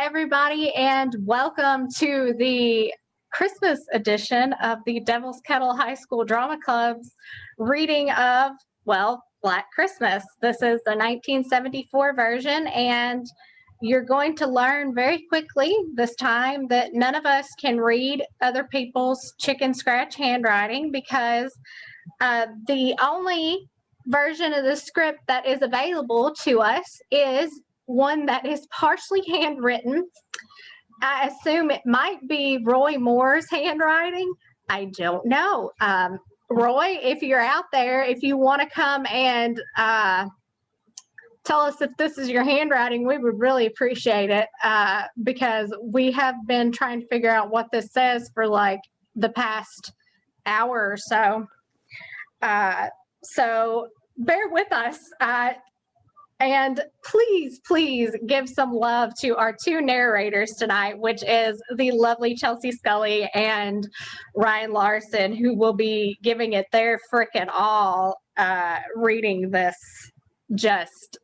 everybody, and welcome to the Christmas edition of the Devil's Kettle High School Drama Club's reading of, well, Black Christmas. This is the 1974 version, and you're going to learn very quickly this time that none of us can read other people's chicken scratch handwriting because the only version of the script that is available to us is one that is partially handwritten. I assume it might be Roy Moore's handwriting. I don't know. Roy, if you're out there, if you want to come and tell us if this is your handwriting, we would really appreciate it because we have been trying to figure out what this says for like the past hour or so. So bear with us. And please, please give some love to our two narrators tonight, which is the lovely Chelsey Scully and Ryan Larson, who will be giving it their frickin' all reading this just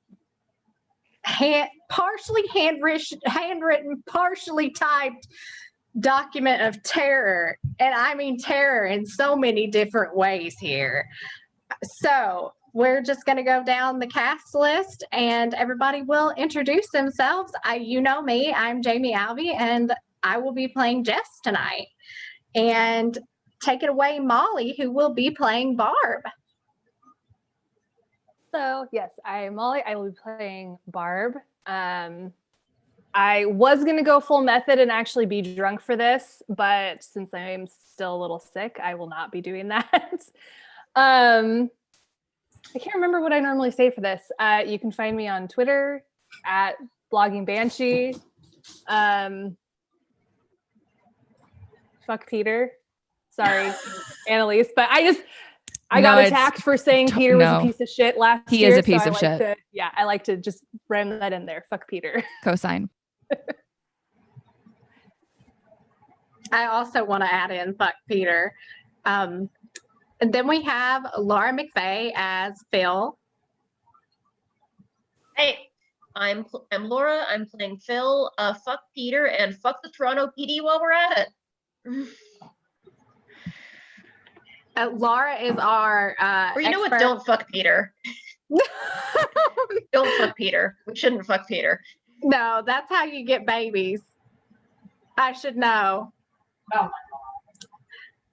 partially handwritten, partially typed document of terror. And I mean terror in so many different ways here. So we're just going to go down the cast list and everybody will introduce themselves. You know me, I'm Jamie Alvey, and I will be playing Jess tonight. And take it away, Molly, who will be playing Barb. So, yes, I'm Molly. I will be playing Barb. I was going to go full method and actually be drunk for this, but since I'm still a little sick, I will not be doing that. I can't remember what I normally say for this. You can find me on Twitter at bloggingbanshee. Fuck Peter. Sorry, Analise, but I got attacked for saying Peter was a piece of shit last year. He is a piece of shit. I like to just ram that in there. Fuck Peter. Cosign. I also want to add in fuck Peter. And then we have Laura McVey as Phyl. Hey, I'm Laura. I'm playing Phyl. Fuck Peter and fuck the Toronto PD while we're at it. Laura is our or you know what? Don't fuck Peter. Don't fuck Peter. We shouldn't fuck Peter. No, that's how you get babies. I should know. Oh.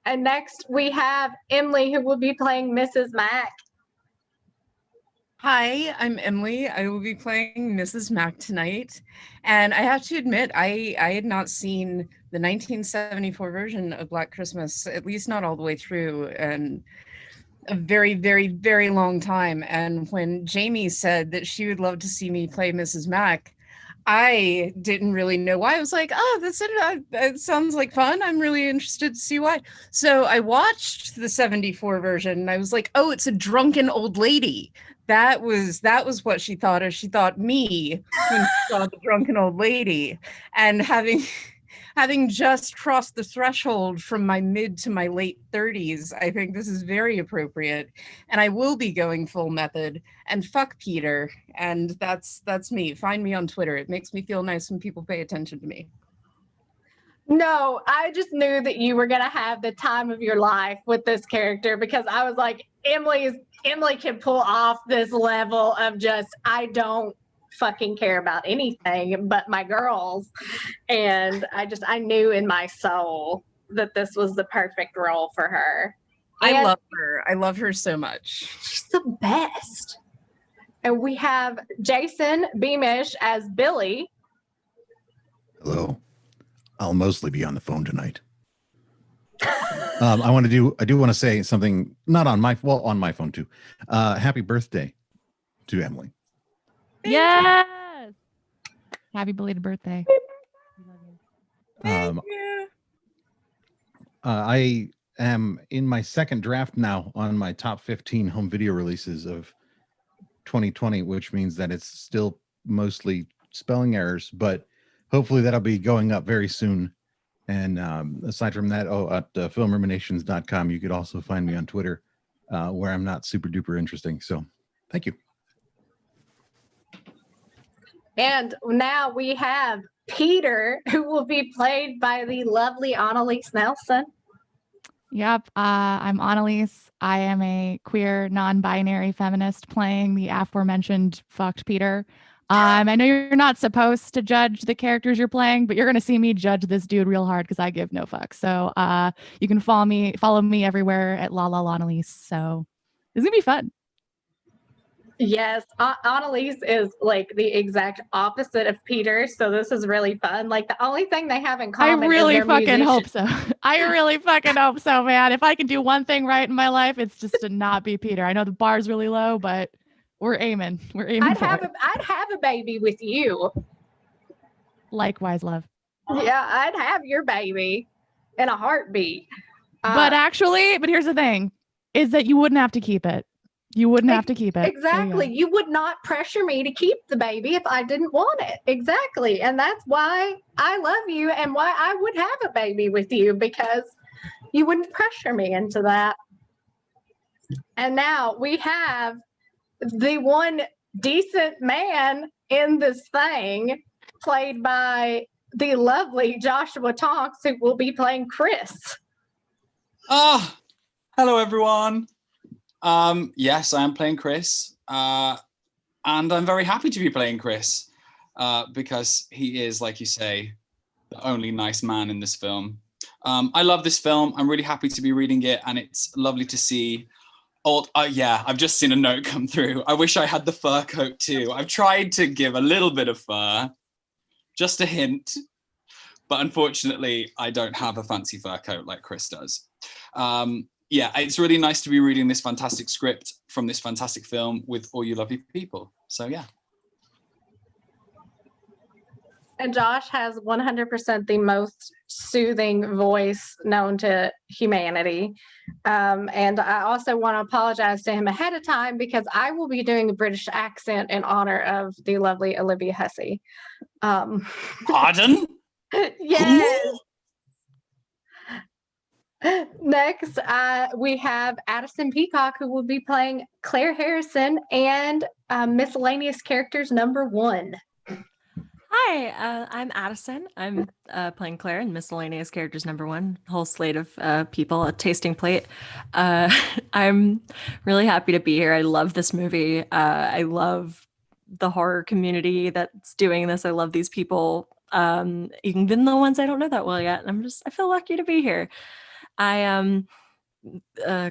And next we have Emleigh, who will be playing Mrs. Mac. Hi, I'm Emleigh. I will be playing Mrs. Mac tonight. And I have to admit, I had not seen the 1974 version of Black Christmas, at least not all the way through, and a very, very, very long time. And when Jamie said that she would love to see me play Mrs. Mac, I didn't really know why. I was like, oh, it sounds like fun. I'm really interested to see why. So I watched the 74 version and I was like, oh, it's a drunken old lady. That was what she thought of. She thought me when she saw the drunken old lady. And having just crossed the threshold from my mid to my late 30s, I think this is very appropriate. And I will be going full method and fuck Peter. And that's me. Find me on Twitter. It makes me feel nice when people pay attention to me. No, I just knew that you were going to have the time of your life with this character because I was like, Emleigh can pull off this level of just, I don't fucking care about anything but my girls. And I knew in my soul that this was the perfect role for her. And I love her. I love her so much. She's the best. And we have Jason Beamish as Billy. Hello. I'll mostly be on the phone tonight. I do want to say something, not on my phone too. Happy birthday to Emleigh. Yes. Happy belated birthday. Thank you. I am in my second draft now on my top 15 home video releases of 2020, which means that it's still mostly spelling errors, but hopefully that'll be going up very soon. And aside from that, at filmruminations.com, you could also find me on Twitter, where I'm not super duper interesting. So thank you. And now we have Peter, who will be played by the lovely Annalise Nelson. Yep. I'm Annalise. I am a queer, non-binary feminist playing the aforementioned fucked Peter. I know you're not supposed to judge the characters you're playing, but you're gonna see me judge this dude real hard because I give no fucks. So you can follow me everywhere at Annalise. So it's gonna be fun. Yes, Annalise is like the exact opposite of Peter, so this is really fun. Like the only thing they have in common I really is they're fucking hope musicians. so. I really fucking hope so, man. If I can do one thing right in my life, it's just to not be Peter. I know the bar's really low, but we're aiming. We're aiming for it. I'd have a baby with you. Likewise, love. Yeah, I'd have your baby in a heartbeat. But here's the thing, is that you wouldn't have to keep it. You wouldn't have to keep it. Exactly. You would not pressure me to keep the baby if I didn't want it. Exactly. And that's why I love you and why I would have a baby with you, because you wouldn't pressure me into that. And now we have the one decent man in this thing, played by the lovely Joshua Tonks, who will be playing Chris. Hello everyone. Yes, I am playing Chris, and I'm very happy to be playing Chris because he is, like you say, the only nice man in this film. I love this film. I'm really happy to be reading it, and it's lovely to see. I've just seen a note come through. I wish I had the fur coat too. I've tried to give a little bit of fur, just a hint, but unfortunately, I don't have a fancy fur coat like Chris does. Yeah, it's really nice to be reading this fantastic script from this fantastic film with all you lovely people. So yeah. And Josh has 100% the most soothing voice known to humanity. And I also want to apologize to him ahead of time because I will be doing a British accent in honor of the lovely Olivia Hussey. Pardon? Yes. Who? Next, we have Addison Peacock, who will be playing Clare Harrison and miscellaneous characters #1. Hi, I'm Addison. I'm playing Clare in miscellaneous characters #1. Whole slate of people, a tasting plate. I'm really happy to be here. I love this movie. I love the horror community that's doing this. I love these people, even the ones I don't know that well yet. I feel lucky to be here.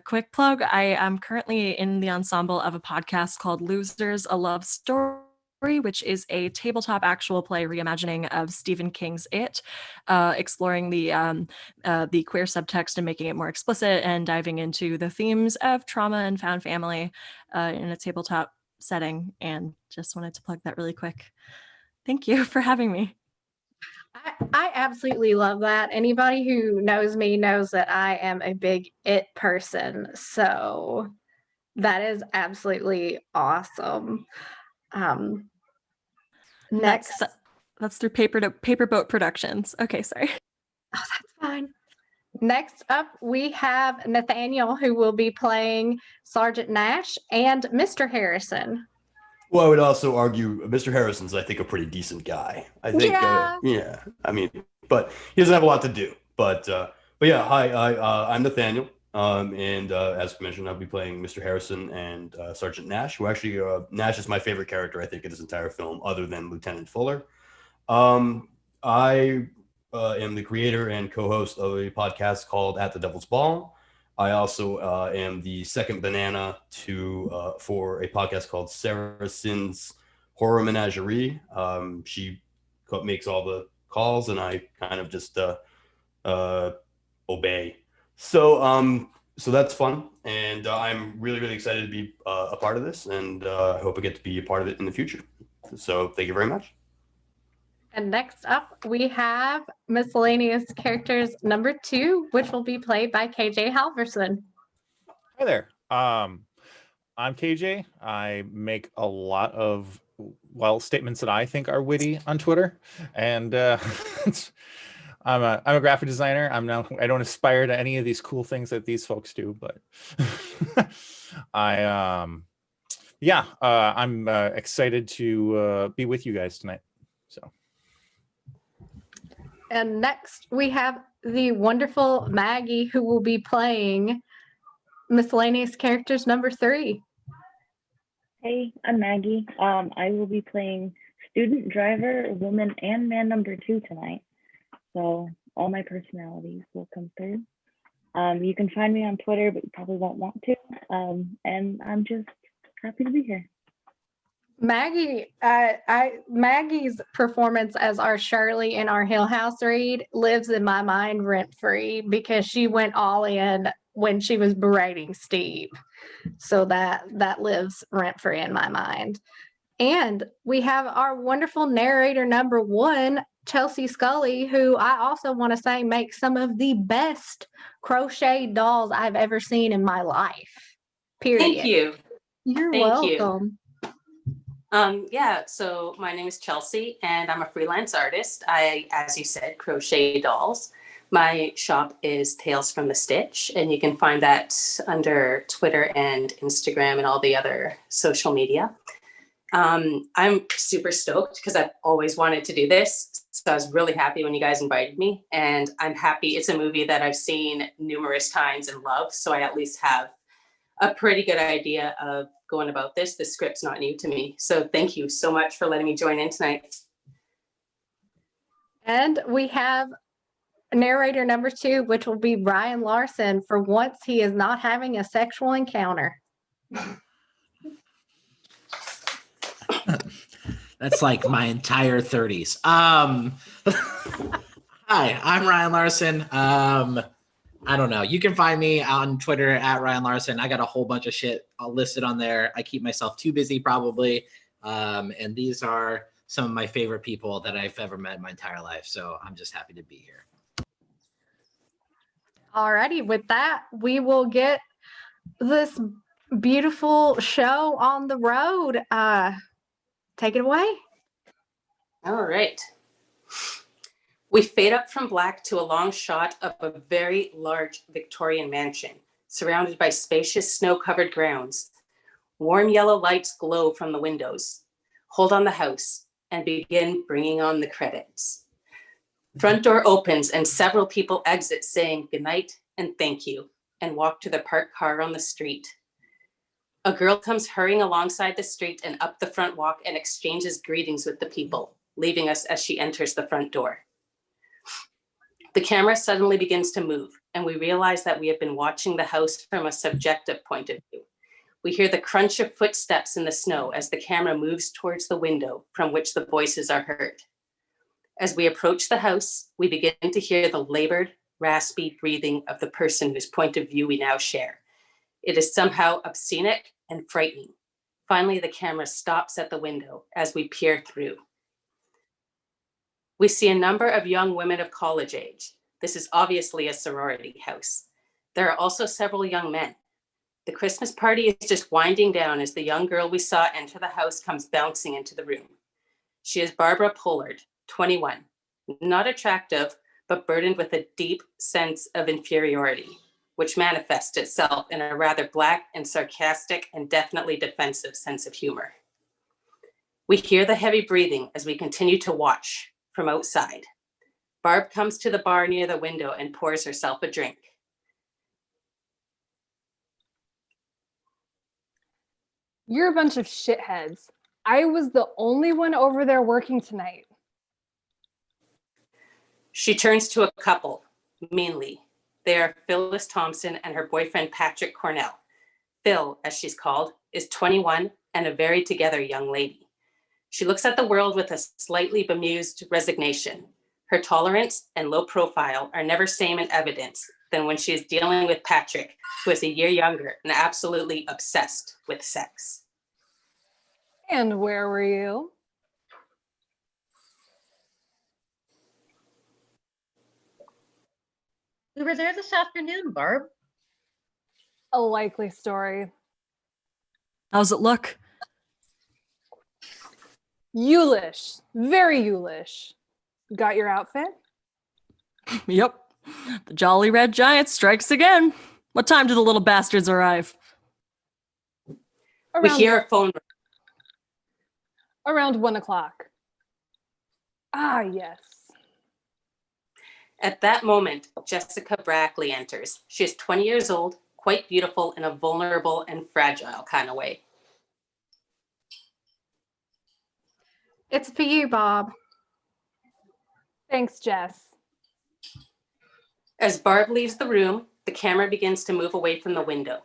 Quick plug, I am currently in the ensemble of a podcast called Losers, A Love Story, which is a tabletop actual play reimagining of Stephen King's It, exploring the queer subtext and making it more explicit and diving into the themes of trauma and found family in a tabletop setting. And just wanted to plug that really quick. Thank you for having me. I absolutely love that. Anybody who knows me knows that I am a big It person. So that is absolutely awesome. Next. That's through Paperboat Productions. Okay, sorry. Oh, that's fine. Next up, we have Nathaniel, who will be playing Sergeant Nash and Mr. Harrison. Well, I would also argue Mr. Harrison's, I think, a pretty decent guy. I think, yeah. I mean, but he doesn't have a lot to do. But yeah, hi, I'm Nathaniel, and as mentioned, I'll be playing Mr. Harrison and Sergeant Nash, who actually Nash is my favorite character, I think, in this entire film, other than Lieutenant Fuller. I am the creator and co-host of a podcast called At the Devil's Ball. I also am the second banana for a podcast called Sarah Sin's Horror Menagerie. She makes all the calls, and I kind of just obey. So that's fun, and I'm really, really excited to be a part of this, and I hope I get to be a part of it in the future. So thank you very much. And next up, we have miscellaneous characters #2, which will be played by KJ Halverson. Hi there. I'm KJ. I make a lot of, statements that I think are witty on Twitter. And I'm a graphic designer. I don't aspire to any of these cool things that these folks do, but yeah, I'm excited to be with you guys tonight. So. And next we have the wonderful Maggie, who will be playing miscellaneous characters number 3. Hey, I'm Maggie. I will be playing student, driver, woman, and man number 2 tonight. So all my personalities will come through. You can find me on Twitter, but you probably won't want to. And I'm just happy to be here. Maggie, Maggie's performance as our Shirley in our Hill House read lives in my mind rent free because she went all in when she was berating Steve. So that lives rent free in my mind. And we have our wonderful narrator number 1, Chelsey Scully, who I also want to say makes some of the best crocheted dolls I've ever seen in my life. Period. Thank you. You're Thank welcome. Yeah, so my name is Chelsey and I'm a freelance artist. I, as you said, crochet dolls. My shop is Tales from the Stitch, and you can find that under Twitter and Instagram and all the other social media. I'm super stoked because I've always wanted to do this. So I was really happy when you guys invited me, and I'm happy. It's a movie that I've seen numerous times and love. So I at least have a pretty good idea of going about this. The script's not new to me. So thank you so much for letting me join in tonight. And we have narrator number 2, which will be Ryan Larson. For once, he is not having a sexual encounter. That's like my entire 30s. Hi, I'm Ryan Larson. I don't know. You can find me on Twitter at Ryan Larson. I got a whole bunch of shit listed on there. I keep myself too busy probably. And these are some of my favorite people that I've ever met in my entire life. So I'm just happy to be here. Alrighty, with that, we will get this beautiful show on the road. Take it away. All right. We fade up from black to a long shot of a very large Victorian mansion, surrounded by spacious snow-covered grounds. Warm yellow lights glow from the windows. Hold on the house and begin bringing on the credits. Front door opens and several people exit saying goodnight and thank you and walk to the parked car on the street. A girl comes hurrying alongside the street and up the front walk and exchanges greetings with the people, leaving us as she enters the front door. The camera suddenly begins to move, and we realize that we have been watching the house from a subjective point of view. We hear the crunch of footsteps in the snow as the camera moves towards the window from which the voices are heard. As we approach the house, we begin to hear the labored, raspy breathing of the person whose point of view we now share. It is somehow obscenic and frightening. Finally, the camera stops at the window as we peer through. We see a number of young women of college age. This is obviously a sorority house. There are also several young men. The Christmas party is just winding down as the young girl we saw enter the house comes bouncing into the room. She is Barbara Pollard, 21, not attractive, but burdened with a deep sense of inferiority, which manifests itself in a rather black and sarcastic and definitely defensive sense of humor. We hear the heavy breathing as we continue to watch from outside. Barb comes to the bar near the window and pours herself a drink. You're a bunch of shitheads. I was the only one over there working tonight. She turns to a couple, meanly. They are Phyllis Thompson and her boyfriend, Patrick Cornell. Phyl, as she's called, is 21 and a very together young lady. She looks at the world with a slightly bemused resignation. Her tolerance and low profile are never same in evidence than when she is dealing with Patrick, who is a year younger and absolutely obsessed with sex. And where were you? We were there this afternoon, Barb. A likely story. How's it look? Youlish. Very youlish. Got your outfit? Yep. The Jolly Red Giant strikes again. What time do the little bastards arrive? We hear a phone. Around 1 o'clock. Ah, yes. At that moment, Jessica Brackley enters. She is 20 years old, quite beautiful in a vulnerable and fragile kind of way. It's for you, Bob. Thanks, Jess. As Barb leaves the room, the camera begins to move away from the window.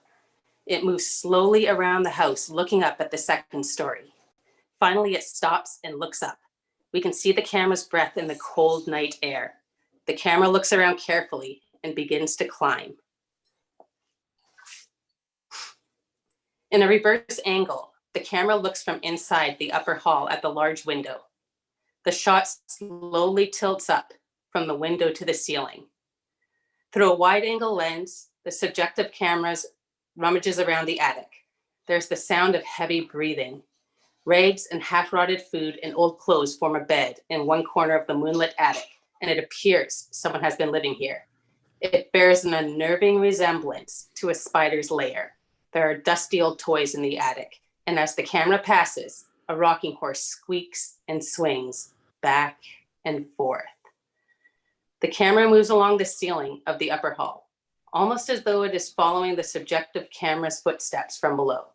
It moves slowly around the house, looking up at the second story. Finally, it stops and looks up. We can see the camera's breath in the cold night air. The camera looks around carefully and begins to climb. In a reverse angle, the camera looks from inside the upper hall at the large window. The shot slowly tilts up from the window to the ceiling. Through a wide-angle lens, the subjective camera rummages around the attic. There's the sound of heavy breathing. Rags and half-rotted food and old clothes form a bed in one corner of the moonlit attic, and it appears someone has been living here. It bears an unnerving resemblance to a spider's lair. There are dusty old toys in the attic, and as the camera passes, a rocking horse squeaks and swings back and forth. The camera moves along the ceiling of the upper hall, almost as though it is following the subjective camera's footsteps from below.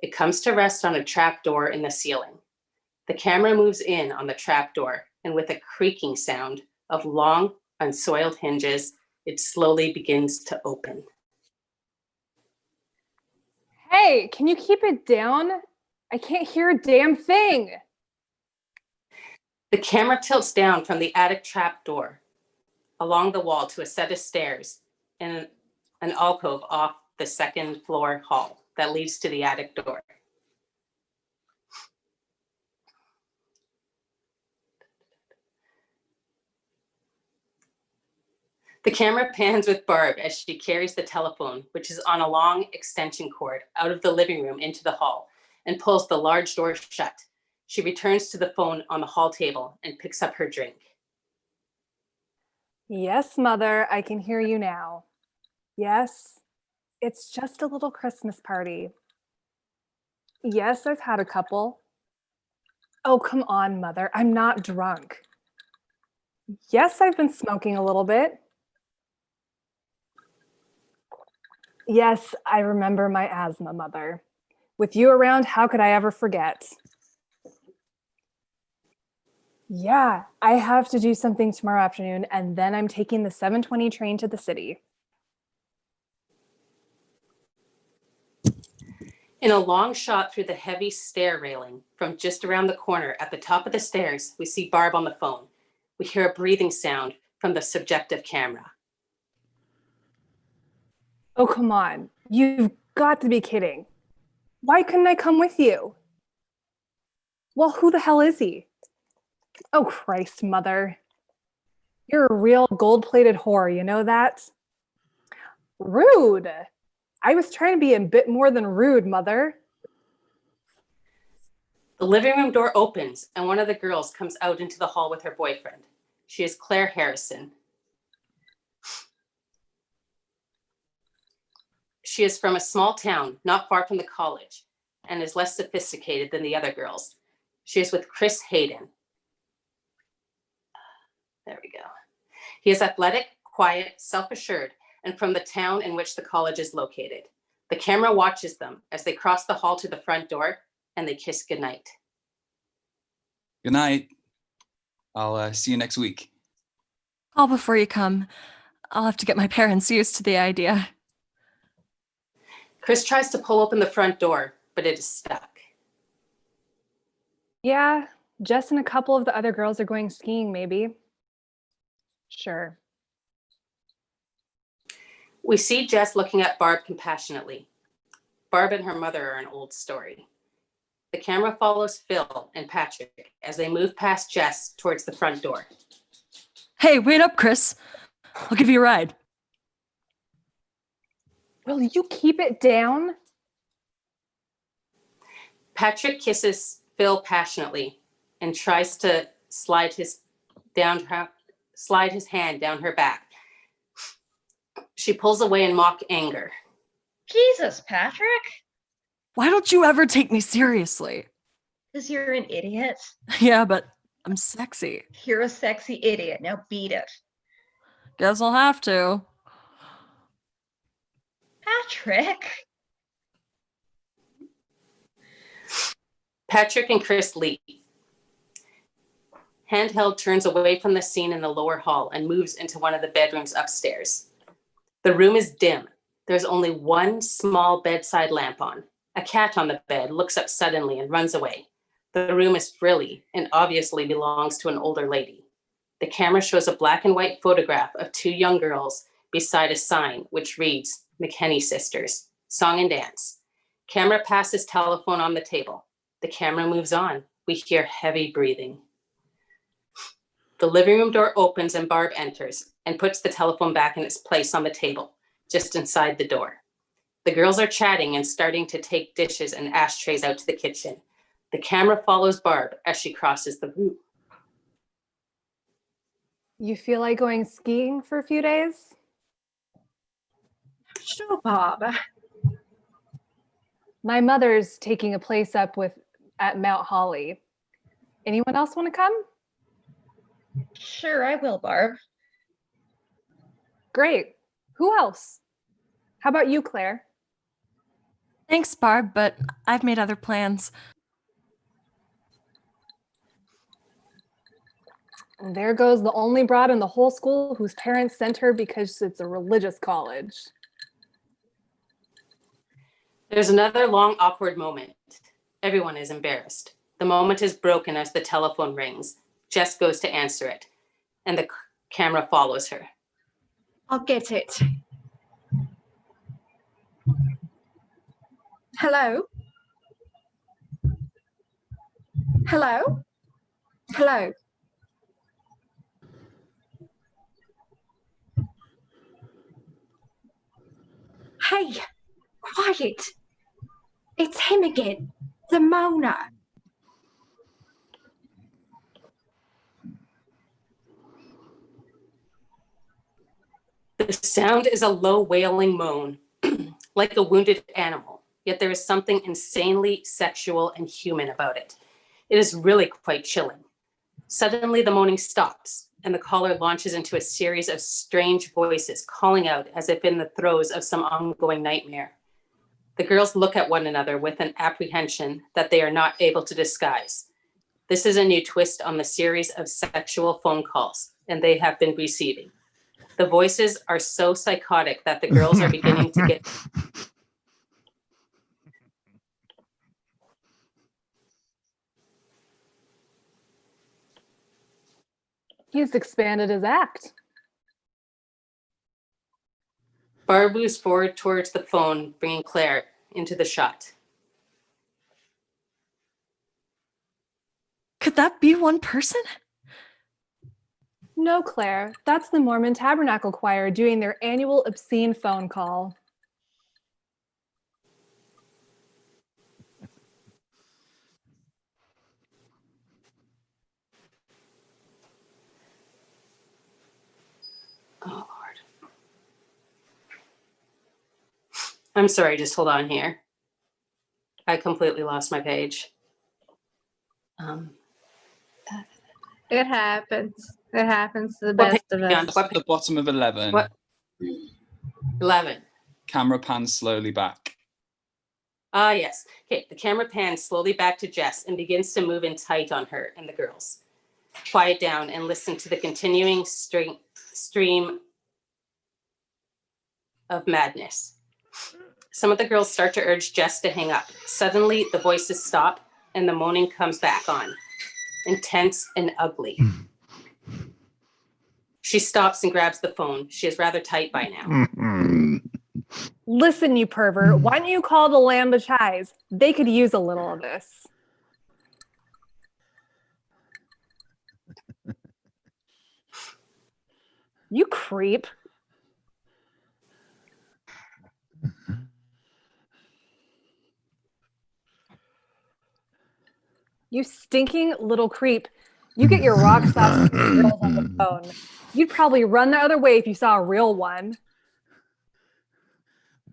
It comes to rest on a trap door in the ceiling. The camera moves in on the trap door, and with a creaking sound of long, unsoiled hinges, it slowly begins to open. Hey, can you keep it down? I can't hear a damn thing. The camera tilts down from the attic trap door along the wall to a set of stairs in an alcove off the second floor hall that leads to the attic door. The camera pans with Barb as she carries the telephone, which is on a long extension cord, out of the living room into the hall and pulls the large door shut. She returns to the phone on the hall table and picks up her drink. Yes, Mother, I can hear you now. Yes, it's just a little Christmas party. Yes, I've had a couple. Oh, come on, Mother, I'm not drunk. Yes, I've been smoking a little bit. Yes, I remember my asthma, Mother. With you around, how could I ever forget? Yeah, I have to do something tomorrow afternoon, and then I'm taking the 7:20 train to the city. In a long shot through the heavy stair railing from just around the corner at the top of the stairs, we see Barb on the phone. We hear a breathing sound from the subjective camera. Oh, come on. You've got to be kidding. Why couldn't I come with you? Well, who the hell is he? Oh, Christ, Mother. You're a real gold-plated whore, you know that? Rude. I was trying to be a bit more than rude, Mother. The living room door opens and one of the girls comes out into the hall with her boyfriend. She is Clare Harrison. She is from a small town not far from the college and is less sophisticated than the other girls. She is with Chris Hayden. There we go. He is athletic, quiet, self-assured, and from the town in which the college is located. The camera watches them as they cross the hall to the front door and they kiss goodnight. Good night. I'll see you next week. Call before you come. I'll have to get my parents used to the idea. Chris tries to pull open the front door, but it is stuck. Yeah, Jess and a couple of the other girls are going skiing, maybe. Sure. We see Jess looking at Barb compassionately. Barb and her mother are an old story. The camera follows Phyl and Patrick as they move past Jess towards the front door. Hey, wait up, Chris. I'll give you a ride. Will you keep it down? Patrick kisses Phyl passionately and tries to slide his hand down her back. She pulls away in mock anger. Jesus, Patrick. Why don't you ever take me seriously? Because you're an idiot. Yeah, but I'm sexy. You're a sexy idiot. Now beat it. Guess I'll have to. Patrick. Patrick and Chris leave. Handheld turns away from the scene in the lower hall and moves into one of the bedrooms upstairs. The room is dim. There's only one small bedside lamp on. A cat on the bed looks up suddenly and runs away. The room is frilly and obviously belongs to an older lady. The camera shows a black and white photograph of two young girls beside a sign which reads, MacHenry Sisters, Song and Dance. Camera passes telephone on the table. The camera moves on. We hear heavy breathing. The living room door opens and Barb enters and puts the telephone back in its place on the table, just inside the door. The girls are chatting and starting to take dishes and ashtrays out to the kitchen. The camera follows Barb as she crosses the room. You feel like going skiing for a few days? Sure, Barb. My mother's taking a place up at Mount Holly. Anyone else want to come? Sure, I will, Barb. Great. Who else? How about you, Claire? Thanks, Barb, but I've made other plans. And there goes the only broad in the whole school whose parents sent her because it's a religious college. There's another long, awkward moment. Everyone is embarrassed. The moment is broken as the telephone rings. Jess goes to answer it, and the camera follows her. I'll get it. Hello? Hello? Hello? Hey, quiet. It's him again, the moaner. The sound is a low wailing moan, like a wounded animal, yet there is something insanely sexual and human about it. It is really quite chilling. Suddenly the moaning stops, and the caller launches into a series of strange voices calling out as if in the throes of some ongoing nightmare. The girls look at one another with an apprehension that they are not able to disguise. This is a new twist on the series of sexual phone calls, and they have been receiving. The voices are so psychotic that the girls are beginning to get... He's expanded his act. Barb moves forward towards the phone, bringing Claire into the shot. Could that be one person? No, Claire, that's the Mormon Tabernacle Choir doing their annual obscene phone call. Oh, Lord. I'm sorry, just hold on here. I completely lost my page. It happens. It happens to the best of us. That's at the bottom of 11. What? 11. Camera pans slowly back. Ah, yes. Okay, the camera pans slowly back to Jess and begins to move in tight on her and the girls. Quiet down and listen to the continuing stream of madness. Some of the girls start to urge Jess to hang up. Suddenly, the voices stop and the moaning comes back on, intense and ugly. She stops and grabs the phone. She is rather tight by now. Listen, you pervert, why don't you call the Lambda Chais? They could use a little of this. You creep. You stinking little creep. You get your rock sauce girls on the phone. You'd probably run the other way if you saw a real one.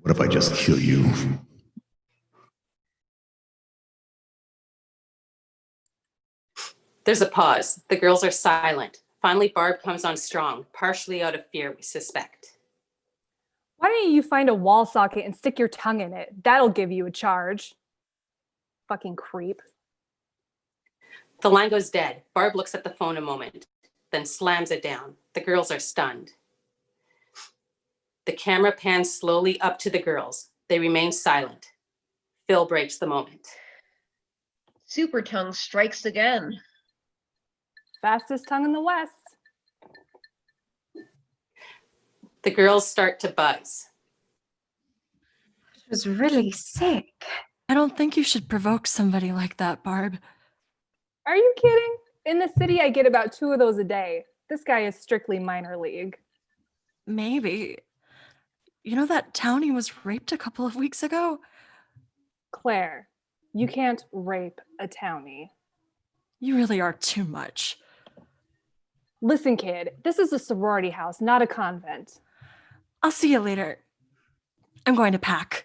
What if I just kill you? There's a pause. The girls are silent. Finally, Barb comes on strong, partially out of fear, we suspect. Why don't you find a wall socket and stick your tongue in it? That'll give you a charge. Fucking creep. The line goes dead. Barb looks at the phone a moment, then slams it down. The girls are stunned. The camera pans slowly up to the girls. They remain silent. Phyl breaks the moment. Super tongue strikes again. Fastest tongue in the West. The girls start to buzz. It was really sick. I don't think you should provoke somebody like that, Barb. Are you kidding? In the city, I get about 2 of those a day. This guy is strictly minor league. Maybe. You know that townie was raped a couple of weeks ago? Claire, you can't rape a townie. You really are too much. Listen, kid, this is a sorority house, not a convent. I'll see you later. I'm going to pack.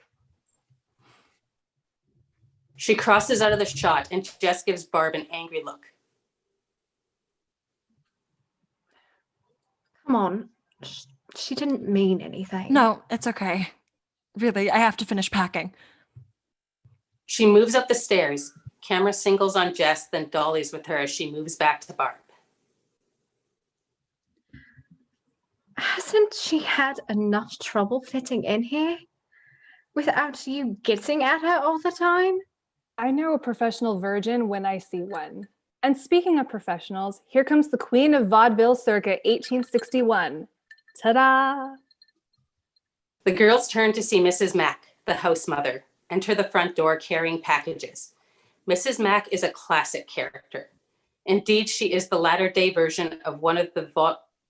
She crosses out of the shot and Jess gives Barb an angry look. Come on. She didn't mean anything. No, it's okay. Really, I have to finish packing. She moves up the stairs. Camera singles on Jess, then dollies with her as she moves back to Barb. Hasn't she had enough trouble fitting in here without you getting at her all the time? I know a professional virgin when I see one. And speaking of professionals, here comes the queen of vaudeville circa 1861. Ta-da! The girls turn to see Mrs. Mac, the house mother, enter the front door carrying packages. Mrs. Mac is a classic character. Indeed, she is the latter-day version of one of the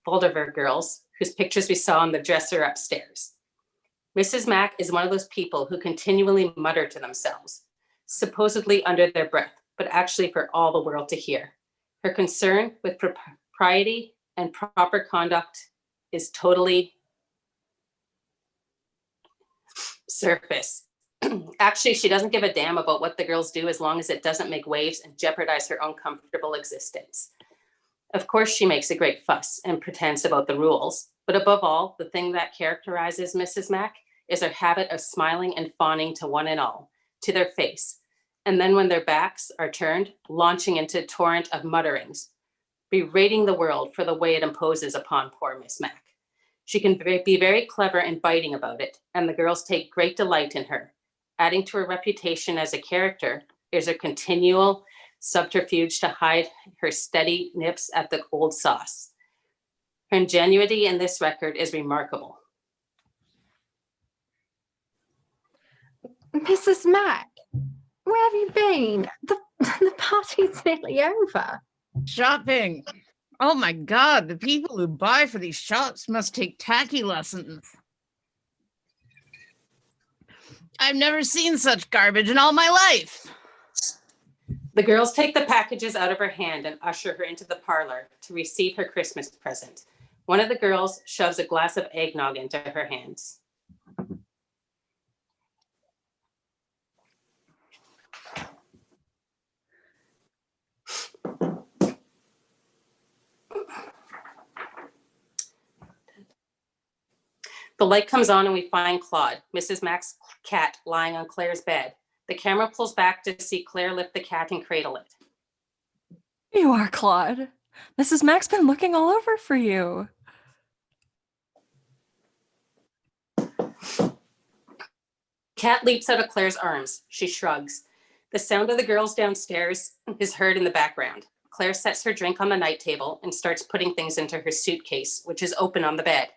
Voldiver girls whose pictures we saw on the dresser upstairs. Mrs. Mac is one of those people who continually mutter to themselves, supposedly under their breath, but actually for all the world to hear. Her concern with propriety and proper conduct is totally surface. Actually, she doesn't give a damn about what the girls do as long as it doesn't make waves and jeopardize her own comfortable existence. Of course, she makes a great fuss and pretends about the rules, but above all, the thing that characterizes Mrs. Mac is her habit of smiling and fawning to one and all, to their face, and then when their backs are turned, launching into a torrent of mutterings, berating the world for the way it imposes upon poor Miss Mac. She can be very clever and biting about it, and the girls take great delight in her. Adding to her reputation as a character is her continual subterfuge to hide her steady nips at the old sauce. Her ingenuity in this record is remarkable. Mrs. Mac, where have you been? The party's nearly over. Shopping. Oh my God, the people who buy for these shops must take tacky lessons. I've never seen such garbage in all my life. The girls take the packages out of her hand and usher her into the parlor to receive her Christmas present. One of the girls shoves a glass of eggnog into her hands. The light comes on and we find Claude, Mrs. Mac's cat, lying on Claire's bed. The camera pulls back to see Claire lift the cat and cradle it. You are Claude. Mrs. Mac's been looking all over for you. Cat leaps out of Claire's arms. She shrugs. The sound of the girls downstairs is heard in the background. Claire sets her drink on the night table and starts putting things into her suitcase, which is open on the bed.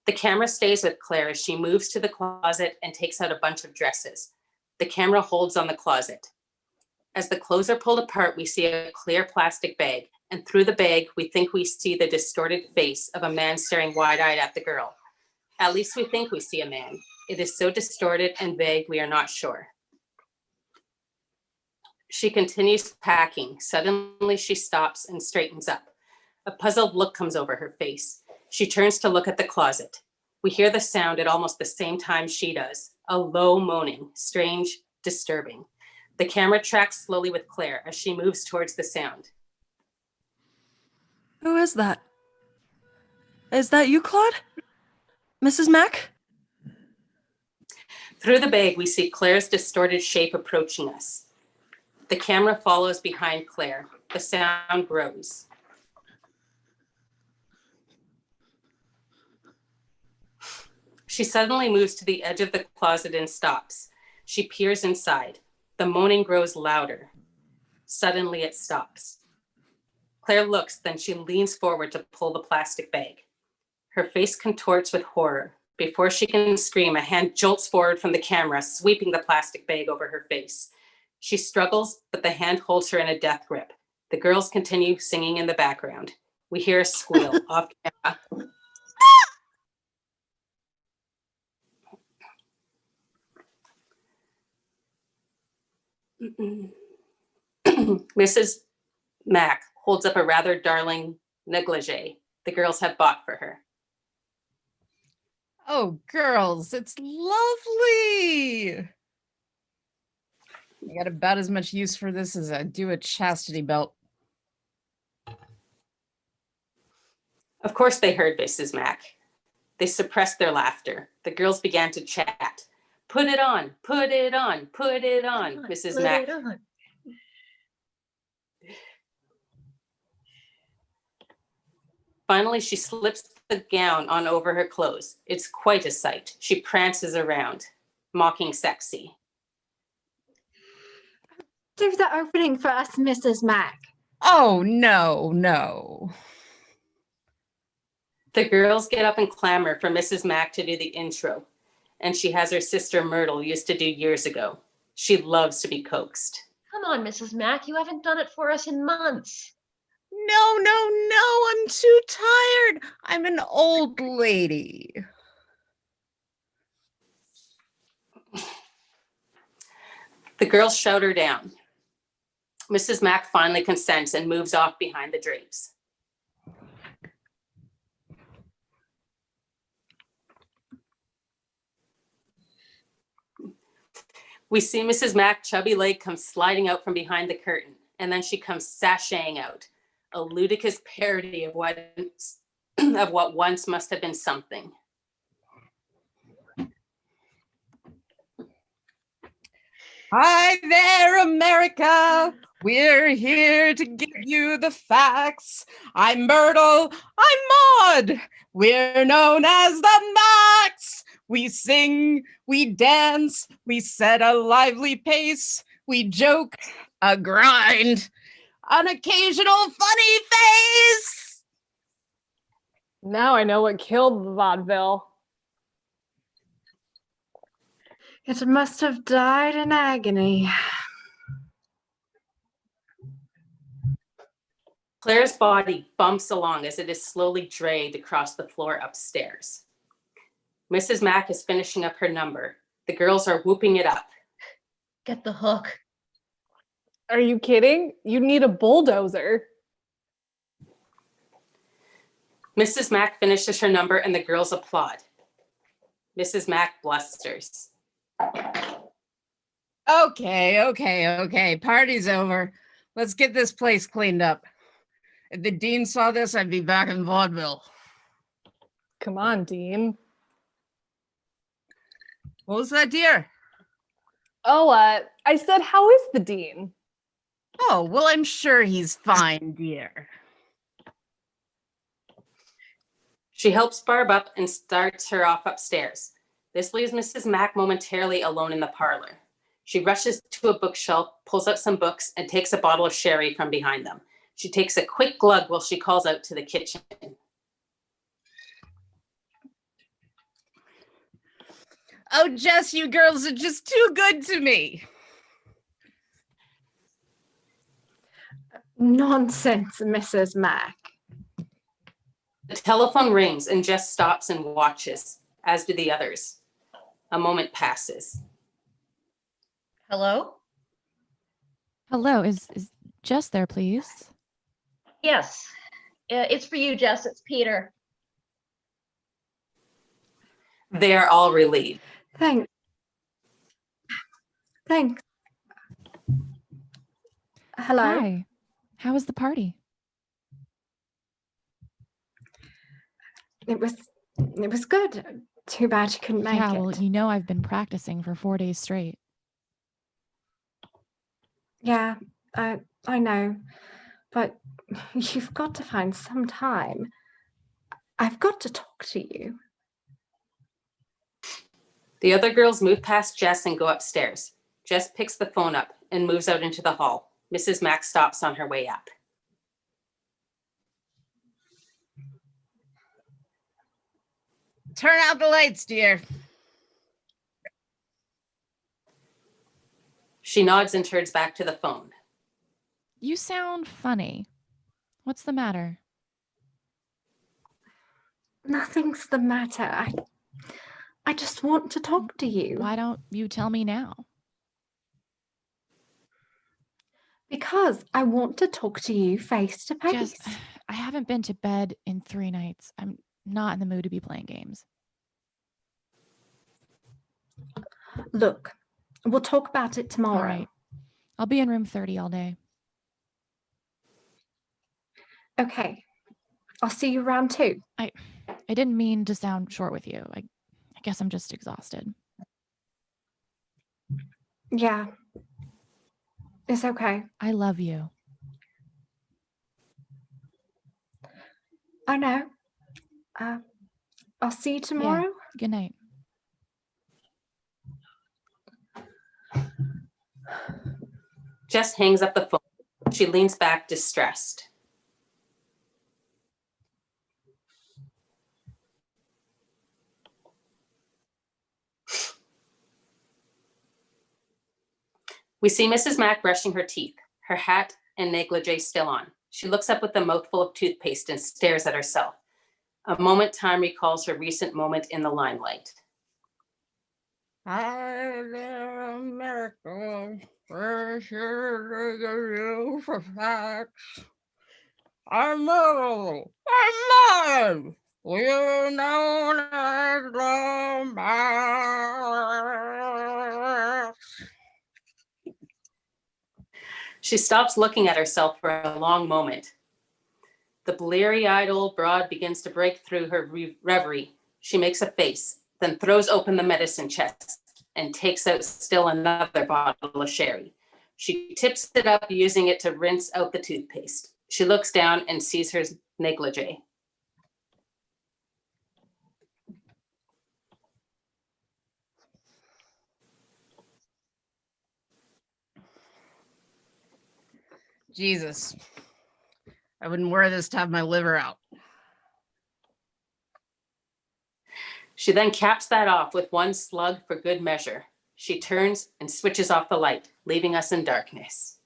The camera stays with Claire as she moves to the closet and takes out a bunch of dresses. The camera holds on the closet. As the clothes are pulled apart, we see a clear plastic bag, and through the bag, we think we see the distorted face of a man staring wide-eyed at the girl. At least we think we see a man. It is so distorted and vague, we are not sure. She continues packing. Suddenly, she stops and straightens up. A puzzled look comes over her face. She turns to look at the closet. We hear the sound at almost the same time she does, a low moaning, strange, disturbing. The camera tracks slowly with Claire as she moves towards the sound. Who is that? Is that you, Claude? Mrs. Mac? Through the bag, we see Claire's distorted shape approaching us. The camera follows behind Claire. The sound grows. She suddenly moves to the edge of the closet and stops. She peers inside. The moaning grows louder. Suddenly it stops. Claire looks, then she leans forward to pull the plastic bag. Her face contorts with horror. Before she can scream, a hand jolts forward from the camera, sweeping the plastic bag over her face. She struggles, but the hand holds her in a death grip. The girls continue singing in the background. We hear a squeal off camera. Mrs. Mac holds up a rather darling negligee the girls have bought for her. Oh, girls, it's lovely. I got about as much use for this as I do a chastity belt. Of course they heard Mrs. Mac. They suppressed their laughter. The girls began to chat. Put it on, put it on, put it on, Mrs. Mac. Finally, she slips the gown on over her clothes. It's quite a sight. She prances around, mocking sexy. Do the opening for us, Mrs. Mac. Oh, no, no. The girls get up and clamor for Mrs. Mac to do the intro, and she has her sister Myrtle used to do years ago. She loves to be coaxed. Come on, Mrs. Mac, you haven't done it for us in months. No, no, no, I'm too tired. I'm an old lady. The girls shout her down. Mrs. Mac finally consents and moves off behind the drapes. We see Mrs. Mac chubby leg come sliding out from behind the curtain, and then she comes sashaying out, a ludicrous parody of what once must have been something. Hi there, America. We're here to give you the facts. I'm Myrtle. I'm Maud. We're known as the Macs. We sing, we dance, we set a lively pace, we joke, a grind, an occasional funny face. Now I know what killed the vaudeville. It must have died in agony. Claire's body bumps along as it is slowly dragged across the floor upstairs. Mrs. Mac is finishing up her number. The girls are whooping it up. Get the hook. Are you kidding? You need a bulldozer. Mrs. Mac finishes her number and the girls applaud. Mrs. Mac blusters. Okay. Party's over. Let's get this place cleaned up. If the dean saw this, I'd be back in vaudeville. Come on, Dean. What was that, dear? Oh, I said, how is the dean? Oh, well, I'm sure he's fine, dear. She helps Barb up and starts her off upstairs. This leaves Mrs. Mac momentarily alone in the parlor. She rushes to a bookshelf, pulls out some books, and takes a bottle of sherry from behind them. She takes a quick glug while she calls out to the kitchen. Oh, Jess, you girls are just too good to me. Nonsense, Mrs. Mac. The telephone rings and Jess stops and watches, as do the others. A moment passes. Hello? Hello, is Jess there, please? Yes. It's for you, Jess. It's Peter. They are all relieved. Thanks. Hello. Hi. How was the party? It was good. Too bad you couldn't make Yeah, it. well, you know I've been practicing for 4 days straight. Yeah, I know, but you've got to find some time. I've got to talk to you. The other girls move past Jess and go upstairs. Jess picks the phone up and moves out into the hall. Mrs. Mac stops on her way up. Turn out the lights, dear. She nods and turns back to the phone. You sound funny. What's the matter? Nothing's the matter. I just want to talk to you. Why don't you tell me now? Because I want to talk to you face to face. Jess, I haven't been to bed in 3 nights. I'm not in the mood to be playing games. Look, we'll talk about it tomorrow. All right. I'll be in room 30 all day. Okay. I'll see you around 2. I didn't mean to sound short with you. I guess I'm just exhausted. Yeah. It's okay. I love you. I know. I'll see you tomorrow. Yeah. Good night. Jess hangs up the phone. She leans back, distressed. We see Mrs. Mac brushing her teeth, her hat and negligee still on. She looks up with a mouthful of toothpaste and stares at herself. A moment time recalls her recent moment in the limelight. I'm America. For facts. I'm mortal. I'm mine. We're known as the Max. She stops looking at herself for a long moment. The bleary-eyed old broad begins to break through her reverie. She makes a face, then throws open the medicine chest and takes out still another bottle of sherry. She tips it up, using it to rinse out the toothpaste. She looks down and sees her negligee. Jesus. I wouldn't wear this to have my liver out. She then caps that off with one slug for good measure. She turns and switches off the light, leaving us in darkness.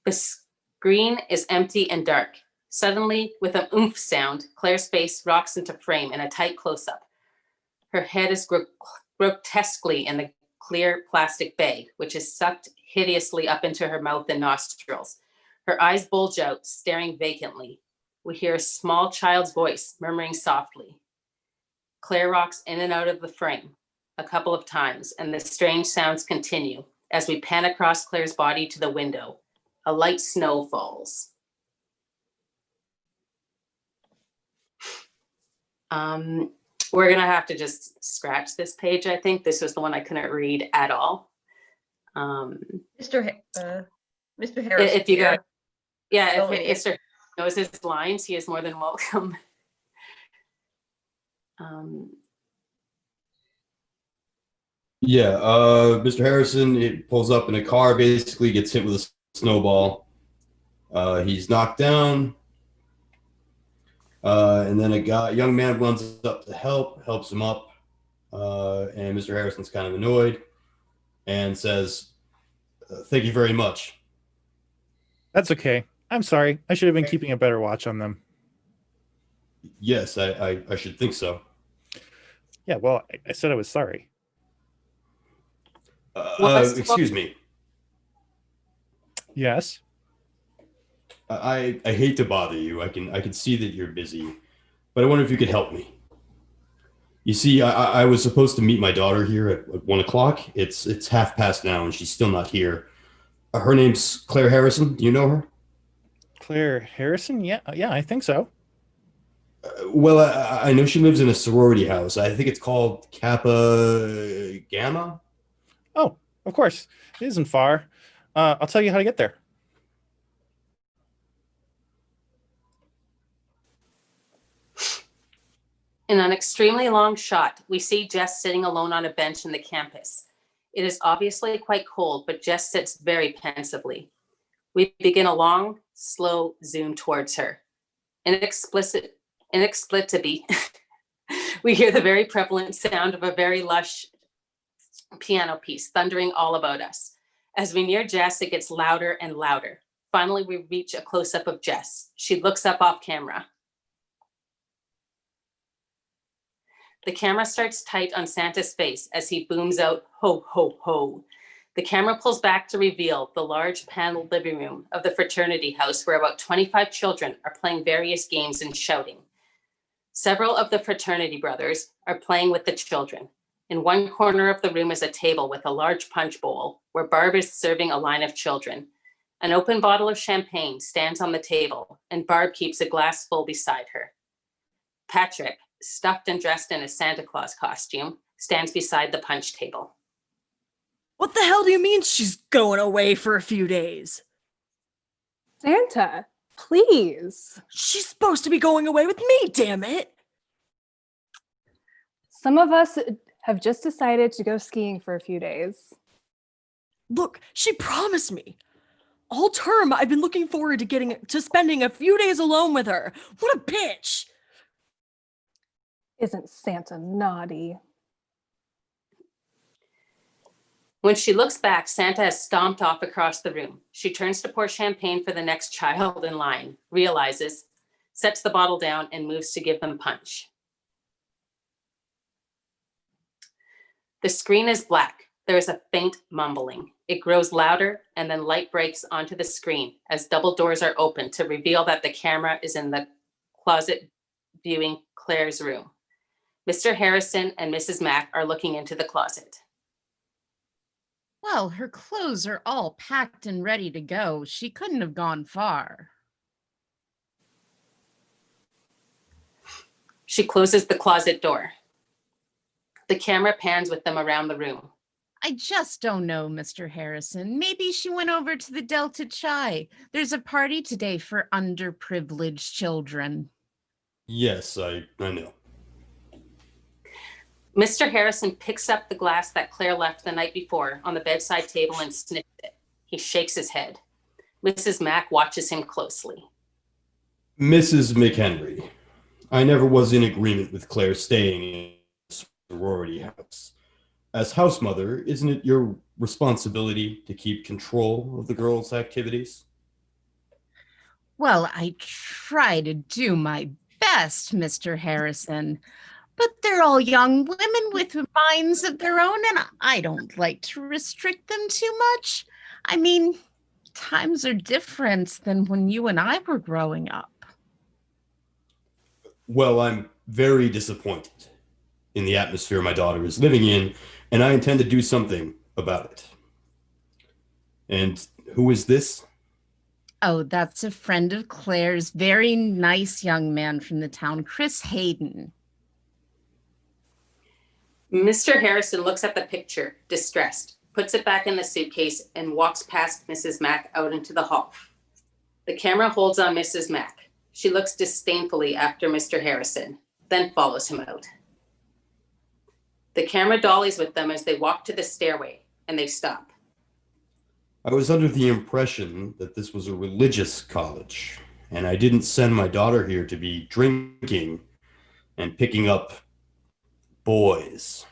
The screen is empty and dark. Suddenly, with an oomph sound, Claire's face rocks into frame in a tight close-up. Her head is grotesquely in the clear plastic bag, which is sucked hideously up into her mouth and nostrils. Her eyes bulge out, staring vacantly. We hear a small child's voice murmuring softly. Claire rocks in and out of the frame a couple of times, and the strange sounds continue as we pan across Claire's body to the window. A light snow falls. We're gonna have to just scratch this page, I think. This was the one I couldn't read at all. Mr. Harrison. If you got, yeah, if Mr. knows his lines, he is more than welcome. Mr. Harrison, it pulls up in a car, basically gets hit with a snowball. He's knocked down. And then a young man runs up to helps him up. And Mr. Harrison's kind of annoyed and says, "Thank you very much." That's okay. I'm sorry. I should have been keeping a better watch on them. Yes, I should think so. Yeah, well, I said I was sorry. Excuse me. Yes. I hate to bother you. I can see that you're busy, but I wonder if you could help me. You see, I was supposed to meet my daughter here at 1:00. It's 1:30 now, and she's still not here. Her name's Clare Harrison. Do you know her? Claire Harrison? Yeah, I think so. Well, I know she lives in a sorority house. I think it's called Kappa Gamma. Oh, of course. It isn't far. I'll tell you how to get there. In an extremely long shot, we see Jess sitting alone on a bench in the campus. It is obviously quite cold, but Jess sits very pensively. We begin a long, slow zoom towards her. Inexplicably, we hear the very prevalent sound of a very lush piano piece thundering all about us. As we near Jess, it gets louder and louder. Finally, we reach a close-up of Jess. She looks up off camera. The camera starts tight on Santa's face as he booms out, ho, ho, ho. The camera pulls back to reveal the large paneled living room of the fraternity house where about 25 children are playing various games and shouting. Several of the fraternity brothers are playing with the children. In one corner of the room is a table with a large punch bowl where Barb is serving a line of children. An open bottle of champagne stands on the table and Barb keeps a glass full beside her. Patrick, stuffed and dressed in a Santa Claus costume, stands beside the punch table. What the hell do you mean she's going away for a few days? Santa, please. She's supposed to be going away with me, damn it. Some of us have just decided to go skiing for a few days. Look, she promised me. All term, I've been looking forward to spending a few days alone with her. What a bitch. Isn't Santa naughty? When she looks back, Santa has stomped off across the room. She turns to pour champagne for the next child in line, realizes, sets the bottle down, and moves to give them punch. The screen is black. There is a faint mumbling. It grows louder, and then light breaks onto the screen as double doors are opened to reveal that the camera is in the closet viewing Claire's room. Mr. Harrison and Mrs. Mac are looking into the closet. Well, her clothes are all packed and ready to go. She couldn't have gone far. She closes the closet door. The camera pans with them around the room. I just don't know, Mr. Harrison. Maybe she went over to the Delta Chai. There's a party today for underprivileged children. Yes, I know. Mr. Harrison picks up the glass that Claire left the night before on the bedside table and sniffs it. He shakes his head. Mrs. Mac watches him closely. Mrs. MacHenry, I never was in agreement with Claire staying in a sorority house. As house mother, isn't it your responsibility to keep control of the girls' activities? Well, I try to do my best, Mr. Harrison. But they're all young women with minds of their own, and I don't like to restrict them too much. I mean, times are different than when you and I were growing up. Well, I'm very disappointed in the atmosphere my daughter is living in, and I intend to do something about it. And who is this? Oh, that's a friend of Claire's, very nice young man from the town, Chris Hayden. Mr. Harrison looks at the picture, distressed, puts it back in the suitcase, and walks past Mrs. Mac out into the hall. The camera holds on Mrs. Mac. She looks disdainfully after Mr. Harrison, then follows him out. The camera dollies with them as they walk to the stairway, and they stop. I was under the impression that this was a religious college, and I didn't send my daughter here to be drinking and picking up boys.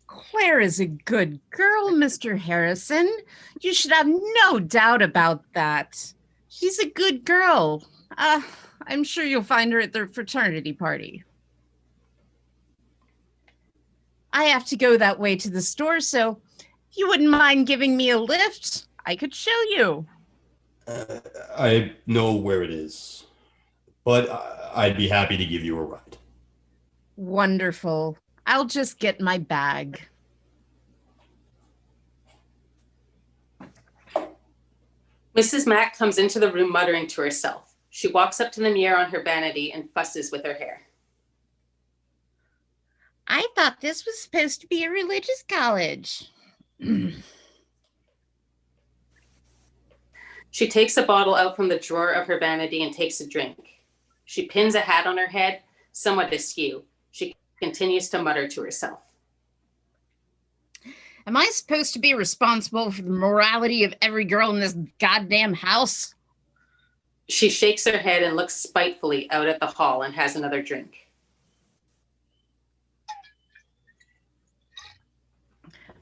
Claire is a good girl, Mr. Harrison. You should have no doubt about that. She's a good girl. I'm sure you'll find her at their fraternity party. I have to go that way to the store, so if you wouldn't mind giving me a lift, I could show you. I know where it is, but I'd be happy to give you a ride. Wonderful. I'll just get my bag. Mrs. Mac comes into the room muttering to herself. She walks up to the mirror on her vanity and fusses with her hair. I thought this was supposed to be a religious college. She takes a bottle out from the drawer of her vanity and takes a drink. She pins a hat on her head, somewhat askew. She continues to mutter to herself. Am I supposed to be responsible for the morality of every girl in this goddamn house? She shakes her head and looks spitefully out at the hall and has another drink.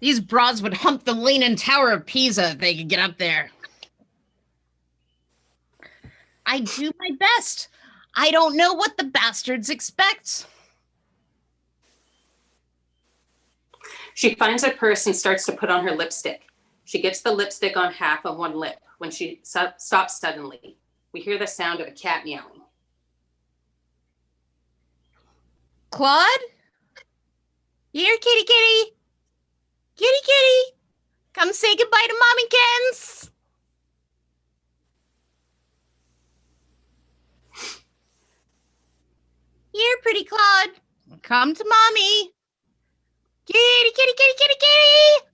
These broads would hump the Leaning Tower of Pisa if they could get up there. I do my best. I don't know what the bastards expect. She finds her purse and starts to put on her lipstick. She gets the lipstick on half of one lip when she stops suddenly. We hear the sound of a cat meowing. Claude? Here, kitty kitty. Kitty kitty. Come say goodbye to Mommy Kens. Here, pretty Claude. Come to Mommy. Kitty, kitty, kitty, kitty, kitty.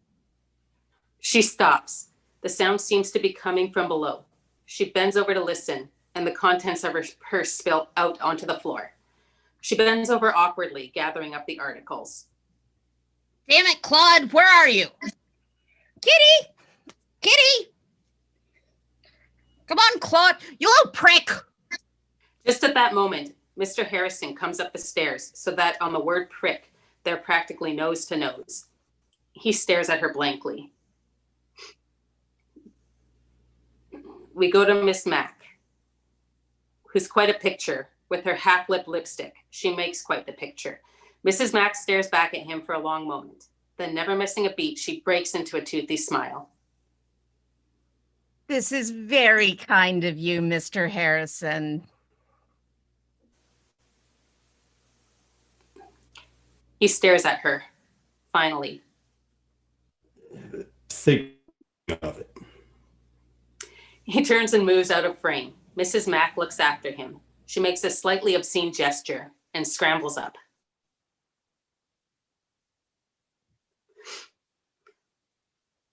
She stops. The sound seems to be coming from below. She bends over to listen, and the contents of her purse spill out onto the floor. She bends over awkwardly, gathering up the articles. Damn it, Claude, where are you? Kitty! Kitty! Come on, Claude, you little prick! Just at that moment, Mr. Harrison comes up the stairs so that on the word prick, they're practically nose to nose. He stares at her blankly. We go to Miss Mac, who's quite a picture. With her half-lip lipstick, she makes quite the picture. Mrs. Mac stares back at him for a long moment. Then, never missing a beat, she breaks into a toothy smile. This is very kind of you, Mr. Harrison. He stares at her, finally. Think of it. He turns and moves out of frame. Mrs. Mac looks after him. She makes a slightly obscene gesture and scrambles up.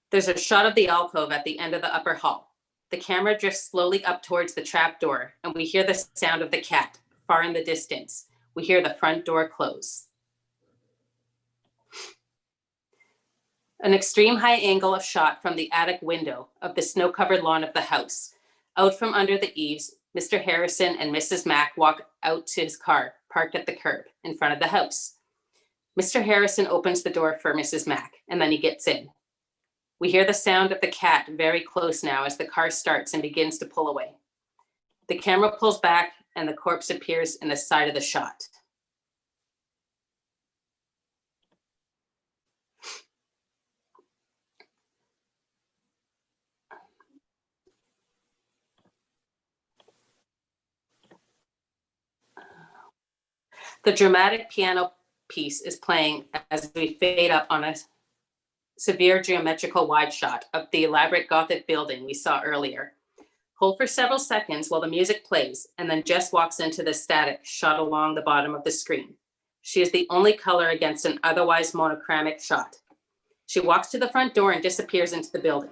There's a shot of the alcove at the end of the upper hall. The camera drifts slowly up towards the trap door, and we hear the sound of the cat far in the distance. We hear the front door close. An extreme high angle of shot from the attic window of the snow-covered lawn of the house. Out from under the eaves, Mr. Harrison and Mrs. Mac walk out to his car, parked at the curb in front of the house. Mr. Harrison opens the door for Mrs. Mac, and then he gets in. We hear the sound of the cat very close now as the car starts and begins to pull away. The camera pulls back, and the corpse appears in the side of the shot. The dramatic piano piece is playing as we fade up on a severe geometrical wide shot of the elaborate Gothic building we saw earlier. Hold for several seconds while the music plays, and then Jess walks into the static shot along the bottom of the screen. She is the only color against an otherwise monochromatic shot. She walks to the front door and disappears into the building.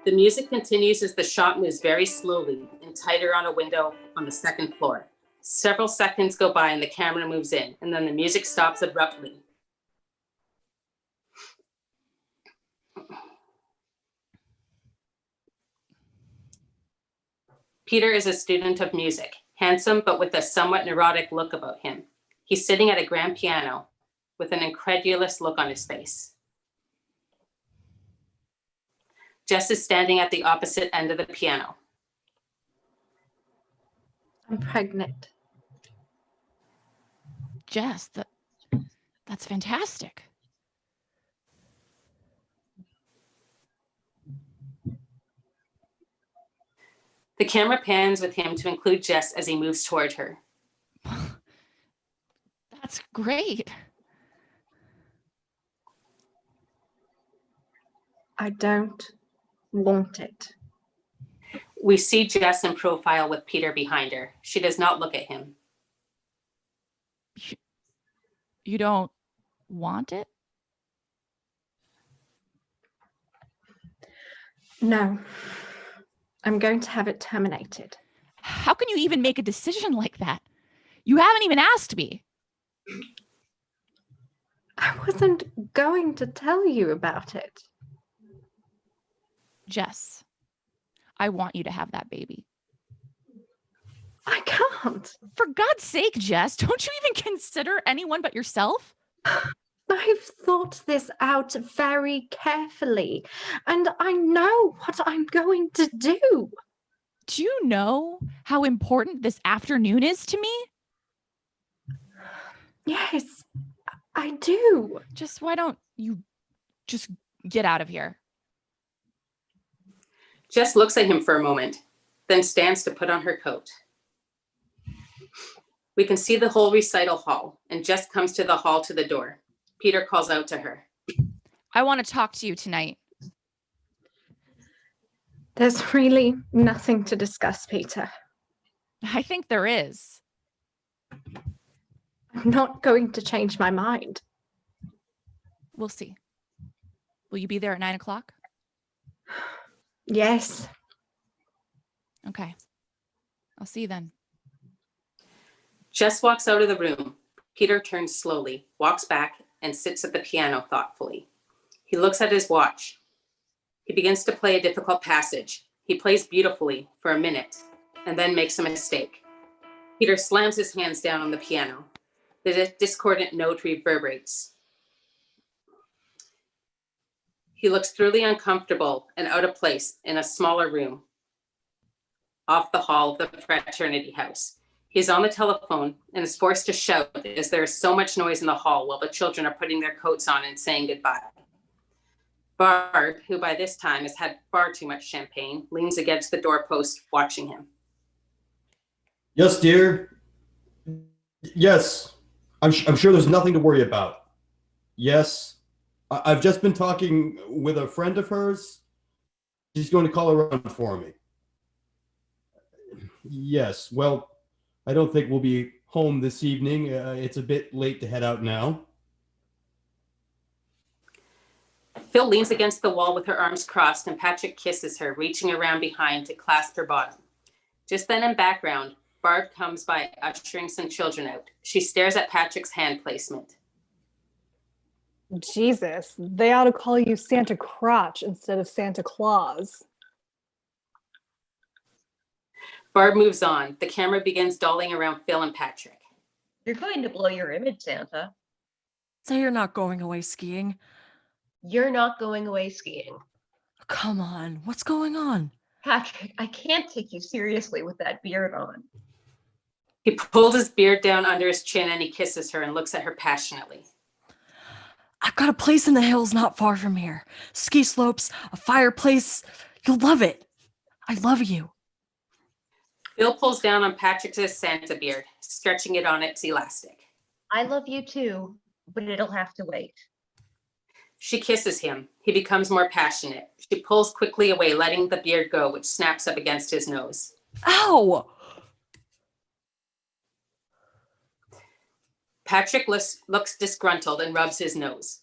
The music continues as the shot moves very slowly and tighter on a window on the second floor. Several seconds go by and the camera moves in, and then the music stops abruptly. Peter is a student of music, handsome but with a somewhat neurotic look about him. He's sitting at a grand piano with an incredulous look on his face. Jess is standing at the opposite end of the piano. I'm pregnant. Jess, that's fantastic. The camera pans with him to include Jess as he moves toward her. That's great. I don't want it. We see Jess in profile with Peter behind her. She does not look at him. You don't want it? No. I'm going to have it terminated. How can you even make a decision like that? You haven't even asked me. I wasn't going to tell you about it. Jess, I want you to have that baby. I can't. For God's sake, Jess, don't you even consider anyone but yourself? I've thought this out very carefully, and I know what I'm going to do. Do you know how important this afternoon is to me? Yes, I do. Just why don't you just get out of here? Jess looks at him for a moment, then stands to put on her coat. We can see the whole recital hall, and Jess comes to the hall to the door. Peter calls out to her. I want to talk to you tonight. There's really nothing to discuss, Peter. I think there is. I'm not going to change my mind. We'll see. Will you be there at 9 o'clock? Yes. Okay. I'll see you then. Jess walks out of the room. Peter turns slowly, walks back, and sits at the piano thoughtfully. He looks at his watch. He begins to play a difficult passage. He plays beautifully for a minute and then makes a mistake. Peter slams his hands down on the piano. The discordant note reverberates. He looks truly uncomfortable and out of place in a smaller room off the hall of the fraternity house. He's on the telephone and is forced to shout as there is so much noise in the hall while the children are putting their coats on and saying goodbye. Barb, who by this time has had far too much champagne, leans against the doorpost watching him. Yes, dear. Yes. I'm sure there's nothing to worry about. Yes. I've just been talking with a friend of hers. She's going to call around for me. Yes. Well, I don't think we'll be home this evening. It's a bit late to head out now. Phyl leans against the wall with her arms crossed, and Patrick kisses her, reaching around behind to clasp her bottom. Just then in background, Barb comes by, ushering some children out. She stares at Patrick's hand placement. Jesus, they ought to call you Santa Crotch instead of Santa Claus. Barb moves on. The camera begins dolling around Phyl and Patrick. You're going to blow your image, Santa. So you're not going away skiing? You're not going away skiing. Come on, what's going on? Patrick, I can't take you seriously with that beard on. He pulls his beard down under his chin and he kisses her and looks at her passionately. I've got a place in the hills not far from here. Ski slopes, a fireplace. You'll love it. I love you. Phyl pulls down on Patrick's Santa beard, stretching it on its elastic. I love you too, but it'll have to wait. She kisses him. He becomes more passionate. She pulls quickly away, letting the beard go, which snaps up against his nose. Ow! Patrick looks disgruntled and rubs his nose.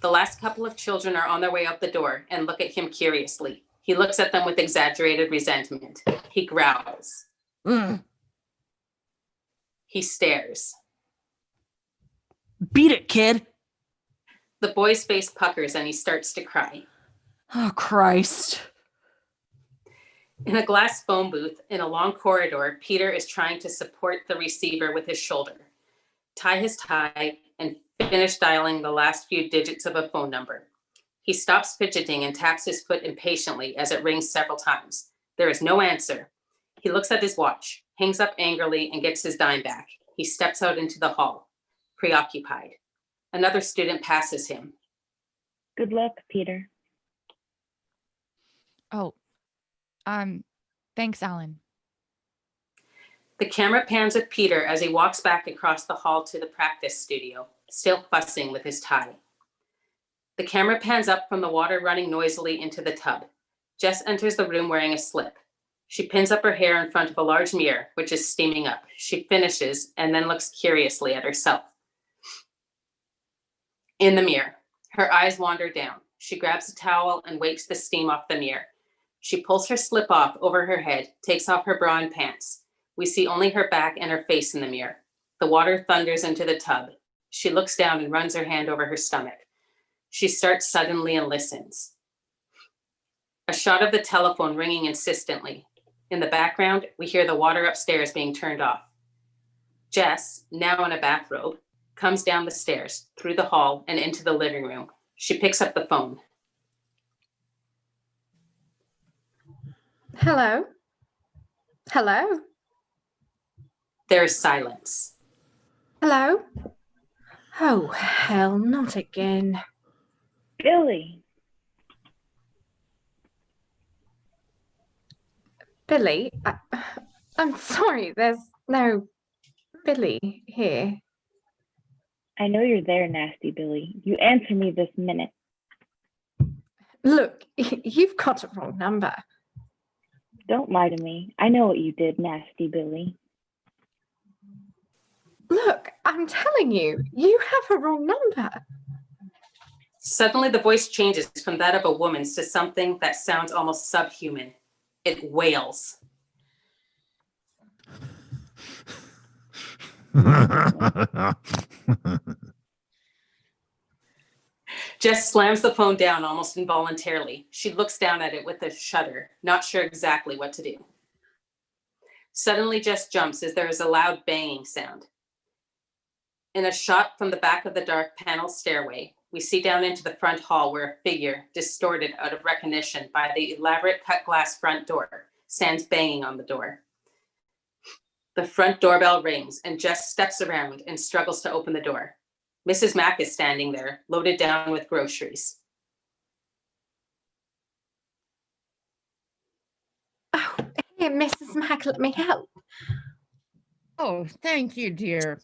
The last couple of children are on their way out the door and look at him curiously. He looks at them with exaggerated resentment. He growls. He stares. Beat it, kid. The boy's face puckers and he starts to cry. Oh, Christ. In a glass phone booth in a long corridor, Peter is trying to support the receiver with his shoulder, tie his tie, and finish dialing the last few digits of a phone number. He stops fidgeting and taps his foot impatiently as it rings several times. There is no answer. He looks at his watch, hangs up angrily, and gets his dime back. He steps out into the hall, preoccupied. Another student passes him. Good luck, Peter. Oh, thanks, Alan. The camera pans with Peter as he walks back across the hall to the practice studio, still fussing with his tie. The camera pans up from the water running noisily into the tub. Jess enters the room wearing a slip. She pins up her hair in front of a large mirror, which is steaming up. She finishes and then looks curiously at herself. In the mirror, her eyes wander down. She grabs a towel and wipes the steam off the mirror. She pulls her slip off over her head, takes off her bra and pants. We see only her back and her face in the mirror. The water thunders into the tub. She looks down and runs her hand over her stomach. She starts suddenly and listens. A shot of the telephone ringing insistently. In the background, we hear the water upstairs being turned off. Jess, now in a bathrobe, comes down the stairs, through the hall, and into the living room. She picks up the phone. Hello? Hello? There is silence. Hello? Oh, hell, not again. Billy. Billy? I'm sorry, there's no Billy here. I know you're there, nasty Billy. You answer me this minute. Look, you've got a wrong number. Don't lie to me. I know what you did, nasty Billy. Look, I'm telling you, you have a wrong number. Suddenly, the voice changes from that of a woman's to something that sounds almost subhuman. It wails. Jess slams the phone down almost involuntarily. She looks down at it with a shudder, not sure exactly what to do. Suddenly, Jess jumps as there is a loud banging sound. In a shot from the back of the dark panel stairway, we see down into the front hall where a figure, distorted out of recognition by the elaborate cut glass front door, stands banging on the door. The front doorbell rings and Jess steps around and struggles to open the door. Mrs. Mac is standing there, loaded down with groceries. Oh, here, Mrs. Mac, let me help. Oh, thank you, dear.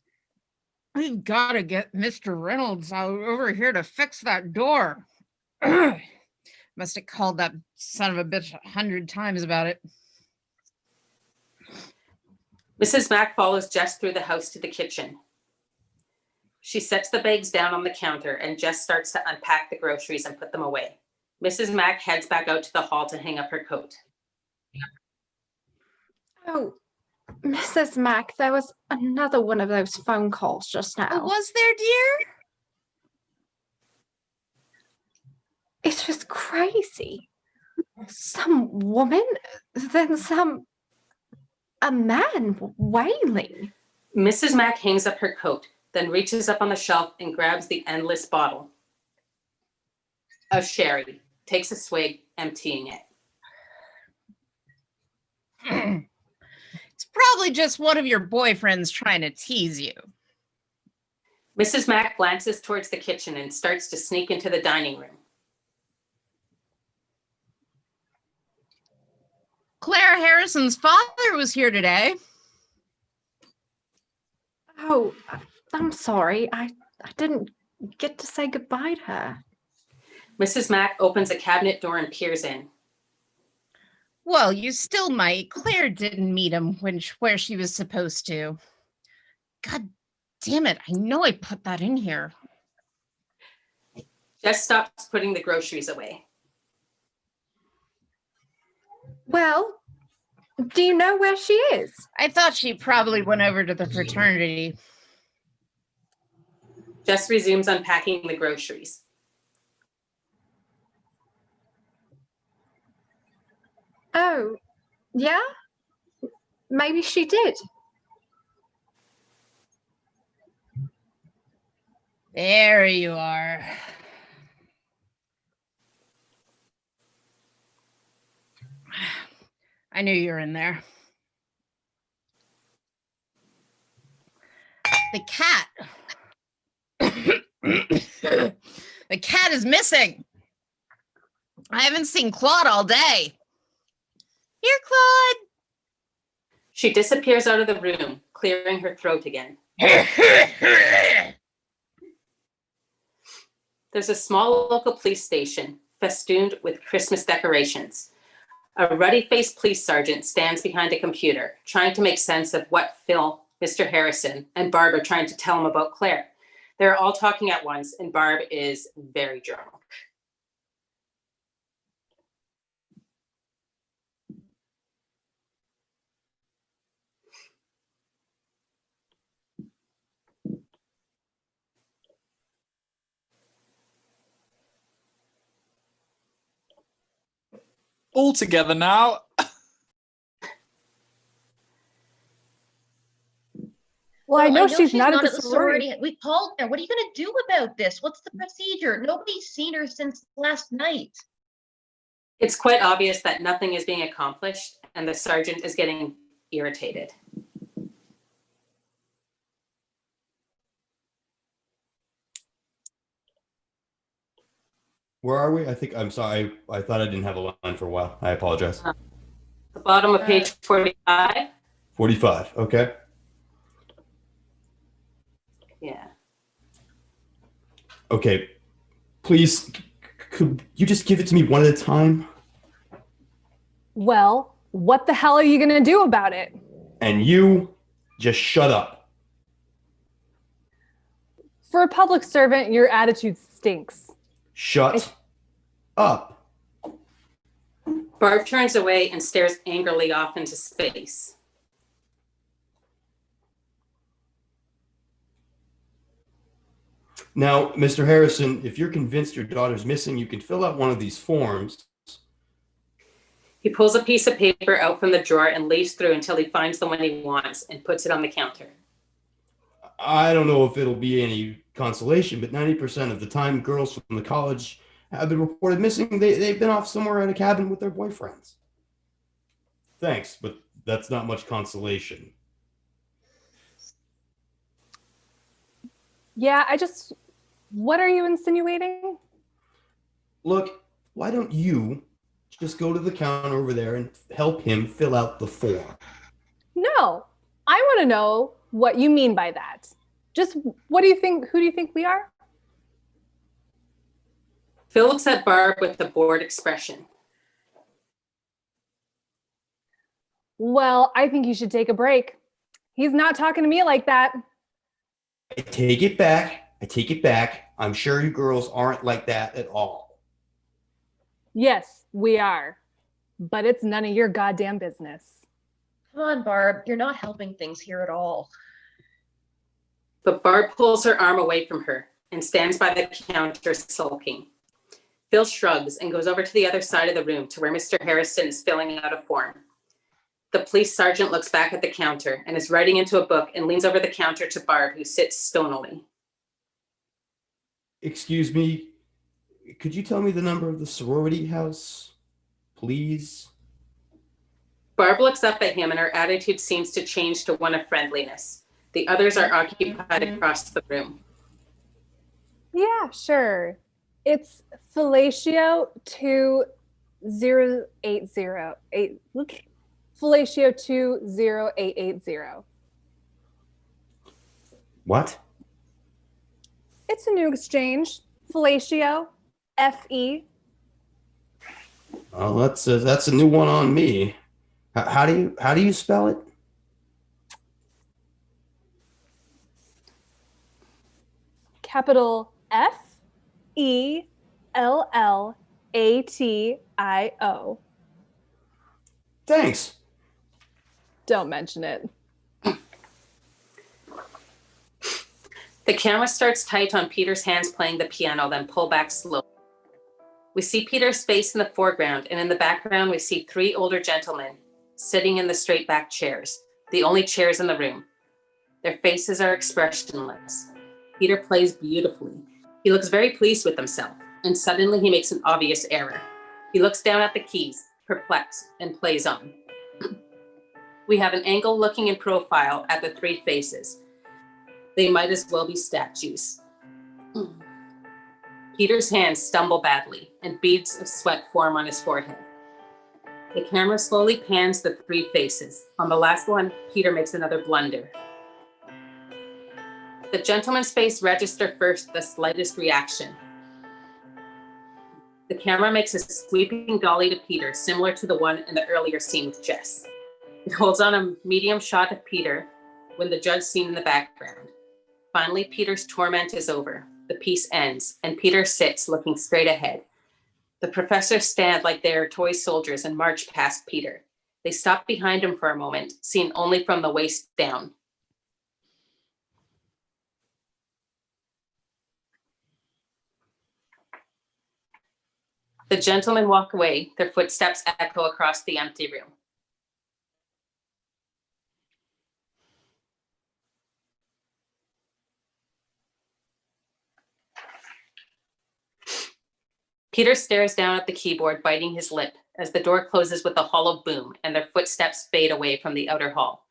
We've got to get Mr. Reynolds out over here to fix that door. Must have called that son of a bitch 100 times about it. Mrs. Mac follows Jess through the house to the kitchen. She sets the bags down on the counter and Jess starts to unpack the groceries and put them away. Mrs. Mac heads back out to the hall to hang up her coat. Oh, Mrs. Mac, there was another one of those phone calls just now. Oh, was there, dear? It was crazy. Some woman, then a man wailing. Mrs. Mac hangs up her coat, then reaches up on the shelf and grabs the endless bottle of sherry, takes a swig, emptying it. It's probably just one of your boyfriends trying to tease you. Mrs. Mac glances towards the kitchen and starts to sneak into the dining room. Clare Harrison's father was here today. Oh, I'm sorry. I didn't get to say goodbye to her. Mrs. Mac opens a cabinet door and peers in. Well, you still might. Claire didn't meet him where she was supposed to. God damn it. I know I put that in here. Jess stops putting the groceries away. Well, do you know where she is? I thought she probably went over to the fraternity. Jess resumes unpacking the groceries. Oh, yeah? Maybe she did. There you are. I knew you were in there. The cat. The cat is missing. I haven't seen Claude all day. Here, Claude. She disappears out of the room, clearing her throat again. There's a small local police station festooned with Christmas decorations. A ruddy-faced police sergeant stands behind a computer, trying to make sense of what Phyl, Mr. Harrison, and Barb are trying to tell him about Clare. They're all talking at once, and Barb is very drunk. All together now. Well, I know she's not at the sorority. We called her. What are you going to do about this? What's the procedure? Nobody's seen her since last night. It's quite obvious that nothing is being accomplished, and the sergeant is getting irritated. Where are we? I'm sorry. I thought I didn't have a line for a while. I apologize. The bottom of page 45. 45. Okay. Yeah. Okay. Please, could you just give it to me one at a time? Well, what the hell are you going to do about it? And you just shut up. For a public servant, your attitude stinks. Shut up. Barb turns away and stares angrily off into space. Now, Mr. Harrison, if you're convinced your daughter's missing, you can fill out one of these forms. He pulls a piece of paper out from the drawer and leaves through until he finds the one he wants and puts it on the counter. I don't know if it'll be any consolation, but 90% of the time girls from the college have been reported missing. They've been off somewhere at a cabin with their boyfriends. Thanks, but that's not much consolation. Yeah, what are you insinuating? Look, why don't you just go to the counter over there and help him fill out the form? No, I want to know what you mean by that. Just what do you think? Who do you think we are? Phyl looks at Barb with a bored expression. Well, I think you should take a break. He's not talking to me like that. I take it back. I'm sure you girls aren't like that at all. Yes, we are. But it's none of your goddamn business. Come on, Barb. You're not helping things here at all. But Barb pulls her arm away from her and stands by the counter sulking. Phyl shrugs and goes over to the other side of the room to where Mr. Harrison is filling out a form. The police sergeant looks back at the counter and is writing into a book and leans over the counter to Barb, who sits stonily. Excuse me, could you tell me the number of the sorority house, please? Barb looks up at him and her attitude seems to change to one of friendliness. The others are occupied across the room. Yeah, sure. It's Fellatio 20808. Look, Fellatio 20880. What? It's a new exchange. Fellatio, FE. Oh, that's a new one on me. How do you spell it? Capital FELLATIO. Thanks. Don't mention it. The camera starts tight on Peter's hands playing the piano, then pull back slowly. We see Peter's face in the foreground, and in the background we see three older gentlemen sitting in the straight back chairs, the only chairs in the room. Their faces are expressionless. Peter plays beautifully. He looks very pleased with himself, and suddenly he makes an obvious error. He looks down at the keys, perplexed, and plays on. We have an angle looking in profile at the three faces. They might as well be statues. Peter's hands stumble badly, and beads of sweat form on his forehead. The camera slowly pans the three faces. On the last one, Peter makes another blunder. The gentleman's face registers first the slightest reaction. The camera makes a sweeping dolly to Peter, similar to the one in the earlier scene with Jess. It holds on a medium shot of Peter when the judge scene in the background. Finally, Peter's torment is over. The piece ends, and Peter sits looking straight ahead. The professors stand like they are toy soldiers and march past Peter. They stop behind him for a moment, seen only from the waist down. The gentlemen walk away, their footsteps echo across the empty room. Peter stares down at the keyboard, biting his lip, as the door closes with a hollow boom and their footsteps fade away from the outer hall.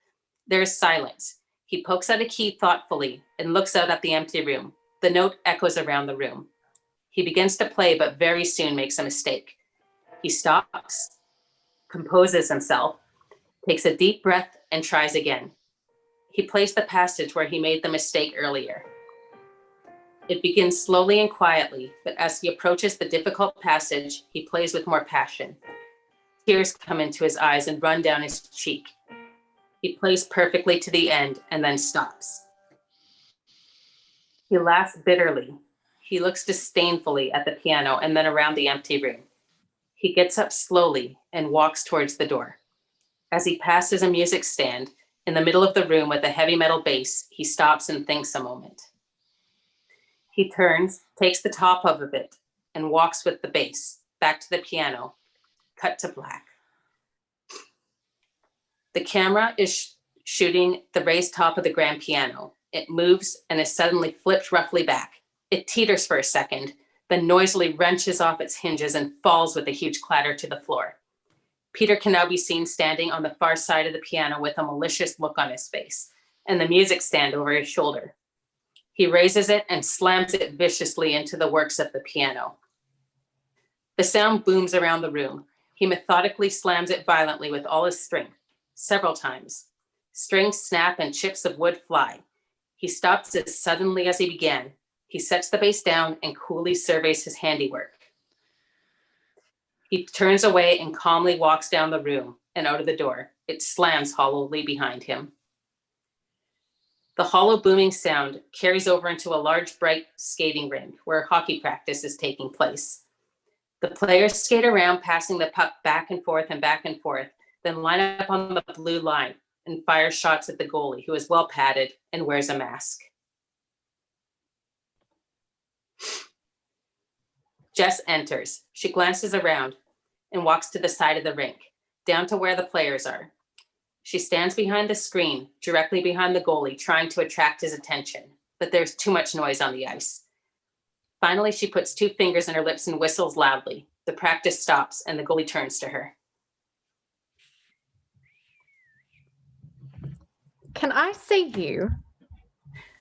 There is silence. He pokes at a key thoughtfully and looks out at the empty room. The note echoes around the room. He begins to play, but very soon makes a mistake. He stops, composes himself, takes a deep breath, and tries again. He plays the passage where he made the mistake earlier. It begins slowly and quietly, but as he approaches the difficult passage, he plays with more passion. Tears come into his eyes and run down his cheek. He plays perfectly to the end and then stops. He laughs bitterly. He looks disdainfully at the piano and then around the empty room. He gets up slowly and walks towards the door. As he passes a music stand in the middle of the room with a heavy metal bass, he stops and thinks a moment. He turns, takes the top of it, and walks with the bass back to the piano. Cut to black. The camera is shooting the raised top of the grand piano. It moves and is suddenly flipped roughly back. It teeters for a second, then noisily wrenches off its hinges and falls with a huge clatter to the floor. Peter can now be seen standing on the far side of the piano with a malicious look on his face and the music stand over his shoulder. He raises it and slams it viciously into the works of the piano. The sound booms around the room. He methodically slams it violently with all his strength, several times. Strings snap and chips of wood fly. He stops as suddenly as he began. He sets the bass down and coolly surveys his handiwork. He turns away and calmly walks down the room and out of the door. It slams hollowly behind him. The hollow booming sound carries over into a large, bright skating rink where hockey practice is taking place. The players skate around, passing the puck back and forth, then line up on the blue line and fire shots at the goalie, who is well padded and wears a mask. Jess enters. She glances around and walks to the side of the rink, down to where the players are. She stands behind the screen, directly behind the goalie, trying to attract his attention, but there's too much noise on the ice. Finally, she puts 2 fingers in her lips and whistles loudly. The practice stops and the goalie turns to her. Can I see you?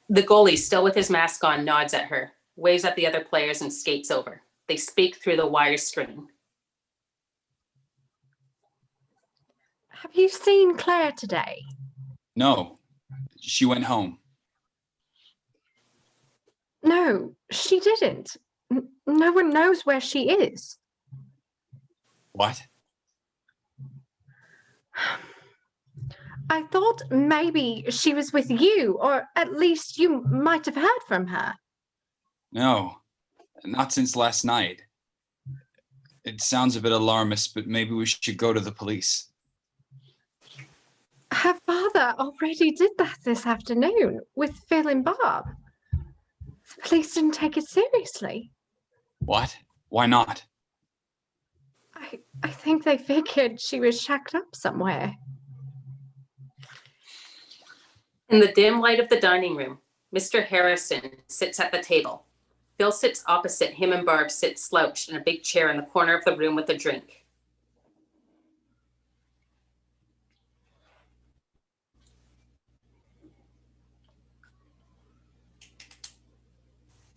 The goalie, still with his mask on, nods at her, waves at the other players, and skates over. They speak through the wire screen. Have you seen Clare today? No, she went home. No, she didn't. No one knows where she is. What? I thought maybe she was with you, or at least you might have heard from her. No, not since last night. It sounds a bit alarmist, but maybe we should go to the police. Her father already did that this afternoon with Phyl and Barb. The police didn't take it seriously. What? Why not? I think they figured she was shacked up somewhere. In the dim light of the dining room, Mr. Harrison sits at the table. Phyl sits opposite him and Barb sit slouched in a big chair in the corner of the room with a drink.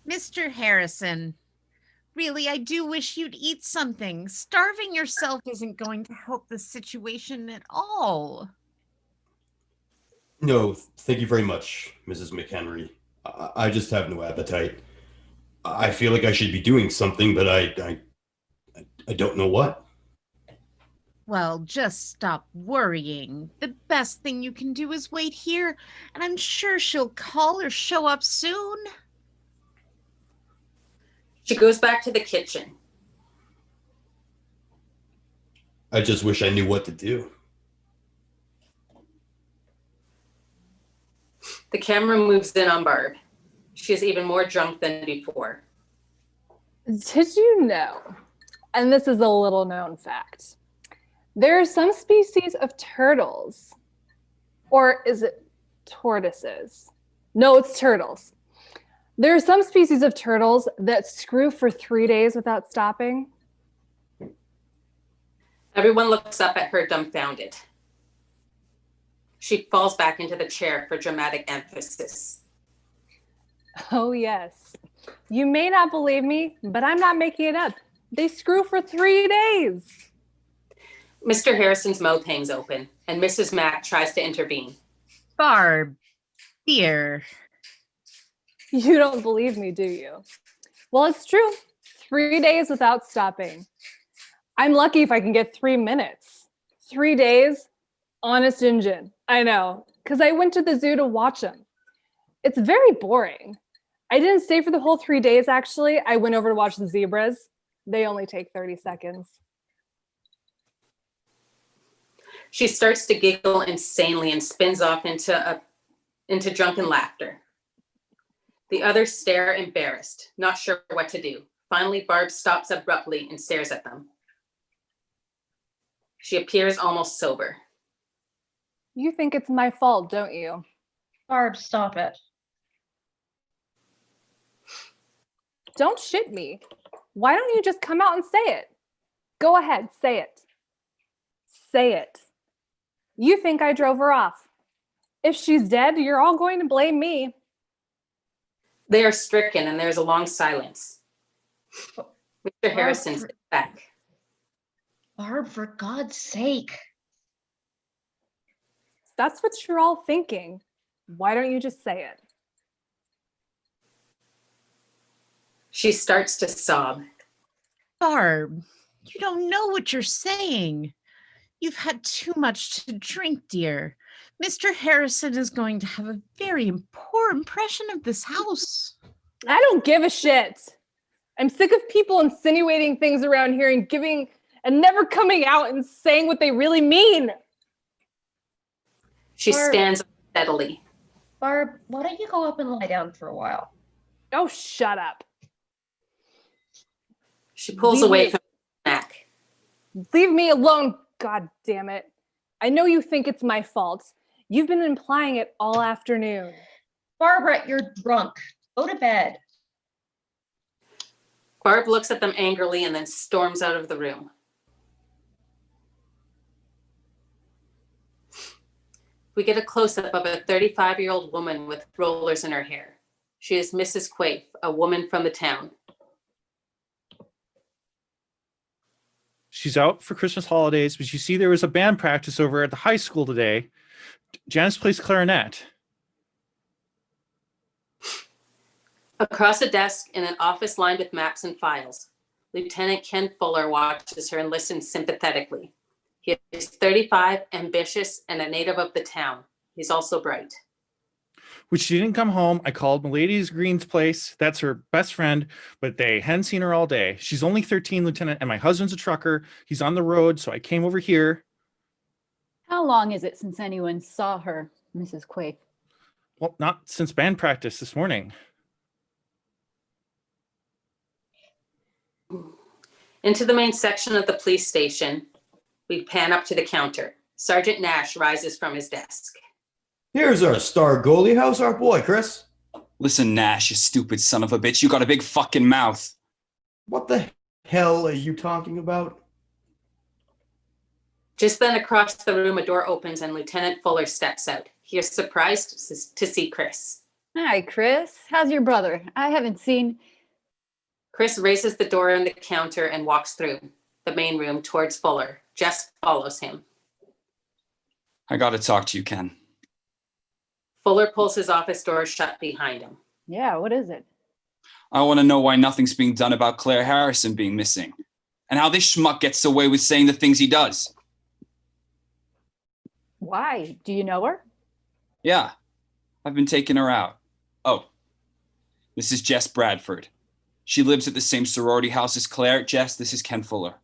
Mr. Harrison, really, I do wish you'd eat something. Starving yourself isn't going to help the situation at all. No, thank you very much, Mrs. MacHenry. I just have no appetite. I feel like I should be doing something, but I I don't know what. Well, just stop worrying. The best thing you can do is wait here, and I'm sure she'll call or show up soon. She goes back to the kitchen. I just wish I knew what to do. The camera moves in on Barb. She is even more drunk than before. Did you know, and this is a little known fact, there are some species of turtles, or is it tortoises? No, it's turtles. There are some species of turtles that screw for 3 days without stopping. Everyone looks up at her dumbfounded. She falls back into the chair for dramatic emphasis. Oh, yes. You may not believe me, but I'm not making it up. They screw for 3 days. Mr. Harrison's mouth hangs open, and Mrs. Mac tries to intervene. Barb, dear. You don't believe me, do you? Well, it's true. 3 days without stopping. I'm lucky if I can get 3 minutes. 3 days, honest Injun. I know, because I went to the zoo to watch them. It's very boring. I didn't stay for the whole 3 days, actually. I went over to watch the zebras. They only take 30 seconds. She starts to giggle insanely and spins off into drunken laughter. The others stare embarrassed, not sure what to do. Finally, Barb stops abruptly and stares at them. She appears almost sober. You think it's my fault, don't you? Barb, stop it. Don't shit me. Why don't you just come out and say it? Go ahead, say it. Say it. You think I drove her off. If she's dead, you're all going to blame me. They are stricken and there's a long silence. Mr. Harrison steps back. Barb, for God's sake. That's what you're all thinking. Why don't you just say it? She starts to sob. Barb, you don't know what you're saying. You've had too much to drink, dear. Mr. Harrison is going to have a very poor impression of this house. I don't give a shit. I'm sick of people insinuating things around here and never coming out and saying what they really mean. She stands up steadily. Barb, why don't you go up and lie down for a while? Oh, shut up. She pulls away from Mac. Leave me alone, God damn it. I know you think it's my fault. You've been implying it all afternoon. Barbara, you're drunk. Go to bed. Barb looks at them angrily and then storms out of the room. We get a close-up of a 35-year-old woman with rollers in her hair. She is Mrs. Quaife, a woman from the town. She's out for Christmas holidays, but you see there was a band practice over at the high school today. Janice plays clarinet. Across a desk in an office lined with maps and files, Lieutenant Ken Fuller watches her and listens sympathetically. He is 35, ambitious, and a native of the town. He's also bright. When she didn't come home, I called Milady's Green's place. That's her best friend, but they hadn't seen her all day. She's only 13, Lieutenant, and my husband's a trucker. He's on the road, so I came over here. How long is it since anyone saw her, Mrs. Quaife? Well, not since band practice this morning. Into the main section of the police station, we pan up to the counter. Sergeant Nash rises from his desk. Here's our star goalie. How's our boy, Chris? Listen, Nash, you stupid son of a bitch. You got a big fucking mouth. What the hell are you talking about? Just then across the room, a door opens and Lieutenant Fuller steps out. He is surprised to see Chris. Hi, Chris. How's your brother? I haven't seen... Chris raises the door on the counter and walks through the main room towards Fuller. Jess follows him. I gotta talk to you, Ken. Fuller pulls his office door shut behind him. Yeah, what is it? I want to know why nothing's being done about Clare Harrison being missing. and how this schmuck gets away with saying the things he does. Why? Do you know her? Yeah, I've been taking her out. Oh, this is Jess Bradford. She lives at the same sorority house as Clare. Jess, this is Ken Fuller.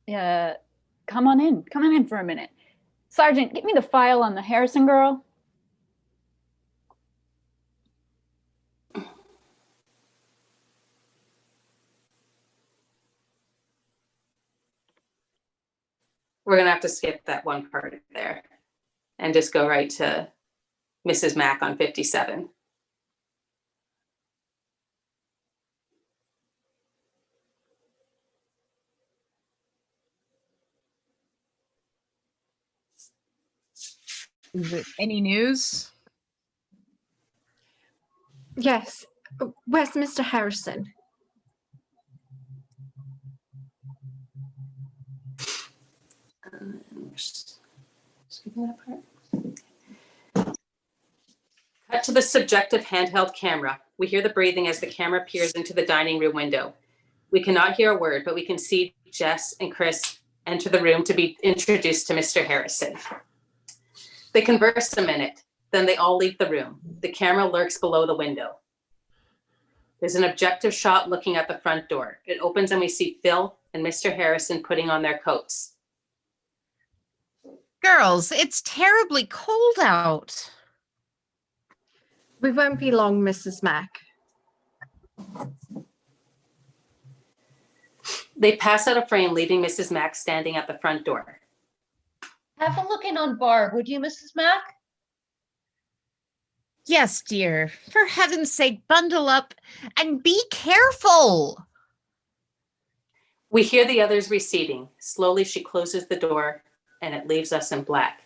Come on in. Come on in for a minute. Sergeant, get me the file on the Harrison girl. We're going to have to skip that one part there and just go right to Mrs. Mac on 57. Is it any news? Yes. Where's Mr. Harrison? Cut to the subjective handheld camera. We hear the breathing as the camera peers into the dining room window. We cannot hear a word, but we can see Jess and Chris enter the room to be introduced to Mr. Harrison. They converse a minute, then they all leave the room. The camera lurks below the window. There's an objective shot looking at the front door. It opens and we see Phyl and Mr. Harrison putting on their coats. Girls, it's terribly cold out. We won't be long, Mrs. Mac. They pass out of frame, leaving Mrs. Mac standing at the front door. Have a look in on Barb, would you, Mrs. Mac? Yes, dear. For heaven's sake, bundle up and be careful. We hear the others receding. Slowly, she closes the door, and it leaves us in black.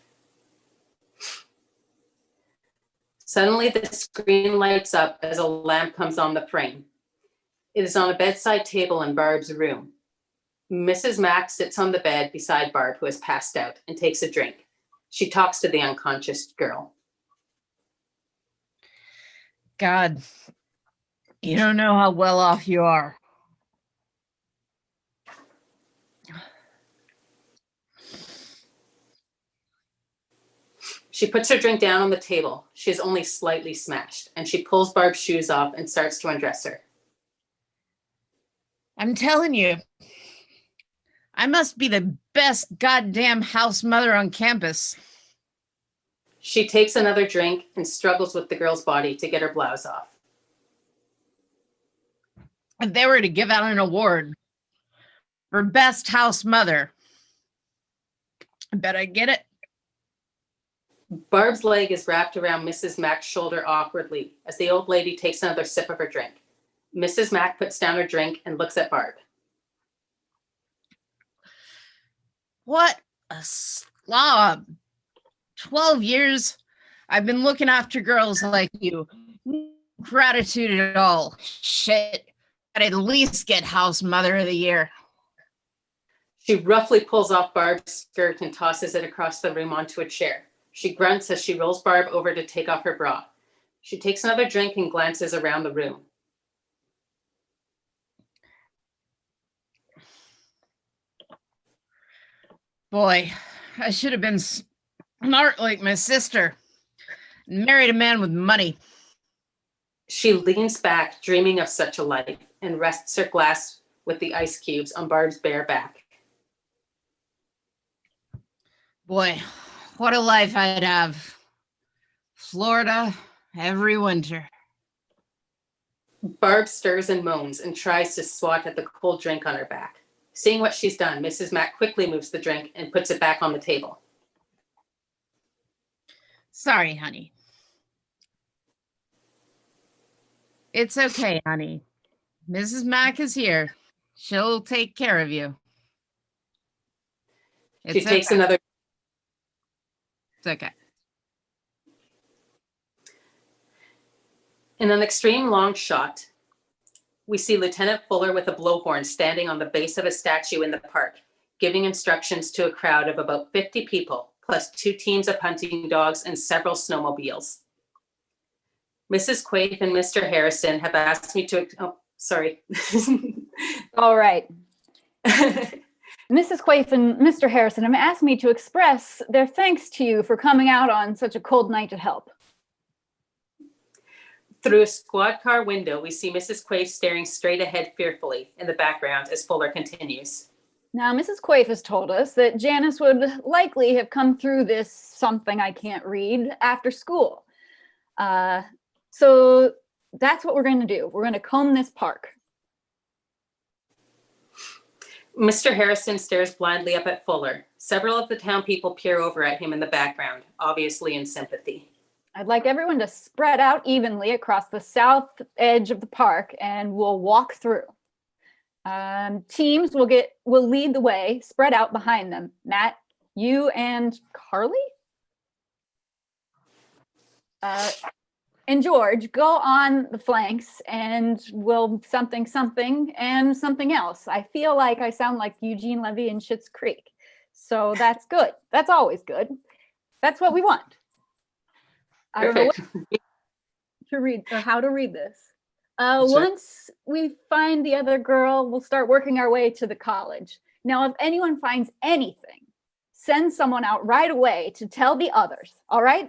Suddenly, the screen lights up as a lamp comes on the frame. It is on a bedside table in Barb's room. Mrs. Mac sits on the bed beside Barb, who has passed out, and takes a drink. She talks to the unconscious girl. God, you don't know how well off you are. She puts her drink down on the table. She is only slightly smashed, and she pulls Barb's shoes off and starts to undress her. I'm telling you, I must be the best goddamn house mother on campus. She takes another drink and struggles with the girl's body to get her blouse off. If they were to give out an award for best house mother, I bet I'd get it. Barb's leg is wrapped around Mrs. Mac's shoulder awkwardly as the old lady takes another sip of her drink. Mrs. Mac puts down her drink and looks at Barb. What a slob. 12 years I've been looking after girls like you. No gratitude at all. Shit. I'd at least get house mother of the year. She roughly pulls off Barb's skirt and tosses it across the room onto a chair. She grunts as she rolls Barb over to take off her bra. She takes another drink and glances around the room. Boy, I should have been smart like my sister and married a man with money. She leans back, dreaming of such a life, and rests her glass with the ice cubes on Barb's bare back. Boy, what a life I'd have. Florida every winter. Barb stirs and moans and tries to swat at the cold drink on her back. Seeing what she's done, Mrs. Mac quickly moves the drink and puts it back on the table. Sorry, honey. It's okay, honey. Mrs. Mac is here. She'll take care of you. She takes another. It's okay. In an extreme long shot, we see Lieutenant Fuller with a blowhorn standing on the base of a statue in the park, giving instructions to a crowd of about 50 people, plus 2 teams of hunting dogs and several snowmobiles. Mrs. Quaife and Mr. Harrison have asked me to, oh, sorry. All right. Mrs. Quaife and Mr. Harrison have asked me to express their thanks to you for coming out on such a cold night to help. Through a squad car window, we see Mrs. Quaife staring straight ahead fearfully in the background as Fuller continues. Now, Mrs. Quaife has told us that Janice would likely have come through this something I can't read after school. So that's what we're going to do. We're going to comb this park. Mr. Harrison stares blindly up at Fuller. Several of the town people peer over at him in the background, obviously in sympathy. I'd like everyone to spread out evenly across the south edge of the park, and we'll walk through. Teams will lead the way, spread out behind them. Matt, you and Carly? And George, go on the flanks and we'll something and something else. I feel like I sound like Eugene Levy in Schitt's Creek. So that's good. That's always good. That's what we want. I don't know what to read or how to read this. Once we find the other girl, we'll start working our way to the college. Now, if anyone finds anything, send someone out right away to tell the others. All right?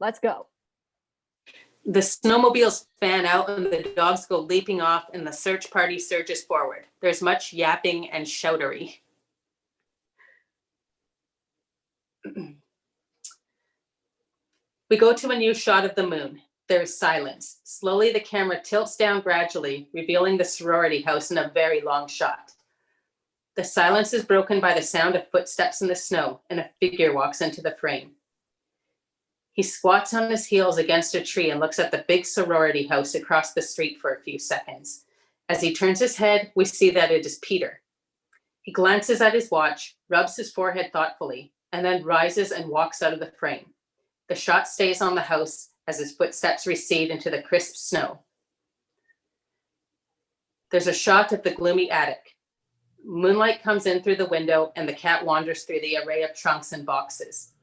Let's go. The snowmobiles fan out and the dogs go leaping off and the search party surges forward. There's much yapping and shoutery. We go to a new shot of the moon. There is silence. Slowly, the camera tilts down gradually, revealing the sorority house in a very long shot. The silence is broken by the sound of footsteps in the snow, and a figure walks into the frame. He squats on his heels against a tree and looks at the big sorority house across the street for a few seconds. As he turns his head, we see that it is Peter. He glances at his watch, rubs his forehead thoughtfully, and then rises and walks out of the frame. The shot stays on the house as his footsteps recede into the crisp snow. There's a shot of the gloomy attic. Moonlight comes in through the window and the cat wanders through the array of trunks and boxes.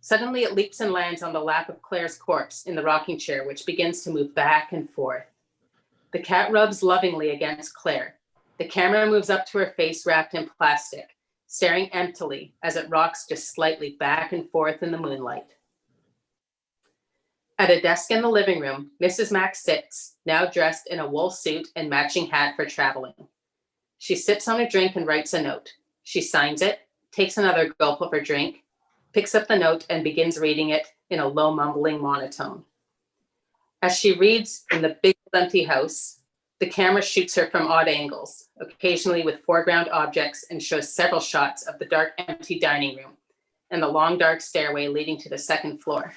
Suddenly it leaps and lands on the lap of Claire's corpse in the rocking chair, which begins to move back and forth. The cat rubs lovingly against Claire. The camera moves up to her face wrapped in plastic, staring emptily as it rocks just slightly back and forth in the moonlight. At a desk in the living room, Mrs. Mac sits, now dressed in a wool suit and matching hat for traveling. She sips on a drink and writes a note. She signs it, takes another gulp of her drink, picks up the note and begins reading it in a low mumbling monotone. As she reads in the big empty house, the camera shoots her from odd angles, occasionally with foreground objects, and shows several shots of the dark empty dining room and the long dark stairway leading to the second floor.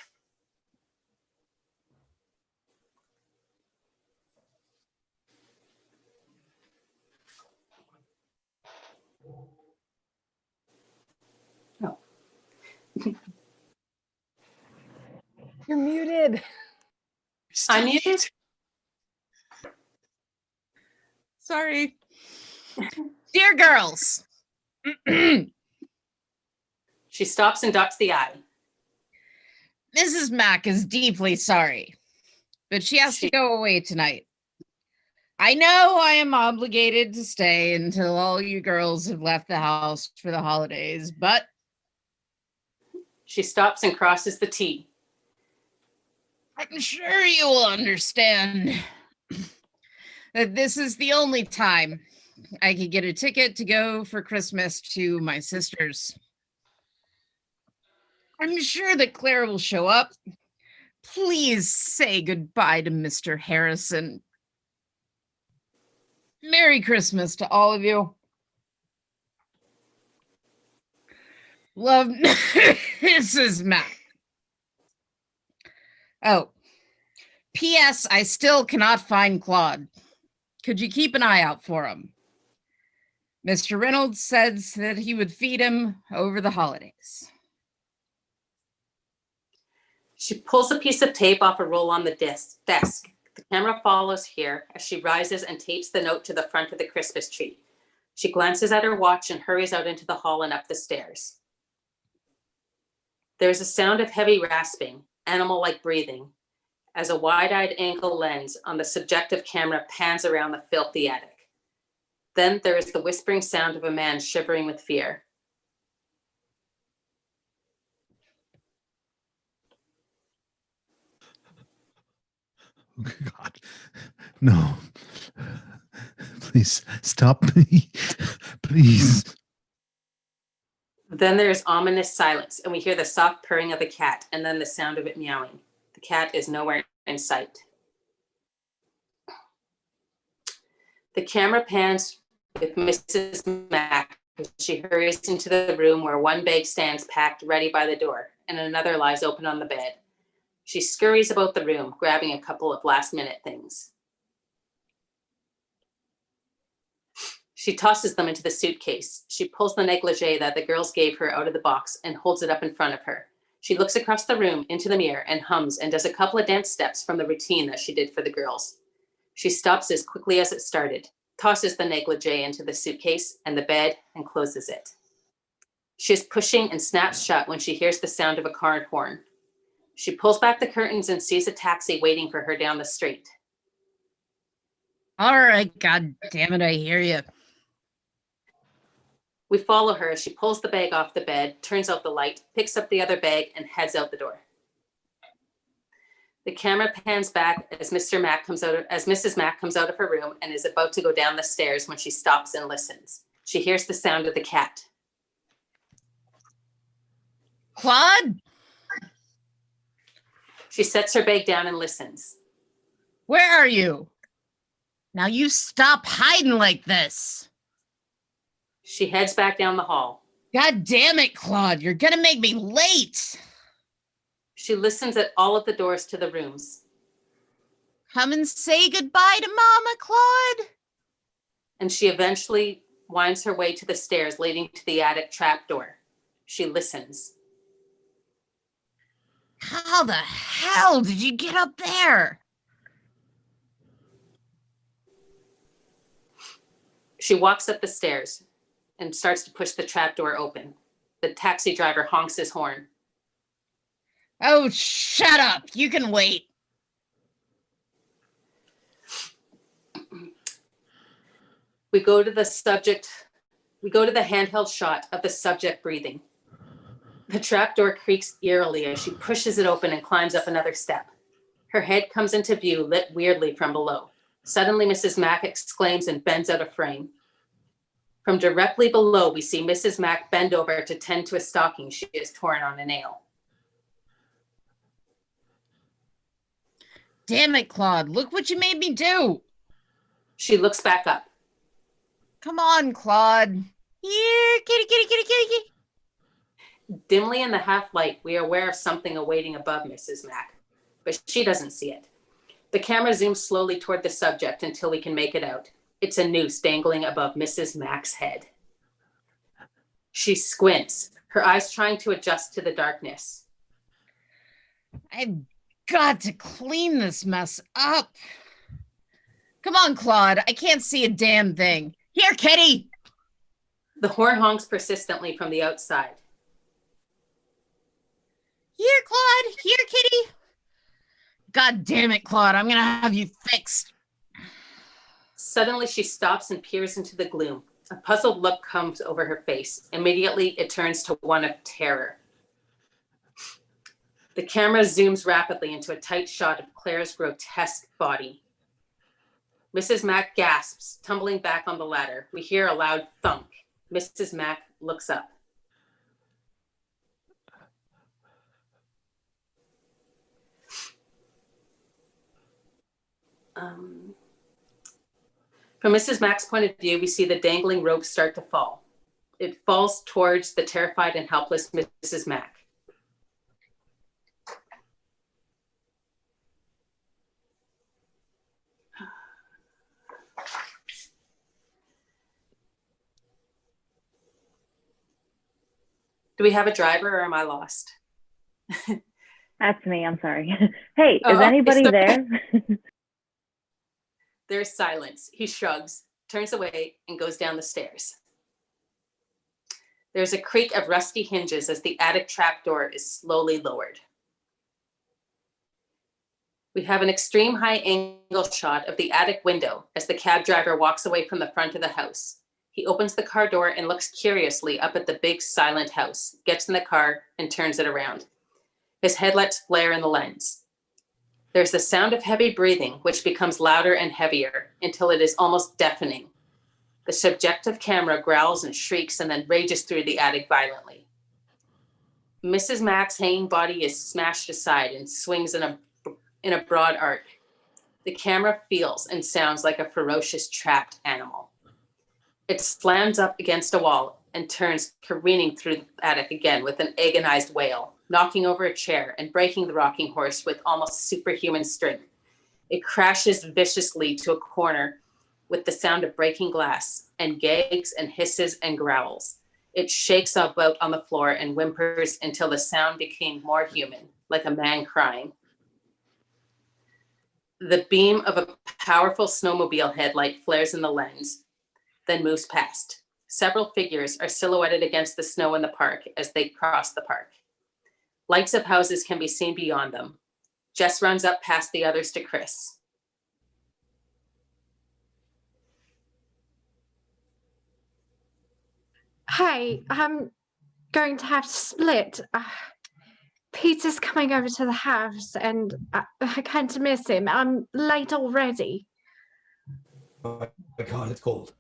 You're muted. I'm muted. Sorry. Dear girls. She stops and dots the I. Mrs. Mac is deeply sorry, but she has to go away tonight. I know I am obligated to stay until all you girls have left the house for the holidays, but... She stops and crosses the T. I'm sure you will understand that this is the only time I could get a ticket to go for Christmas to my sister's. I'm sure that Claire will show up. Please say goodbye to Mr. Harrison. Merry Christmas to all of you. Love, Mrs. Mac. Oh, P.S. I still cannot find Claude. Could you keep an eye out for him? Mr. Reynolds says that he would feed him over the holidays. She pulls a piece of tape off a roll on the desk. The camera follows here as she rises and tapes the note to the front of the Christmas tree. She glances at her watch and hurries out into the hall and up the stairs. There's a sound of heavy rasping, animal-like breathing, as a wide-eyed angle lens on the subjective camera pans around the filthy attic. Then there is the whispering sound of a man shivering with fear. Oh, God. No. Please stop me. Please. Then there is ominous silence, and we hear the soft purring of a cat, and then the sound of it meowing. The cat is nowhere in sight. The camera pans with Mrs. Mac as she hurries into the room where one bag stands packed ready by the door, and another lies open on the bed. She scurries about the room, grabbing a couple of last-minute things. She tosses them into the suitcase. She pulls the negligee that the girls gave her out of the box and holds it up in front of her. She looks across the room into the mirror and hums and does a couple of dance steps from the routine that she did for the girls. She stops as quickly as it started, tosses the negligee into the suitcase and the bed, and closes it. She is pushing and snaps shut when she hears the sound of a car horn. She pulls back the curtains and sees a taxi waiting for her down the street. All right, God damn it, I hear you. We follow her as she pulls the bag off the bed, turns out the light, picks up the other bag, and heads out the door. The camera pans back as Mrs. Mac comes out of her room and is about to go down the stairs when she stops and listens. She hears the sound of the cat. Claude? She sets her bag down and listens. Where are you? Now you stop hiding like this. She heads back down the hall. God damn it, Claude. You're gonna make me late. She listens at all of the doors to the rooms. Come and say goodbye to Mama, Claude. And she eventually winds her way to the stairs leading to the attic trapdoor. She listens. How the hell did you get up there? She walks up the stairs and starts to push the trapdoor open. The taxi driver honks his horn. Oh, shut up. You can wait. We go to the handheld shot of the subject breathing. The trapdoor creaks eerily as she pushes it open and climbs up another step. Her head comes into view, lit weirdly from below. Suddenly, Mrs. Mac exclaims and bends out of frame. From directly below, we see Mrs. Mac bend over to tend to a stocking she has torn on a nail. Damn it, Claude. Look what you made me do. She looks back up. Come on, Claude. Here, kitty, kitty, kitty, kitty, kitty. Dimly in the half-light, we are aware of something awaiting above Mrs. Mac, but she doesn't see it. The camera zooms slowly toward the subject until we can make it out. It's a noose dangling above Mrs. Mac's head. She squints, her eyes trying to adjust to the darkness. I've got to clean this mess up. Come on, Claude. I can't see a damn thing. Here, kitty. The horn honks persistently from the outside. Here, Claude. Here, kitty. God damn it, Claude. I'm going to have you fixed. Suddenly, she stops and peers into the gloom. A puzzled look comes over her face. Immediately, it turns to one of terror. The camera zooms rapidly into a tight shot of Claire's grotesque body. Mrs. Mac gasps, tumbling back on the ladder. We hear a loud thunk. Mrs. Mac looks up. From Mrs. Mac's point of view, we see the dangling rope start to fall. It falls towards the terrified and helpless Mrs. Mac. Do we have a driver or am I lost? That's me. I'm sorry. Hey, is anybody there? There's silence. He shrugs, turns away, and goes down the stairs. There's a creak of rusty hinges as the attic trapdoor is slowly lowered. We have an extreme high angle shot of the attic window as the cab driver walks away from the front of the house. He opens the car door and looks curiously up at the big silent house, gets in the car and turns it around. His headlights flare in the lens. There's the sound of heavy breathing, which becomes louder and heavier until it is almost deafening. The subjective camera growls and shrieks and then rages through the attic violently. Mrs. Mac's hanging body is smashed aside and swings in a broad arc. The camera feels and sounds like a ferocious trapped animal. It slams up against a wall and turns careening through the attic again with an agonized wail, knocking over a chair and breaking the rocking horse with almost superhuman strength. It crashes viciously to a corner with the sound of breaking glass and gags and hisses and growls. It shakes about on the floor and whimpers until the sound became more human, like a man crying. The beam of a powerful snowmobile headlight flares in the lens, then moves past. Several figures are silhouetted against the snow in the park as they cross the park. Lights of houses can be seen beyond them. Jess runs up past the others to Chris. Hey, I'm going to have to split. Peter's coming over to the house and I can't miss him. I'm late already. Oh my God, it's cold.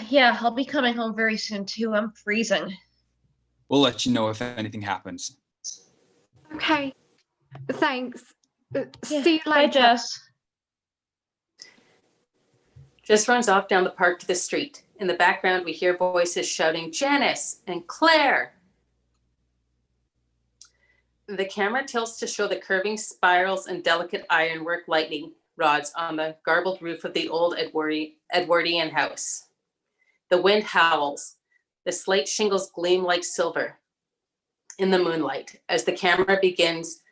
Yeah, I'll be coming home very soon too. I'm freezing. We'll let you know if anything happens. Okay, thanks. Yeah, See you later. bye, Jess. Jess runs off down the park to the street. In the background, we hear voices shouting, "Janice and Claire." The camera tilts to show the curving spirals and delicate ironwork lightning rods on the garbled roof of the old Edwardian house. The wind howls. The slate shingles gleam like silver in the moonlight as the camera begins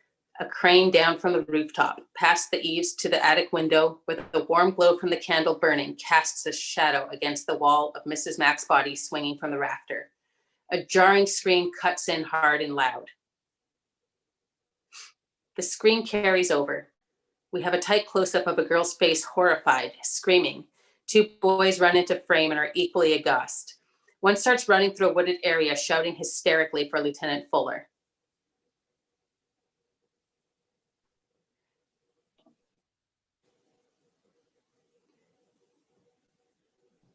a crane down from the rooftop, past the eaves to the attic window, where the warm glow from the candle burning casts a shadow against the wall of Mrs. Mac's body swinging from the rafter. A jarring scream cuts in hard and loud. The scream carries over. We have a tight close-up of a girl's face, horrified, screaming. Two boys run into frame and are equally aghast. One starts running through a wooded area, shouting hysterically for Lieutenant Fuller.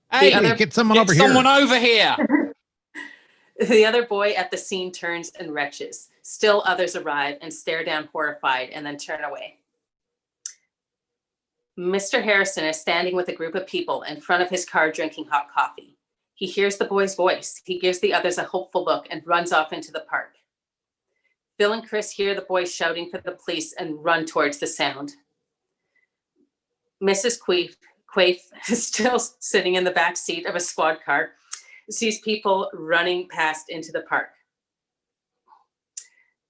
Hey, get someone over here. Get someone over here. The other boy at the scene turns and retches. Still others arrive and stare down horrified and then turn away. Mr. Harrison is standing with a group of people in front of his car drinking hot coffee. He hears the boy's voice. He gives the others a hopeful look and runs off into the park. Phyl and Chris hear the boys shouting for the police and run towards the sound. Mrs. Quaife, still sitting in the back seat of a squad car, sees people running past into the park.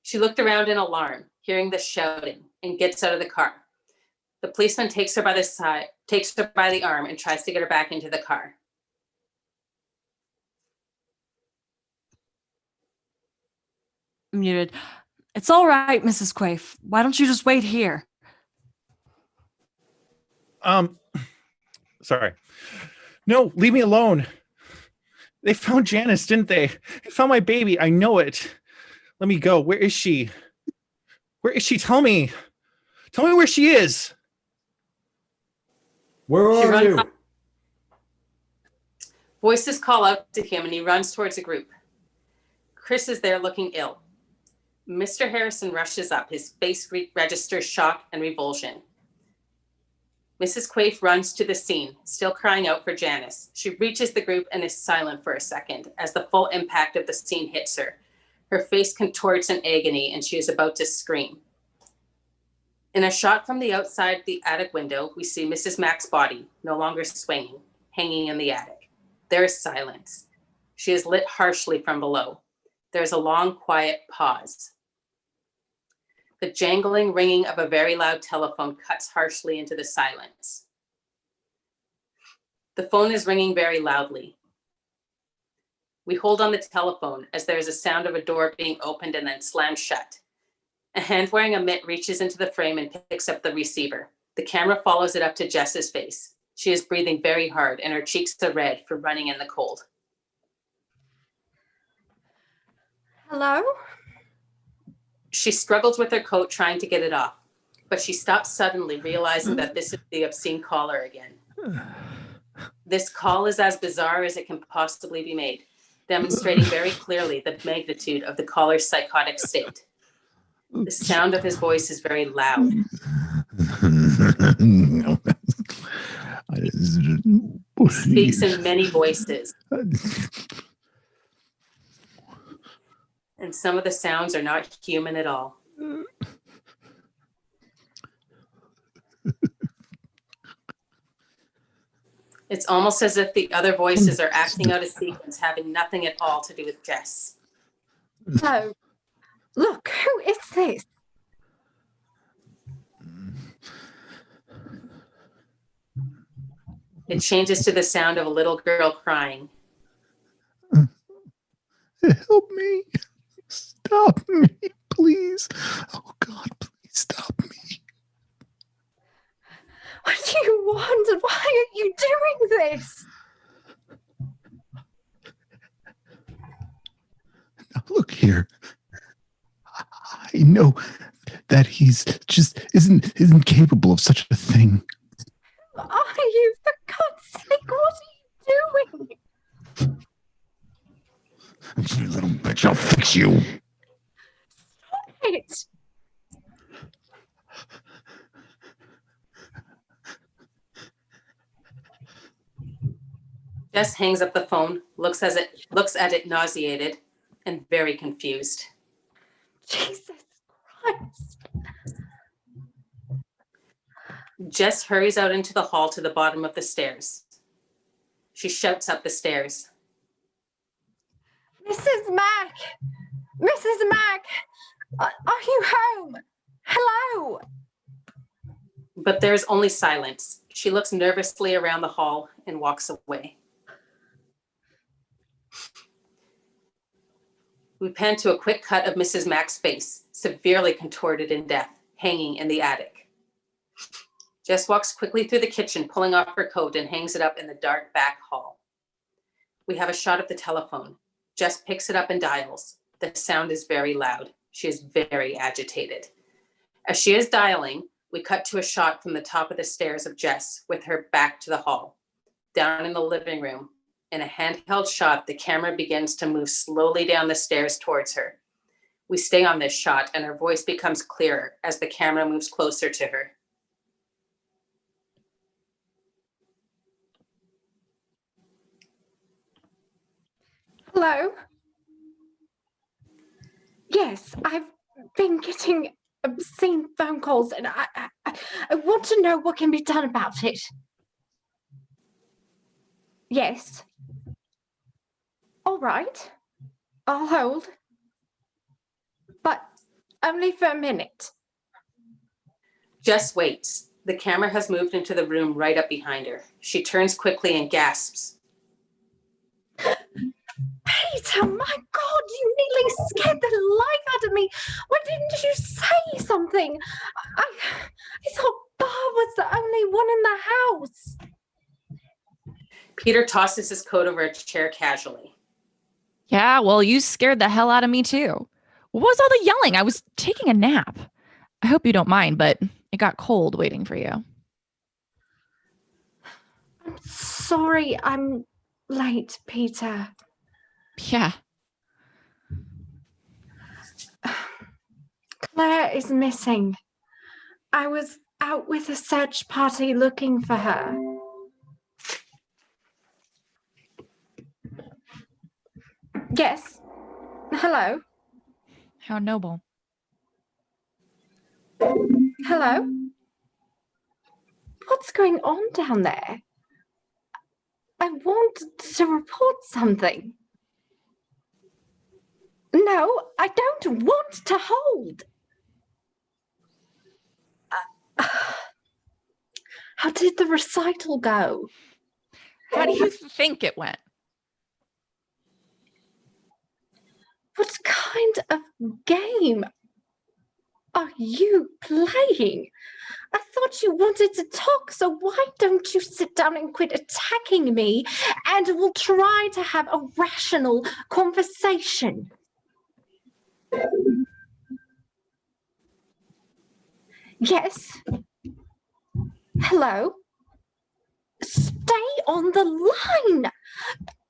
She looked around in alarm, hearing the shouting, and gets out of the car. The policeman takes her by the arm and tries to get her back into the car. Muted. It's all right, Mrs. Quaife. Why don't you just wait here? Sorry. No, leave me alone. They found Janice, didn't they? They found my baby. I know it. Let me go. Where is she? Where is she? Tell me. Tell me where she is. Where are you? Voices call out to him and he runs towards a group. Chris is there looking ill. Mr. Harrison rushes up. His face registers shock and revulsion. Mrs. Quaife runs to the scene, still crying out for Janice. She reaches the group and is silent for a second as the full impact of the scene hits her. Her face contorts in agony and she is about to scream. In a shot from the outside the attic window, we see Mrs. Mac's body, no longer swinging, hanging in the attic. There is silence. She is lit harshly from below. There is a long, quiet pause. The jangling ringing of a very loud telephone cuts harshly into the silence. The phone is ringing very loudly. We hold on the telephone as there is a sound of a door being opened and then slammed shut. A hand wearing a mitt reaches into the frame and picks up the receiver. The camera follows it up to Jess's face. She is breathing very hard and her cheeks are red from running in the cold. Hello? She struggles with her coat trying to get it off, but she stops suddenly, realizing that this is the obscene caller again. This call is as bizarre as it can possibly be made, demonstrating very clearly the magnitude of the caller's psychotic state. The sound of his voice is very loud. He speaks in many voices. And some of the sounds are not human at all. It's almost as if the other voices are acting out a sequence, having nothing at all to do with Jess. So, look, who is this? It changes to the sound of a little girl crying. Help me. Stop me, please. Oh, God, please stop me. What do you want? And why are you doing this? Now, look here. I know that he's just isn't capable of such a thing. Who are you? For God's sake, what are you doing? You little bitch, I'll fix you. Stop it. Jess hangs up the phone, looks at it nauseated and very confused. Jesus Christ. Jess hurries out into the hall to the bottom of the stairs. She shouts up the stairs. Mrs. Mac! Mrs. Mac! Are you home? Hello? But there's only silence. She looks nervously around the hall and walks away. We pan to a quick cut of Mrs. Mac's face, severely contorted in death, hanging in the attic. Jess walks quickly through the kitchen, pulling off her coat and hangs it up in the dark back hall. We have a shot of the telephone. Jess picks it up and dials. The sound is very loud. She is very agitated. As she is dialing, we cut to a shot from the top of the stairs of Jess with her back to the hall. Down in the living room, in a handheld shot, the camera begins to move slowly down the stairs towards her. We stay on this shot and her voice becomes clearer as the camera moves closer to her. Hello? Yes, I've been getting obscene phone calls and I want to know what can be done about it. Yes. All right. I'll hold. But only for a minute. Jess waits. The camera has moved into the room right up behind her. She turns quickly and gasps. Peter, my God, you nearly scared the life out of me. Why didn't you say something? I thought Barb was the only one in the house. Peter tosses his coat over a chair casually. Yeah, well, you scared the hell out of me too. What was all the yelling? I was taking a nap. I hope you don't mind, but it got cold waiting for you. I'm sorry I'm late, Peter. Yeah. Clare is missing. I was out with a search party looking for her. Yes. Hello. How noble. Hello. What's going on down there? I want to report something. No, I don't want to hold. How did the recital go? How do you think it went? What kind of game are you playing? I thought you wanted to talk, so why don't you sit down and quit attacking me, and we'll try to have a rational conversation. Yes? Hello? Stay on the line!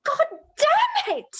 God damn it!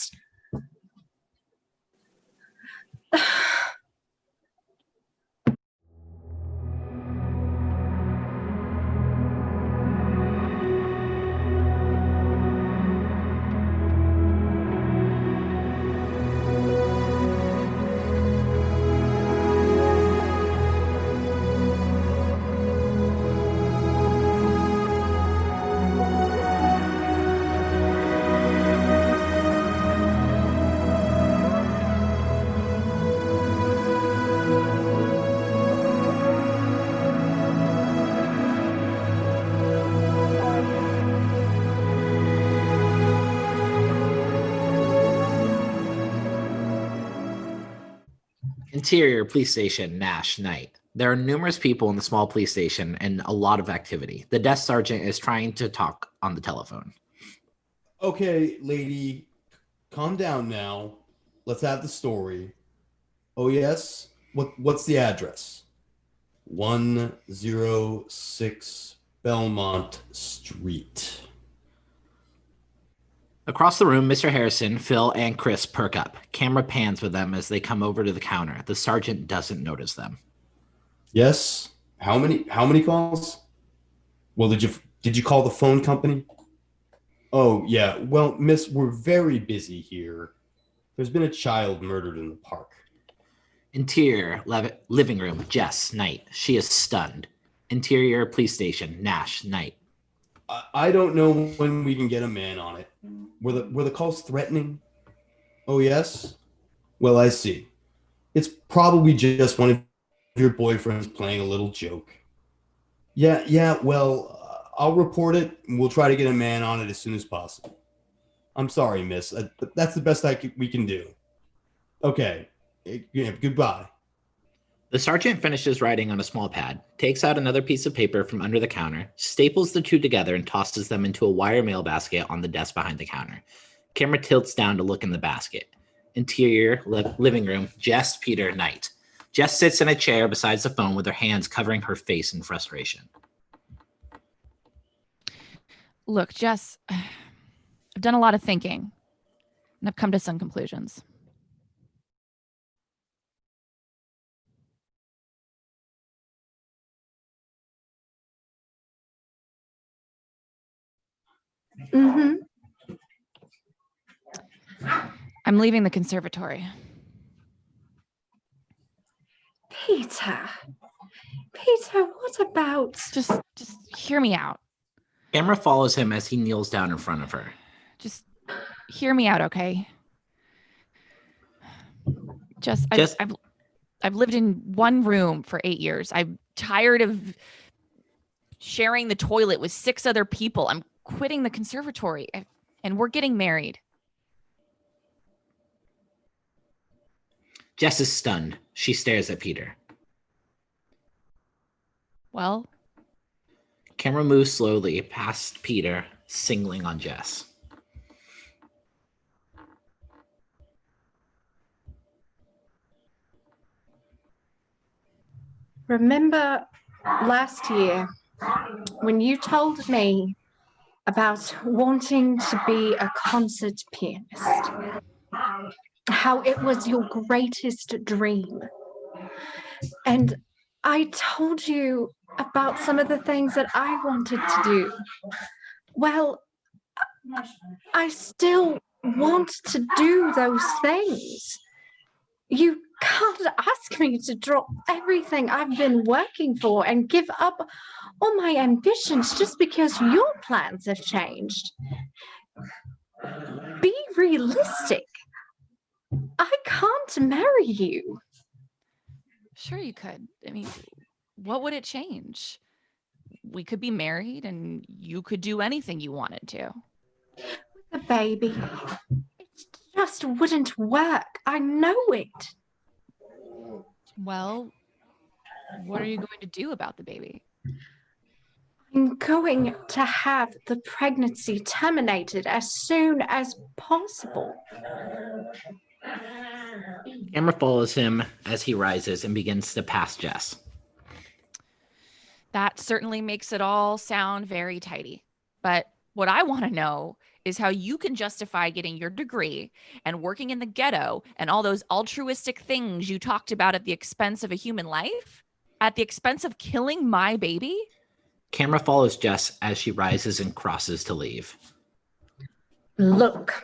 Interior police station, Nash, night. There are numerous people in the small police station and a lot of activity. The desk sergeant is trying to talk on the telephone. Okay, lady, calm down now. Let's have the story. Oh, yes? What's the address? 106 Belmont Street. Across the room, Mr. Harrison, Phyl, and Chris perk up. Camera pans with them as they come over to the counter. The sergeant doesn't notice them. Yes? How many calls? Well, did you call the phone company? Oh, yeah. Well, miss, we're very busy here. There's been a child murdered in the park. Interior, living room, Jess, night. She is stunned. Interior, police station, Nash, night. I don't know when we can get a man on it. Were the calls threatening? Oh, yes? Well, I see. It's probably just one of your boyfriends playing a little joke. Yeah, well, I'll report it, and we'll try to get a man on it as soon as possible. I'm sorry, miss. But that's the best we can do. Okay. Yeah, goodbye. The sergeant finishes writing on a small pad, takes out another piece of paper from under the counter, staples the two together, and tosses them into a wire mail basket on the desk behind the counter. Camera tilts down to look in the basket. Interior, living room, Jess, Peter, night. Jess sits in a chair beside the phone with her hands covering her face in frustration. Look, Jess, I've done a lot of thinking, and I've come to some conclusions. Mm-hmm. I'm leaving the conservatory. Peter, what about... Just hear me out. Camera follows him as he kneels down in front of her. Just hear me out, okay? I've lived in one room for 8 years. I'm tired of sharing the toilet with 6 other people. I'm quitting the conservatory, and we're getting married. Jess is stunned. She stares at Peter. Well? Camera moves slowly past Peter, singling on Jess. Remember last year when you told me about wanting to be a concert pianist, how it was your greatest dream. And I told you about some of the things that I wanted to do. Well, I still want to do those things. You can't ask me to drop everything I've been working for and give up all my ambitions just because your plans have changed. Be realistic. I can't marry you. Sure you could. I mean, what would it change? We could be married and you could do anything you wanted to. With a baby, it's just wouldn't work. I know it. Well, what are you going to do about the baby? I'm going to have the pregnancy terminated as soon as possible. Camera follows him as he rises and begins to pass Jess. That certainly makes it all sound very tidy. But what I want to know is how you can justify getting your degree and working in the ghetto and all those altruistic things you talked about at the expense of a human life? At the expense of killing my baby? Camera follows Jess as she rises and crosses to leave. Look,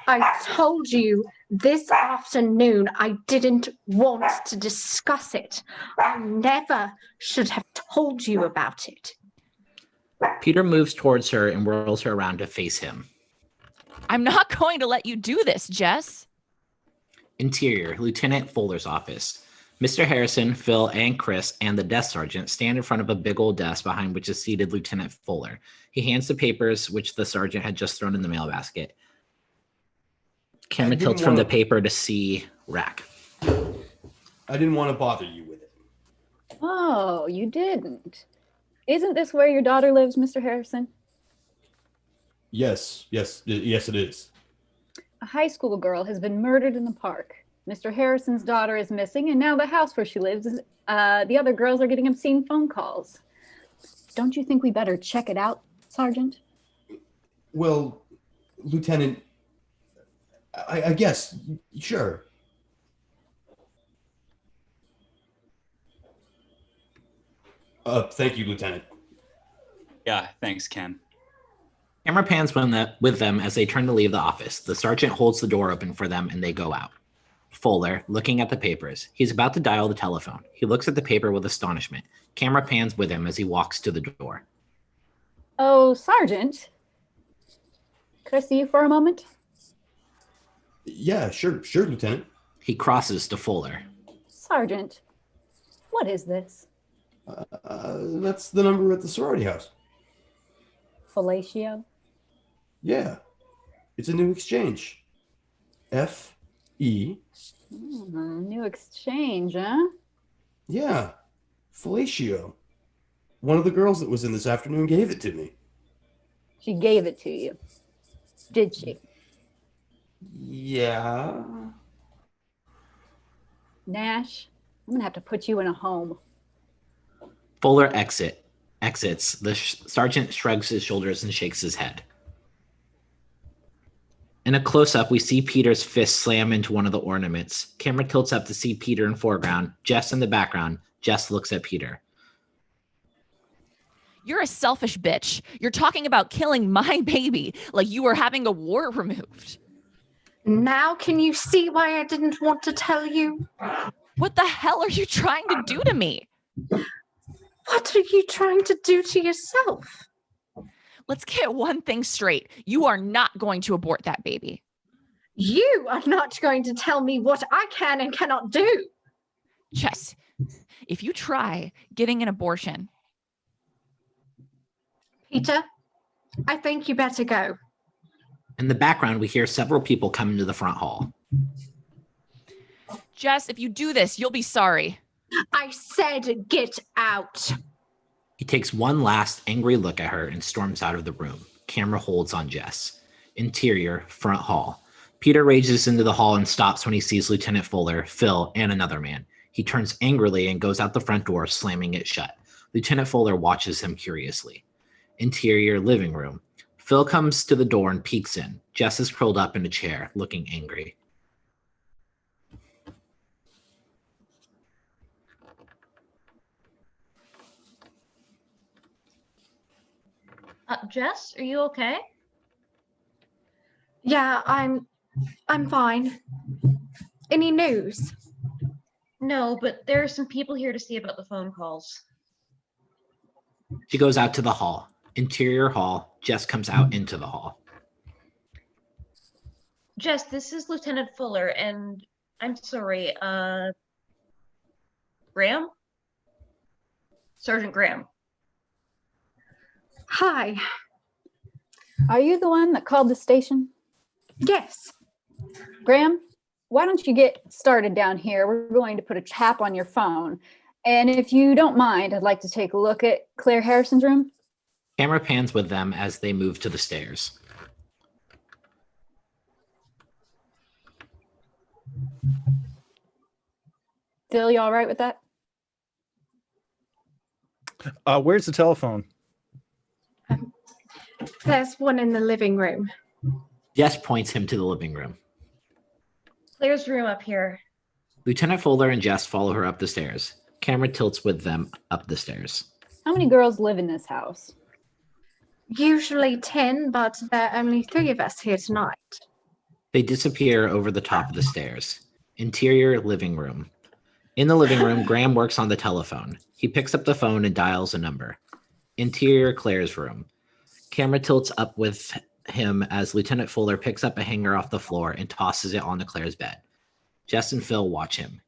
I told you this afternoon I didn't want to discuss it. I never should have told you about it. Peter moves towards her and whirls her around to face him. I'm not going to let you do this, Jess. Interior, Lieutenant Fuller's office. Mr. Harrison, Phyl, and Chris, and the desk sergeant stand in front of a big old desk behind which is seated Lieutenant Fuller. He hands the papers, which the sergeant had just thrown in the mail basket. Camera tilts from the paper to see rack. I didn't want to bother you with it. Oh, you didn't. Isn't this where your daughter lives, Mr. Harrison? Yes, it is. A high school girl has been murdered in the park. Mr. Harrison's daughter is missing, and now the house where she lives, the other girls are getting obscene phone calls. Don't you think we better check it out, Sergeant? Well, Lieutenant, I guess, sure. Thank you, Lieutenant. Yeah, thanks, Ken. Camera pans with them as they turn to leave the office. The sergeant holds the door open for them and they go out. Fuller, looking at the papers. He's about to dial the telephone. He looks at the paper with astonishment. Camera pans with him as he walks to the door. Oh, Sergeant. Could I see you for a moment? Yeah, sure, Lieutenant. He crosses to Fuller. Sergeant, what is this? That's the number at the sorority house. Fellatio? Yeah, it's a new exchange. F-E. New exchange, huh? Yeah, fellatio. One of the girls that was in this afternoon gave it to me. She gave it to you. Did she? Yeah. Nash, I'm gonna have to put you in a home. Fuller exits. The sergeant shrugs his shoulders and shakes his head. In a close-up, we see Peter's fist slam into one of the ornaments. Camera tilts up to see Peter in foreground, Jess in the background. Jess looks at Peter. You're a selfish bitch. You're talking about killing my baby like you were having a wart removed. Now can you see why I didn't want to tell you? What the hell are you trying to do to me? What are you trying to do to yourself? Let's get one thing straight. You are not going to abort that baby. You are not going to tell me what I can and cannot do. Jess, if you try getting an abortion. Peter, I think you better go. In the background, we hear several people come into the front hall. Jess, if you do this, you'll be sorry. I said get out. He takes one last angry look at her and storms out of the room. Camera holds on Jess. Interior, front hall. Peter rages into the hall and stops when he sees Lieutenant Fuller, Phyl, and another man. He turns angrily and goes out the front door, slamming it shut. Lieutenant Fuller watches him curiously. Interior, living room. Phyl comes to the door and peeks in. Jess is curled up in a chair, looking angry. Jess, are you okay? Yeah, I'm fine. Any news? No, but there are some people here to see about the phone calls. She goes out to the hall. Interior hall. Jess comes out into the hall. Jess, this is Lieutenant Fuller, and I'm sorry, Graham? Sergeant Graham. Hi. Are you the one that called the station? Yes. Graham, why don't you get started down here? We're going to put a tap on your phone. And if you don't mind, I'd like to take a look at Claire Harrison's room. Camera pans with them as they move to the stairs. Phil, you all right with that? Where's the telephone? There's one in the living room. Jess points him to the living room. Claire's room up here. Lieutenant Fuller and Jess follow her up the stairs. Camera tilts with them up the stairs. How many girls live in this house? Usually 10, but there are only 3 of us here tonight. They disappear over the top of the stairs. Interior living room. In the living room, Graham works on the telephone. He picks up the phone and dials a number. Interior Claire's room. Camera tilts up with him as Lieutenant Fuller picks up a hanger off the floor and tosses it onto Claire's bed. Jess and Phyl watch him.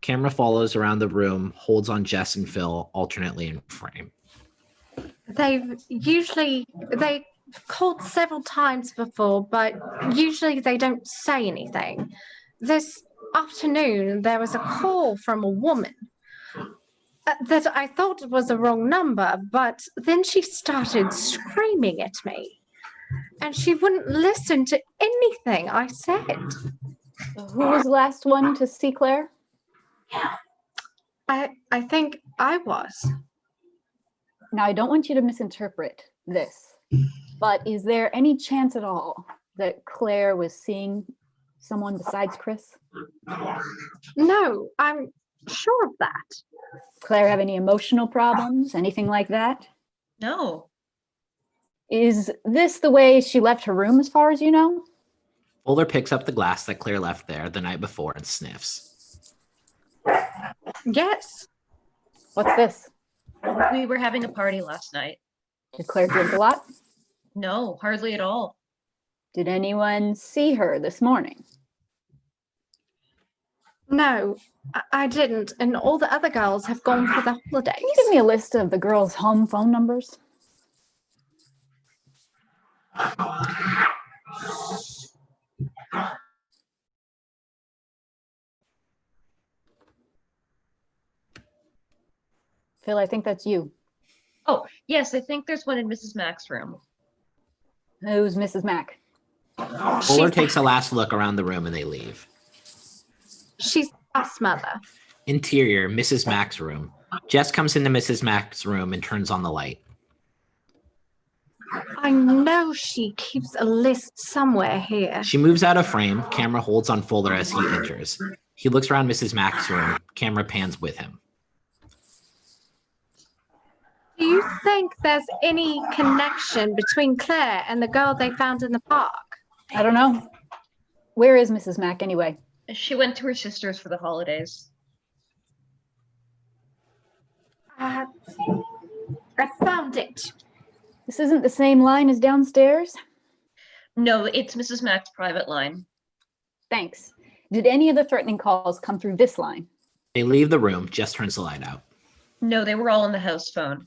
Camera follows around the room, holds on Jess and Phyl alternately in frame. They've called several times before, but usually they don't say anything. This afternoon, there was a call from a woman that I thought was the wrong number, but then she started screaming at me, and she wouldn't listen to anything I said. Who was the last one to see Claire? I think I was. Now, I don't want you to misinterpret this, but is there any chance at all that Claire was seeing someone besides Chris? No, I'm sure of that. Claire have any emotional problems, anything like that? No. Is this the way she left her room as far as you know? Fuller picks up the glass that Claire left there the night before and sniffs. Yes. What's this? We were having a party last night. Did Claire drink a lot? No, hardly at all. Did anyone see her this morning? No, I didn't. And all the other girls have gone for the holidays. Can you give me a list of the girls' home phone numbers? Phil, I think that's you. Oh, yes, I think there's one in Mrs. Mack's room. Who's Mrs. Mack? Fuller takes a last look around the room and they leave. She's us mother. Interior, Mrs. Mack's room. Jess comes into Mrs. Mack's room and turns on the light. I know she keeps a list somewhere here. She moves out of frame. Camera holds on Fuller as he enters. He looks around Mrs. Mack's room. Camera pans with him. Do you think there's any connection between Claire and the girl they found in the park? I don't know. Where is Mrs. Mack anyway? She went to her sister's for the holidays. I found it. This isn't the same line as downstairs? No, it's Mrs. Mack's private line. Thanks. Did any of the threatening calls come through this line? They leave the room. Jess turns the light out. No, they were all on the house phone.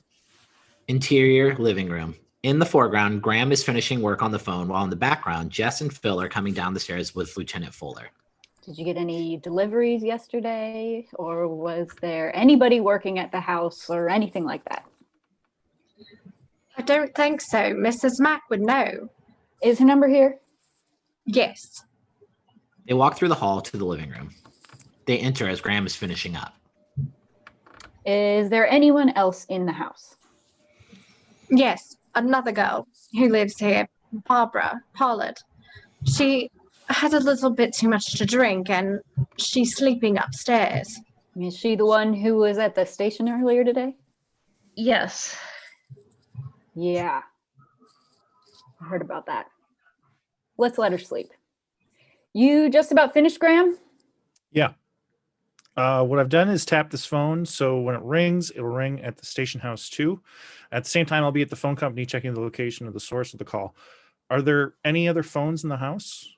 Interior living room. In the foreground, Graham is finishing work on the phone, while in the background, Jess and Phyl are coming down the stairs with Lieutenant Fuller. Did you get any deliveries yesterday? Or was there anybody working at the house or anything like that? I don't think so. Mrs. Mack would know. Is her number here? Yes. They walk through the hall to the living room. They enter as Graham is finishing up. Is there anyone else in the house? Yes, another girl who lives here, Barbara Pollard. She had a little bit too much to drink and she's sleeping upstairs. Is she the one who was at the station earlier today? Yes. Yeah. I heard about that. Let's let her sleep. You just about finished, Graham? Yeah. What I've done is tap this phone, so when it rings, it'll ring at the station house too. At the same time, I'll be at the phone company checking the location of the source of the call. Are there any other phones in the house?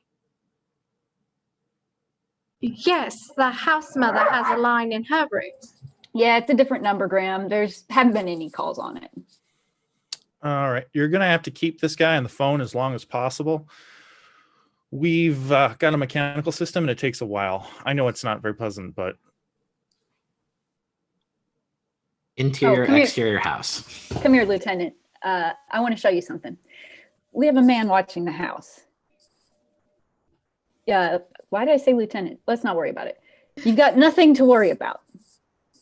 Yes, the house mother has a line in her room. Yeah, it's a different number, Graham. Haven't been any calls on it. All right. You're going to have to keep this guy on the phone as long as possible. We've got a mechanical system and it takes a while. I know it's not very pleasant, but... Interior, come here. exterior house. Come here, Lieutenant. I want to show you something. We have a man watching the house. Yeah, why did I say Lieutenant? Let's not worry about it. You've got nothing to worry about.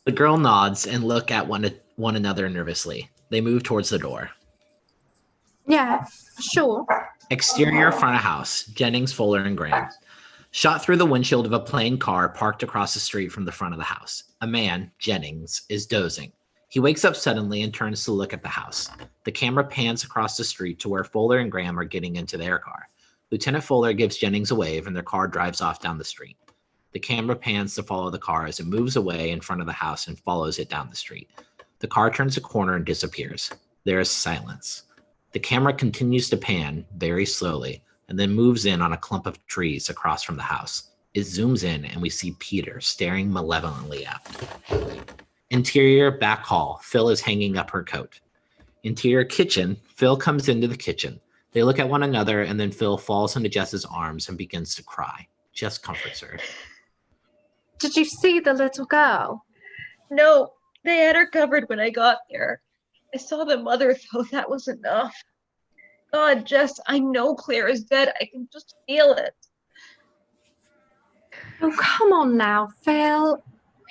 The girl nods and look at one another nervously. They move towards the door. Yeah, sure. Exterior front of house, Jennings, Fuller, and Graham. Shot through the windshield of a plain car parked across the street from the front of the house. A man, Jennings, is dozing. He wakes up suddenly and turns to look at the house. The camera pans across the street to where Fuller and Graham are getting into their car. Lieutenant Fuller gives Jennings a wave and their car drives off down the street. The camera pans to follow the car as it moves away in front of the house and follows it down the street. The car turns a corner and disappears. There is silence. The camera continues to pan very slowly and then moves in on a clump of trees across from the house. It zooms in and we see Peter staring malevolently out. Interior back hall, Phyl is hanging up her coat. Interior kitchen, Phyl comes into the kitchen. They look at one another and then Phyl falls into Jess's arms and begins to cry. Jess comforts her. Did you see the little girl? No, they had her covered when I got there. I saw the mother, though. That was enough. God, Jess, I know Clare is dead. I can just feel it. Oh, come on now, Phyl.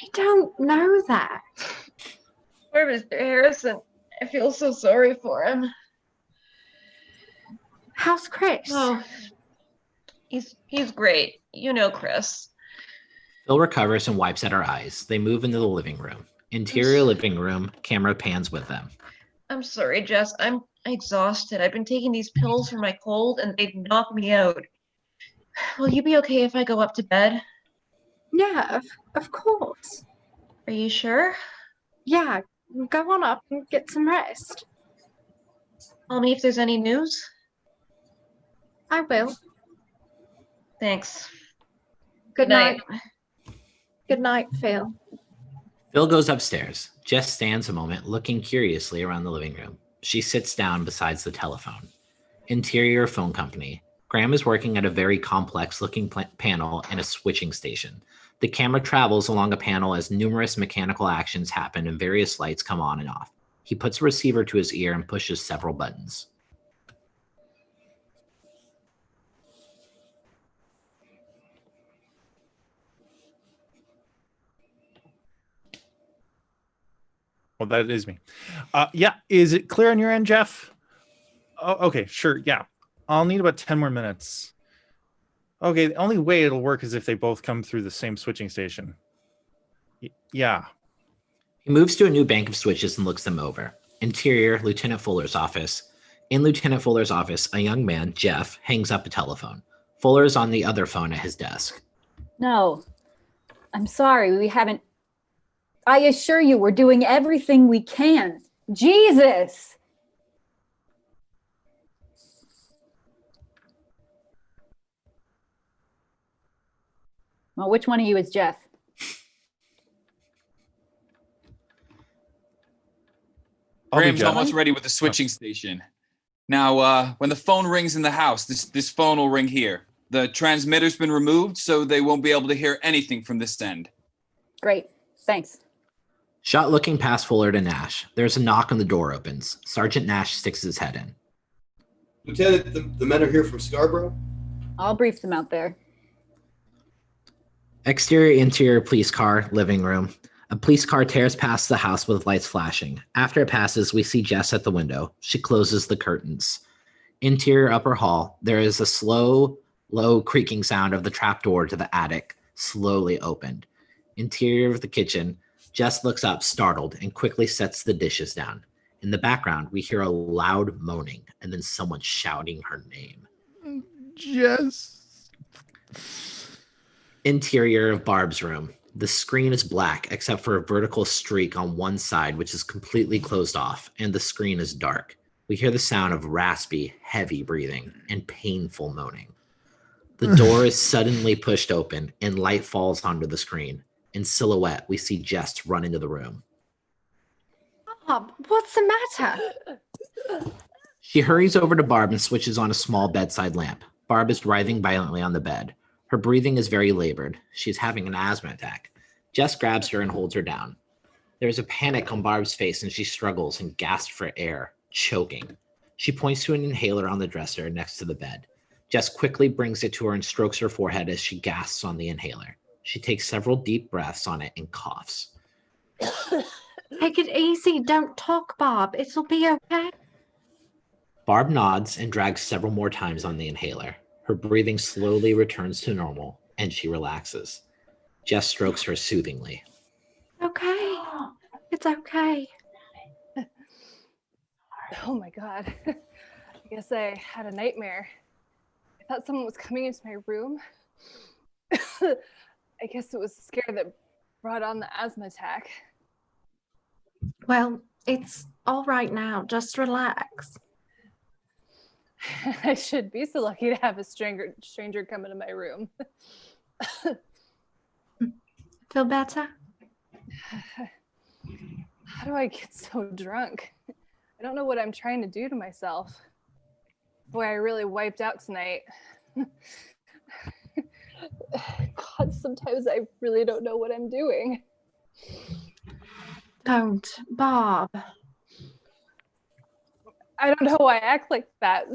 We don't know that. Poor Mr. Harrison. I feel so sorry for him. How's Chris? Oh, he's great. You know Chris. Phyl recovers and wipes at her eyes. They move into the living room. Interior living room, camera pans with them. I'm sorry, Jess. I'm exhausted. I've been taking these pills for my cold and they've knocked me out. Will you be okay if I go up to bed? Yeah, of course. Are you sure? Yeah, go on up and get some rest. Tell me if there's any news. I will. Thanks. Good night. Good night, Phyl. Phyl goes upstairs. Jess stands a moment, looking curiously around the living room. She sits down beside the telephone. Interior phone company. Graham is working at a very complex-looking panel and a switching station. The camera travels along a panel as numerous mechanical actions happen and various lights come on and off. He puts a receiver to his ear and pushes several buttons. Well, that is me. Yeah, is it clear on your end, Jeff? Oh, okay, sure, yeah. I'll need about 10 more minutes. Okay, the only way it'll work is if they both come through the same switching station. Yeah. He moves to a new bank of switches and looks them over. Interior, Lieutenant Fuller's office. In Lieutenant Fuller's office, a young man, Jeff, hangs up a telephone. Fuller is on the other phone at his desk. No, I'm sorry, we haven't. I assure you, we're doing everything we can. Jesus! Well, which one of you is Jeff? Graham's almost ready with the switching station. Now, when the phone rings in the house, this phone will ring here. The transmitter's been removed, so they won't be able to hear anything from this end. Great, thanks. Shot looking past Fuller to Nash. There's a knock and the door opens. Sergeant Nash sticks his head in. Lieutenant, the men are here from Scarborough? I'll brief them out there. Exterior, interior police car, living room. A police car tears past the house with lights flashing. After it passes, we see Jess at the window. She closes the curtains. Interior upper hall. There is a slow, low creaking sound of the trapdoor to the attic, slowly opened. Interior of the kitchen. Jess looks up, startled, and quickly sets the dishes down. In the background, we hear a loud moaning and then someone shouting her name. Jess. Interior of Barb's room. The screen is black except for a vertical streak on one side, which is completely closed off, and the screen is dark. We hear the sound of raspy, heavy breathing and painful moaning. The door is suddenly pushed open and light falls onto the screen. In silhouette, we see Jess run into the room. Bob, what's the matter? She hurries over to Barb and switches on a small bedside lamp. Barb is writhing violently on the bed. Her breathing is very labored. She's having an asthma attack. Jess grabs her and holds her down. There's a panic on Barb's face and she struggles and gasps for air, choking. She points to an inhaler on the dresser next to the bed. Jess quickly brings it to her and strokes her forehead as she gasps on the inhaler. She takes several deep breaths on it and coughs. Take it easy. Don't talk, Barb. It'll be okay. Barb nods and drags several more times on the inhaler. Her breathing slowly returns to normal and she relaxes. Jess strokes her soothingly. Okay. It's okay. Oh my God. I guess I had a nightmare. I thought someone was coming into my room. I guess it was the scare that brought on the asthma attack. Well, it's all right now. Just relax. I should be so lucky to have a stranger come into my room. Feel better? How do I get so drunk? I don't know what I'm trying to do to myself. Boy, I really wiped out tonight. God, sometimes I really don't know what I'm doing. Don't, Barb. I don't know why I act like that.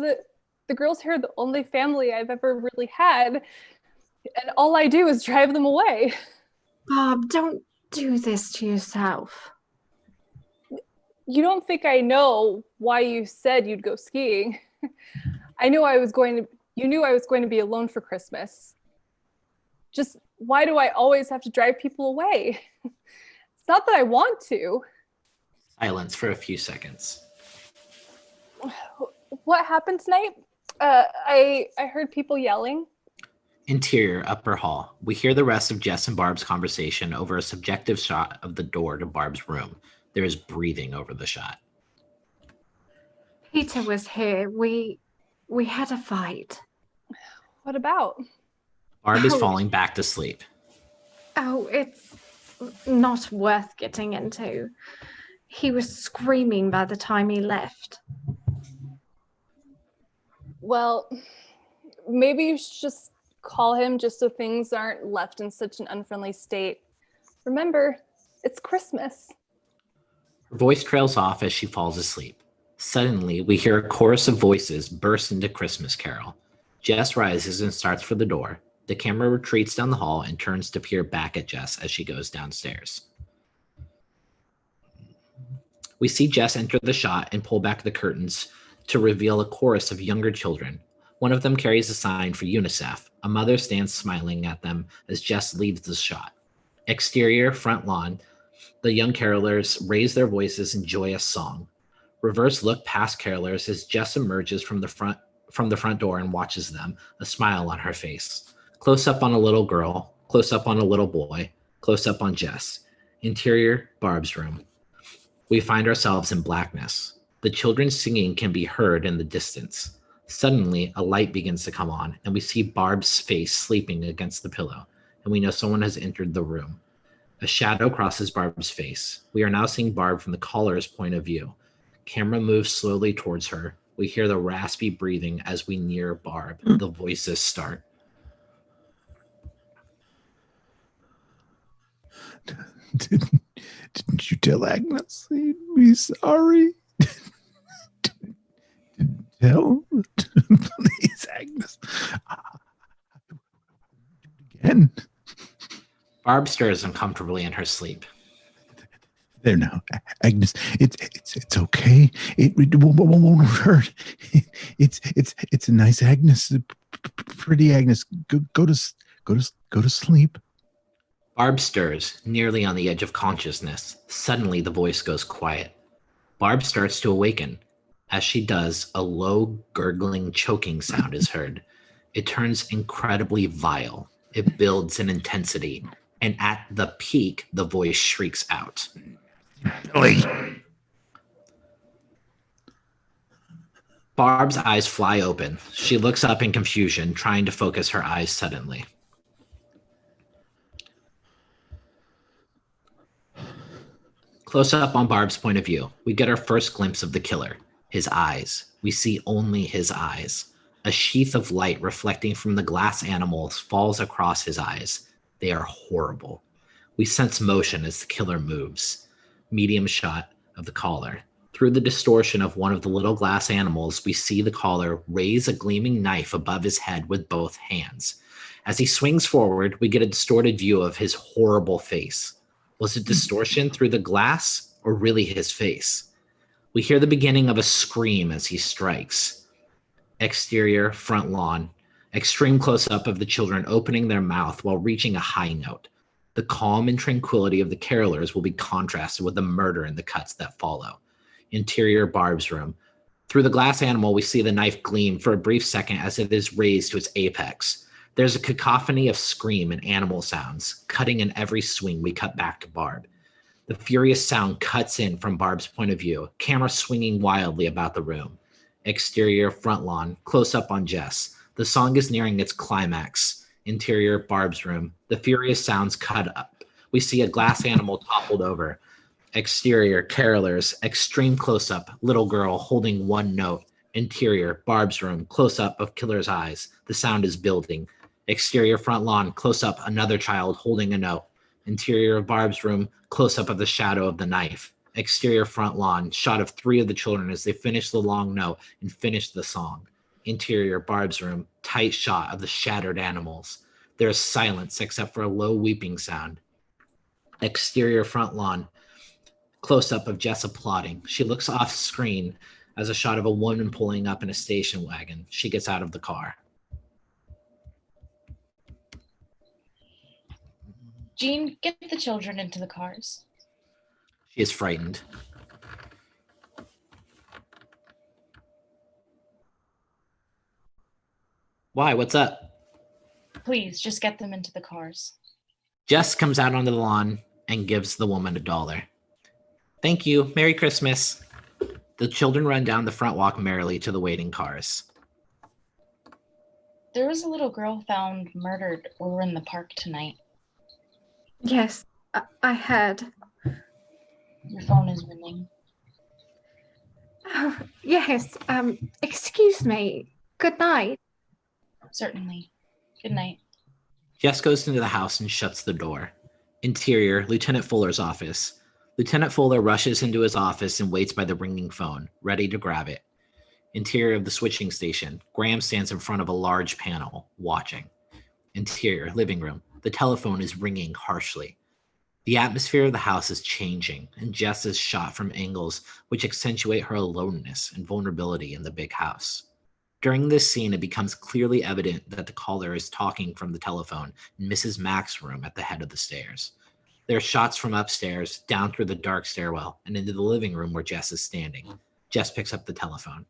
The girls here are the only family I've ever really had, and all I do is drive them away. Barb, don't do this to yourself. You don't think I know why you said you'd go skiing? You knew I was going to be alone for Christmas. Just why do I always have to drive people away? It's not that I want to. Silence for a few seconds. What happened tonight? I heard people yelling. Interior, upper hall. We hear the rest of Jess and Barb's conversation over a subjective shot of the door to Barb's room. There is breathing over the shot. Peter was here. We had a fight. What about? Barb is falling back to sleep. Oh, it's not worth getting into. He was screaming by the time he left. Well, maybe you should just call him just so things aren't left in such an unfriendly state. Remember, it's Christmas. Her voice trails off as she falls asleep. Suddenly, we hear a chorus of voices burst into Christmas Carol. Jess rises and starts for the door. The camera retreats down the hall and turns to peer back at Jess as she goes downstairs. We see Jess enter the shot and pull back the curtains to reveal a chorus of younger children. One of them carries a sign for UNICEF. A mother stands smiling at them as Jess leaves the shot. Exterior, front lawn, the young carolers raise their voices in joyous song. Reverse look past carolers as Jess emerges from the front door and watches them, a smile on her face. Close up on a little girl, close up on a little boy, close up on Jess. Interior, Barb's room. We find ourselves in blackness. The children singing can be heard in the distance. Suddenly, a light begins to come on, and we see Barb's face sleeping against the pillow, and we know someone has entered the room. A shadow crosses Barb's face. We are now seeing Barb from the caller's point of view. Camera moves slowly towards her. We hear the raspy breathing as we near Barb. The voices start. Didn't you tell Agnes you'd be sorry? Tell? Please, Agnes. Again. Barb stirs uncomfortably in her sleep. There now, Agnes. It's okay. It won't hurt. It's a nice Agnes, pretty Agnes. Go to sleep. Barb stirs, nearly on the edge of consciousness. Suddenly, the voice goes quiet. Barb starts to awaken. As she does, a low, gurgling, choking sound is heard. It turns incredibly vile. It builds in intensity, and at the peak, the voice shrieks out. Billy. Barb's eyes fly open. She looks up in confusion, trying to focus her eyes suddenly. Close up on Barb's point of view, we get our first glimpse of the killer. His eyes. We see only his eyes. A sheath of light reflecting from the glass animals falls across his eyes. They are horrible. We sense motion as the killer moves. Medium shot of the collar. Through the distortion of one of the little glass animals, we see the collar raise a gleaming knife above his head with both hands. As he swings forward, we get a distorted view of his horrible face. Was it distortion through the glass or really his face? We hear the beginning of a scream as he strikes. Exterior, front lawn. Extreme close-up of the children opening their mouth while reaching a high note. The calm and tranquility of the carolers will be contrasted with the murder and the cuts that follow. Interior, Barb's room. Through the glass animal, we see the knife gleam for a brief second as it is raised to its apex. There's a cacophony of scream and animal sounds. Cutting in every swing, we cut back to Barb. The furious sound cuts in from Barb's point of view, camera swinging wildly about the room. Exterior, front lawn, close up on Jess. The song is nearing its climax. Interior, Barb's room. The furious sounds cut up. We see a glass animal toppled over. Exterior, carolers, extreme close-up, little girl holding one note. Interior, Barb's room, close-up of killer's eyes. The sound is building. Exterior, front lawn, close-up, another child holding a note. Interior of Barb's room, close-up of the shadow of the knife. Exterior, front lawn, shot of 3 of the children as they finish the long note and finish the song. Interior, Barb's room, tight shot of the shattered animals. There is silence except for a low weeping sound. Exterior, front lawn, close-up of Jess applauding. She looks off screen as a shot of a woman pulling up in a station wagon. She gets out of the car. Jean, get the children into the cars. She is frightened. Why? What's up? Please, just get them into the cars. Jess comes out onto the lawn and gives the woman $1. Thank you. Merry Christmas. The children run down the front walk merrily to the waiting cars. There was a little girl found murdered over in the park tonight. Yes, I heard. Your phone is ringing. Oh, yes, excuse me. Good night. Certainly. Good night. Jess goes into the house and shuts the door. Interior, Lieutenant Fuller's office. Lieutenant Fuller rushes into his office and waits by the ringing phone, ready to grab it. Interior of the switching station. Graham stands in front of a large panel, watching. Interior, living room. The telephone is ringing harshly. The atmosphere of the house is changing, and Jess is shot from angles which accentuate her aloneness and vulnerability in the big house. During this scene, it becomes clearly evident that the caller is talking from the telephone in Mrs. Mack's room at the head of the stairs. There are shots from upstairs, down through the dark stairwell, and into the living room where Jess is standing. Jess picks up the telephone.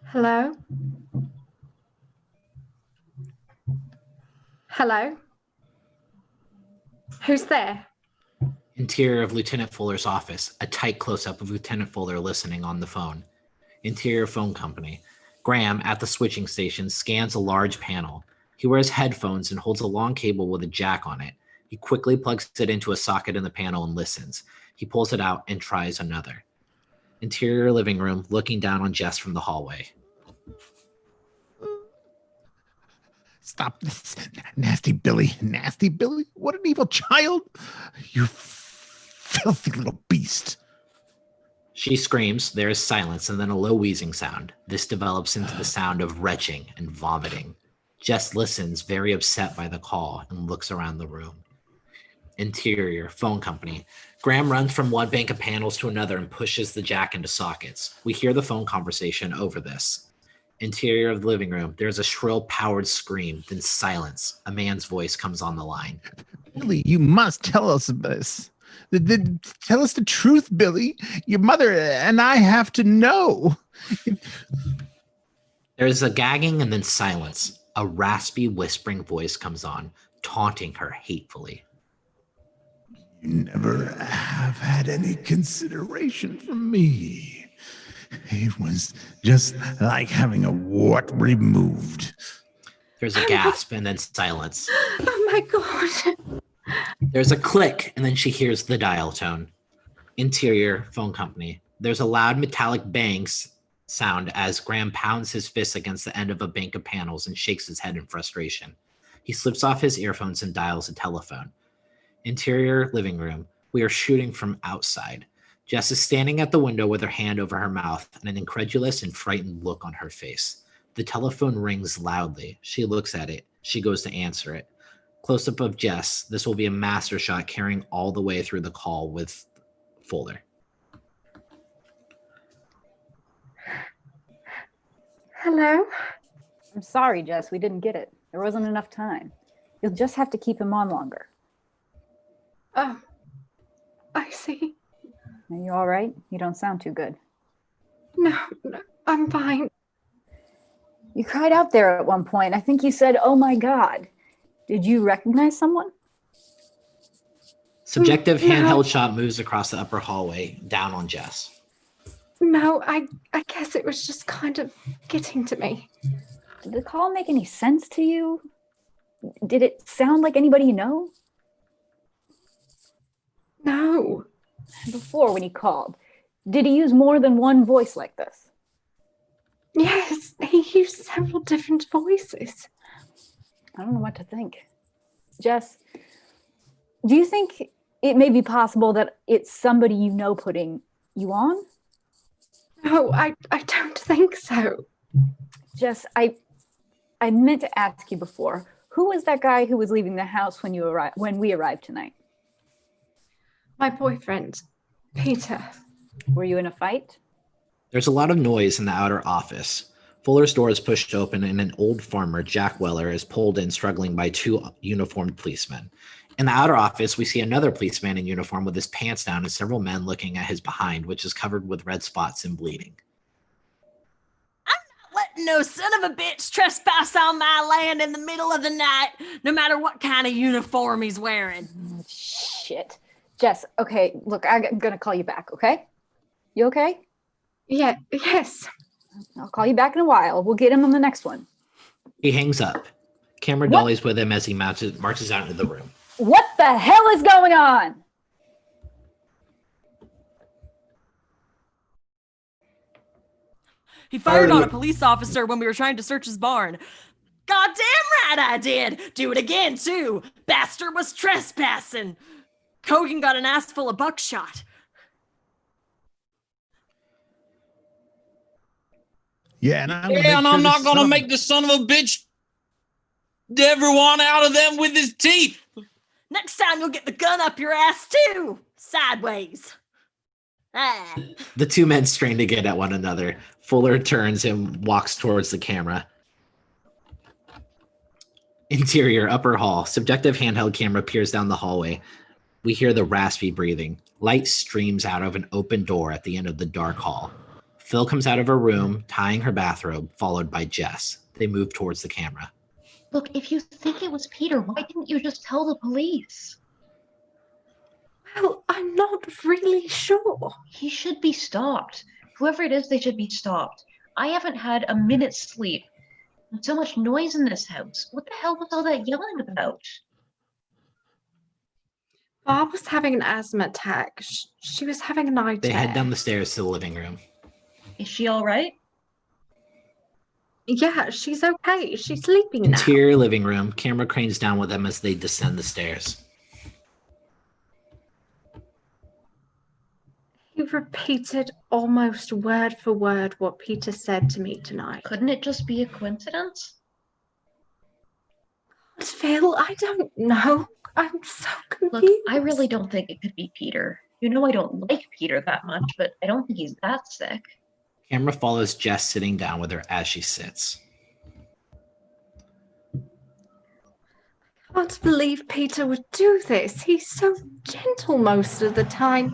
Hello? Hello? Who's there? Interior of Lieutenant Fuller's office, a tight close-up of Lieutenant Fuller listening on the phone. Interior phone company. Graham, at the switching station, scans a large panel. He wears headphones and holds a long cable with a jack on it. He quickly plugs it into a socket in the panel and listens. He pulls it out and tries another. Interior living room, looking down on Jess from the hallway. Stop this. Nasty Billy. Nasty Billy? What an evil child. You filthy little beast. She screams. There is silence and then a low wheezing sound. This develops into the sound of retching and vomiting. Jess listens, very upset by the call, and looks around the room. Interior, phone company. Graham runs from one bank of panels to another and pushes the jack into sockets. We hear the phone conversation over this. Interior of the living room. There's a shrill, powered scream, then silence. A man's voice comes on the line. Billy, you must tell us this. Tell us the truth, Billy. Your mother and I have to know. There's a gagging and then silence. A raspy, whispering voice comes on, taunting her hatefully. You never have had any consideration for me. It was just like having a wart removed. There's a gasp and then silence. Oh my God. There's a click and then she hears the dial tone. Interior phone company. There's a loud metallic bang sound as Graham pounds his fist against the end of a bank of panels and shakes his head in frustration. He slips off his earphones and dials a telephone. Interior living room. We are shooting from outside. Jess is standing at the window with her hand over her mouth and an incredulous and frightened look on her face. The telephone rings loudly. She looks at it. She goes to answer it. Close-up of Jess. This will be a master shot carrying all the way through the call with Fuller. Hello? I'm sorry, Jess. We didn't get it. There wasn't enough time. You'll just have to keep him on longer. Oh, I see. Are you all right? You don't sound too good. No, I'm fine. You cried out there at one point. I think you said, "Oh my God." Did you recognize someone? Subjective handheld shot moves across the upper hallway, down on Jess. No, I guess it was just kind of getting to me. Did the call make any sense to you? Did it sound like anybody you know? No. Before, when he called, did he use more than one voice like this? Yes, he used several different voices. I don't know what to think. Jess, do you think it may be possible that it's somebody you know putting you on? No, I don't think so. Jess, I meant to ask you before. Who was that guy who was leaving the house when we arrived tonight? My boyfriend, Peter. Were you in a fight? There's a lot of noise in the outer office. Fuller's door is pushed open and an old farmer, Jack Weller, is pulled in struggling by two uniformed policemen. In the outer office, we see another policeman in uniform with his pants down and several men looking at his behind, which is covered with red spots and bleeding. Letting no son of a bitch trespass on my land in the middle of the night, no matter what kind of uniform he's wearing. Shit. Jess, okay, look, I'm going to call you back, okay? You okay? Yeah, yes. I'll call you back in a while. We'll get him on the next one. He hangs up. Camera dollies with him as he marches out into the room. What the hell is going on? He fired on a police officer when we were trying to search his barn. Goddamn right I did. Do it again, too. Bastard was trespassing. Kogan got an ass full of buckshot. Yeah, and I'm not gonna make the son of a bitch everyone out of them with his teeth. Next time you'll get the gun up your ass, too. Sideways. Ah. The two men strain to get at one another. Fuller turns and walks towards the camera. Interior, upper hall. Subjective handheld camera peers down the hallway. We hear the raspy breathing. Light streams out of an open door at the end of the dark hall. Phyl comes out of her room, tying her bathrobe, followed by Jess. They move towards the camera. Look, if you think it was Peter, why didn't you just tell the police? Well, I'm not really sure. He should be stopped. Whoever it is, they should be stopped. I haven't had a minute's sleep. There's so much noise in this house. What the hell was all that yelling about? Barb was having an asthma attack. She was having a nightmare. They head down the stairs to the living room. Is she all right? Yeah, she's okay. She's sleeping now. Interior living room. Camera cranes down with them as they descend the stairs. He repeated almost word for word what Peter said to me tonight. Couldn't it just be a coincidence? Phyl, I don't know. I'm so confused. Look, I really don't think it could be Peter. You know I don't like Peter that much, but I don't think he's that sick. Camera follows Jess sitting down with her as she sits. I can't believe Peter would do this. He's so gentle most of the time.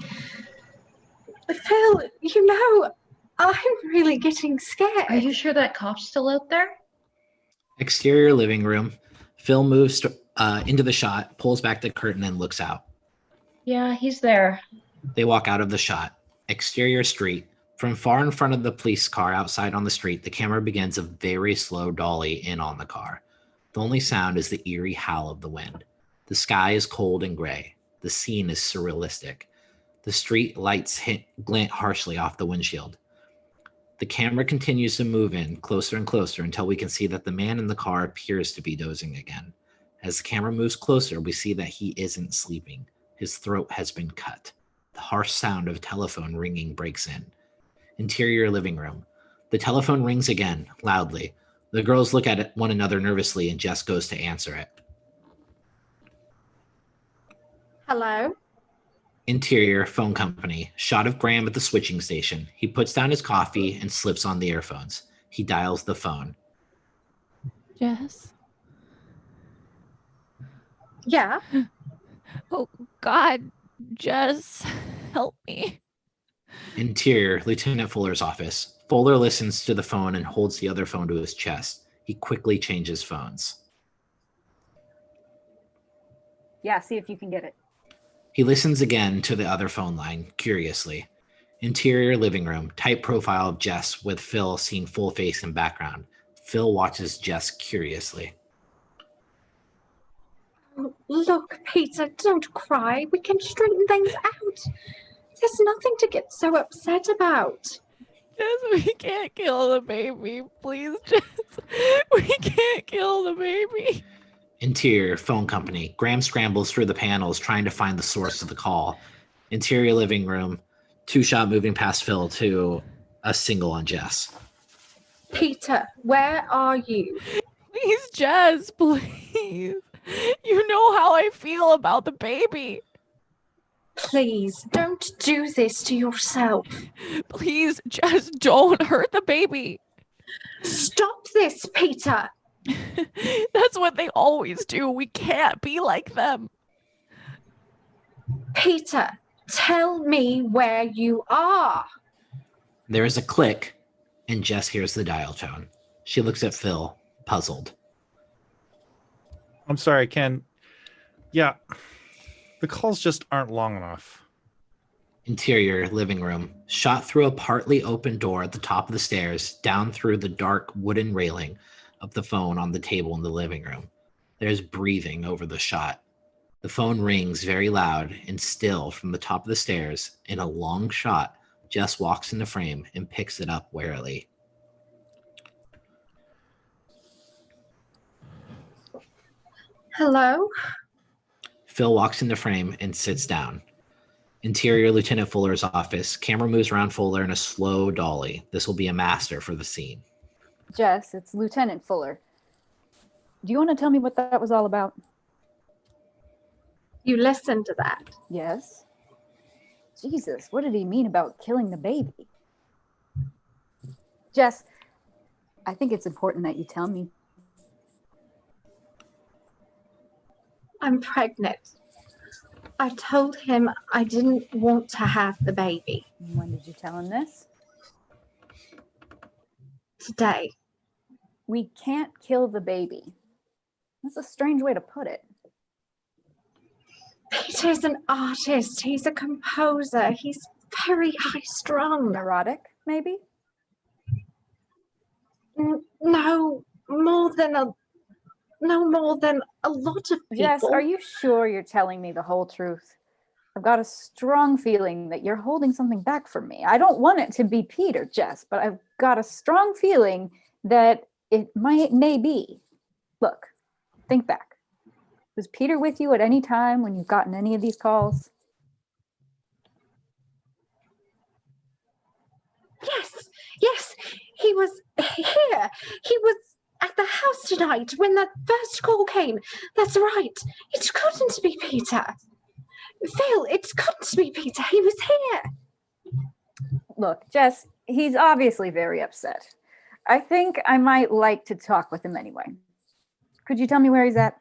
Phyl, you know, I'm really getting scared. Are you sure that cop's still out there? Exterior living room. Phyl moves into the shot, pulls back the curtain, and looks out. Yeah, he's there. They walk out of the shot. Exterior street. From far in front of the police car outside on the street, the camera begins a very slow dolly in on the car. The only sound is the eerie howl of the wind. The sky is cold and gray. The scene is surrealistic. The street lights glint harshly off the windshield. The camera continues to move in closer and closer until we can see that the man in the car appears to be dozing again. As the camera moves closer, we see that he isn't sleeping. His throat has been cut. The harsh sound of a telephone ringing breaks in. Interior living room. The telephone rings again, loudly. The girls look at one another nervously, and Jess goes to answer it. Hello? Interior phone company. Shot of Graham at the switching station. He puts down his coffee and slips on the earphones. He dials the phone. Jess? Yeah? Oh, God. Jess, help me. Interior, Lieutenant Fuller's office. Fuller listens to the phone and holds the other phone to his chest. He quickly changes phones. Yeah, see if you can get it. He listens again to the other phone line, curiously. Interior living room, tight profile of Jess with Phyl seen full face in background. Phyl watches Jess curiously. Look, Peter, don't cry. We can straighten things out. There's nothing to get so upset about. Jess, we can't kill the baby. Please, Jess. We can't kill the baby. Interior phone company. Graham scrambles through the panels trying to find the source of the call. Interior living room. Two-shot moving past Phyl to a single on Jess. Peter, where are you? Please, Jess, please. You know how I feel about the baby. Please, don't do this to yourself. Please, Jess, don't hurt the baby. Stop this, Peter. That's what they always do. We can't be like them. Peter, tell me where you are. There is a click, and Jess hears the dial tone. She looks at Phyl, puzzled. I'm sorry, Ken. Yeah, the calls just aren't long enough. Interior living room. Shot through a partly open door at the top of the stairs, down through the dark wooden railing of the phone on the table in the living room. There's breathing over the shot. The phone rings very loud and still from the top of the stairs. In a long shot, Jess walks in the frame and picks it up warily. Hello? Phyl walks in the frame and sits down. Interior Lieutenant Fuller's office. Camera moves around Fuller in a slow dolly. This will be a master for the scene. Jess, it's Lieutenant Fuller. Do you want to tell me what that was all about? You listened to that? Yes. Jesus, what did he mean about killing the baby? Jess, I think it's important that you tell me. I'm pregnant. I told him I didn't want to have the baby. When did you tell him this? Today. We can't kill the baby. That's a strange way to put it. Peter's an artist. He's a composer. He's very high-strung. Neurotic, maybe? No more than a lot of people. Jess, are you sure you're telling me the whole truth? I've got a strong feeling that you're holding something back from me. I don't want it to be Peter, Jess, but I've got a strong feeling that it may be. Look, think back. Was Peter with you at any time when you've gotten any of these calls? Yes, he was here. He was at the house tonight when that first call came. That's right. It couldn't be Peter. Phyl, it couldn't be Peter. He was here. Look, Jess, he's obviously very upset. I think I might like to talk with him anyway. Could you tell me where he's at?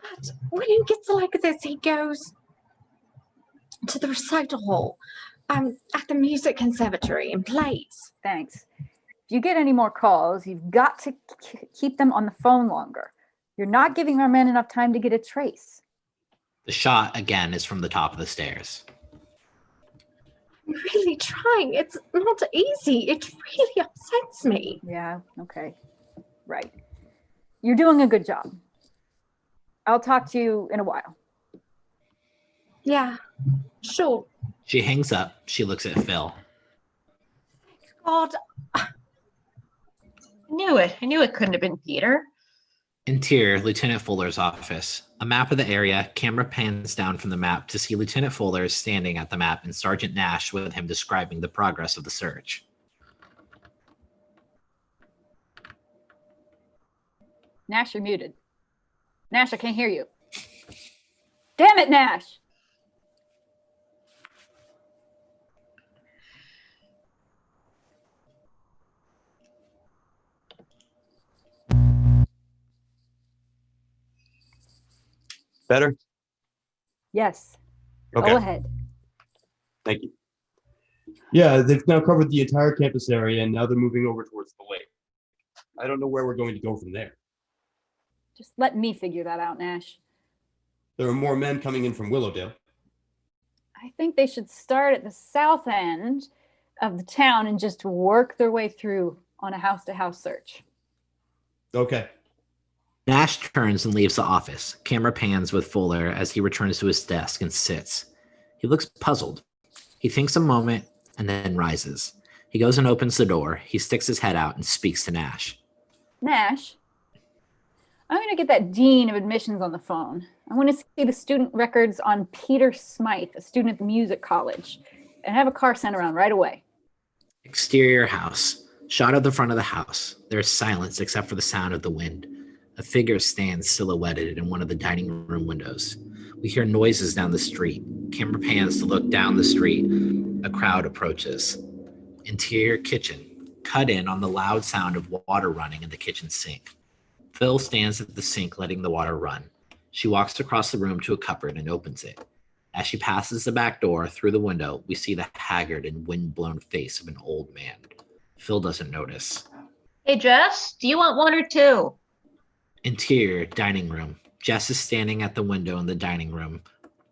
But when he gets like this, he goes to the recital hall at the music conservatory and plays. Thanks. If you get any more calls, you've got to keep them on the phone longer. You're not giving our men enough time to get a trace. The shot, again, is from the top of the stairs. I'm really trying. It's not easy. It really upsets me. Yeah, okay. Right. You're doing a good job. I'll talk to you in a while. Yeah, sure. She hangs up. She looks at Phyl. God. I knew it. I knew it couldn't have been Peter. Interior, Lieutenant Fuller's office. A map of the area, camera pans down from the map to see Lieutenant Fuller standing at the map and Sergeant Nash with him describing the progress of the search. Nash, you're muted. Nash, I can't hear you. Damn it, Nash! Better? Yes. Okay. Go ahead. Thank you. Yeah, they've now covered the entire campus area, and now they're moving over towards the lake. I don't know where we're going to go from there. Just let me figure that out, Nash. There are more men coming in from Willowdale. I think they should start at the south end of the town and just work their way through on a house-to-house search. Okay. Nash turns and leaves the office. Camera pans with Fuller as he returns to his desk and sits. He looks puzzled. He thinks a moment and then rises. He goes and opens the door. He sticks his head out and speaks to Nash. Nash, I'm going to get that dean of admissions on the phone. I want to see the student records on Peter Smythe, a student at the music college, and have a car sent around right away. Exterior house. Shot of the front of the house. There is silence except for the sound of the wind. A figure stands silhouetted in one of the dining room windows. We hear noises down the street. Camera pans to look down the street. A crowd approaches. Interior kitchen. Cut in on the loud sound of water running in the kitchen sink. Phyl stands at the sink letting the water run. She walks across the room to a cupboard and opens it. As she passes the back door through the window, we see the haggard and wind-blown face of an old man. Phyl doesn't notice. Hey, Jess, do you want one or two? Interior dining room. Jess is standing at the window in the dining room.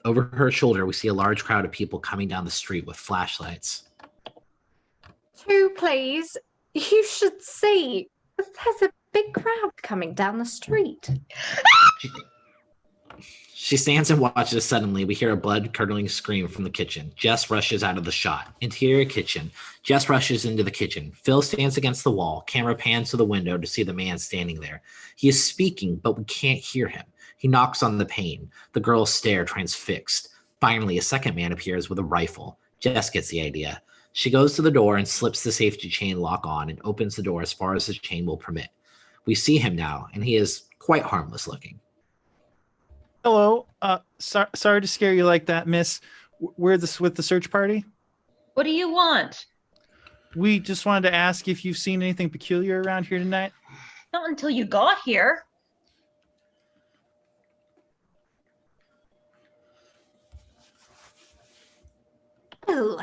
Over her shoulder, we see a large crowd of people coming down the street with flashlights. Two, please. You should see. There's a big crowd coming down the street. She stands and watches. Suddenly, we hear a blood-curdling scream from the kitchen. Jess rushes out of the shot. Interior kitchen. Jess rushes into the kitchen. Phyl stands against the wall. Camera pans to the window to see the man standing there. He is speaking, but we can't hear him. He knocks on the pane. The girls stare, transfixed. Finally, a second man appears with a rifle. Jess gets the idea. She goes to the door and slips the safety chain lock on and opens the door as far as the chain will permit. We see him now, and he is quite harmless looking. Hello. Sorry to scare you like that, miss. We're with the search party. What do you want? We just wanted to ask if you've seen anything peculiar around here tonight. Not until you got here. Ew.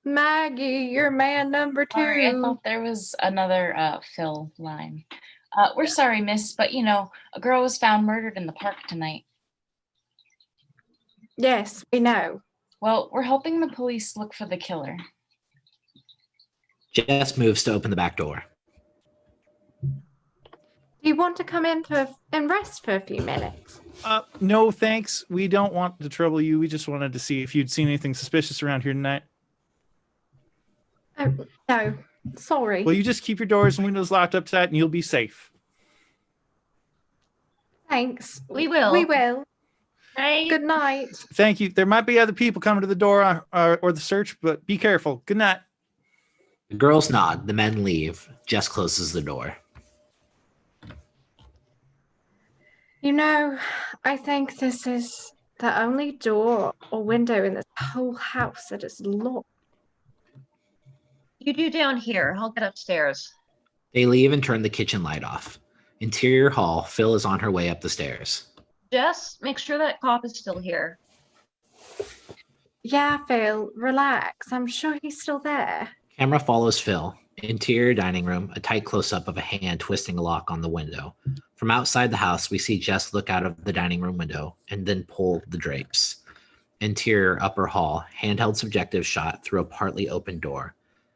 Maggie, you're man number 2. Sorry, I thought there was another Phyl line. We're sorry, miss, but you know, a girl was found murdered in the park tonight. Yes, we know. Well, we're hoping the police look for the killer. Jess moves to open the back door. Do you want to come in and rest for a few minutes? No, thanks. We don't want to trouble you. We just wanted to see if you'd seen anything suspicious around here tonight. Oh, no, sorry. Well, you just keep your doors and windows locked up tight and you'll be safe. Thanks. We will. We will. Hey. Good night. Thank you. There might be other people coming to the door or the search, but be careful. Good night. The girls nod. The men leave. Jess closes the door. You know, I think this is the only door or window in this whole house that is locked. You do down here. I'll get upstairs. They leave and turn the kitchen light off. Interior hall. Phyl is on her way up the stairs. Jess, make sure that cop is still here. Yeah, Phyl, relax. I'm sure he's still there. Camera follows Phyl. Interior dining room, a tight close-up of a hand twisting a lock on the window. From outside the house, we see Jess look out of the dining room window and then pull the drapes. Interior upper hall, handheld subjective shot through a partly open door.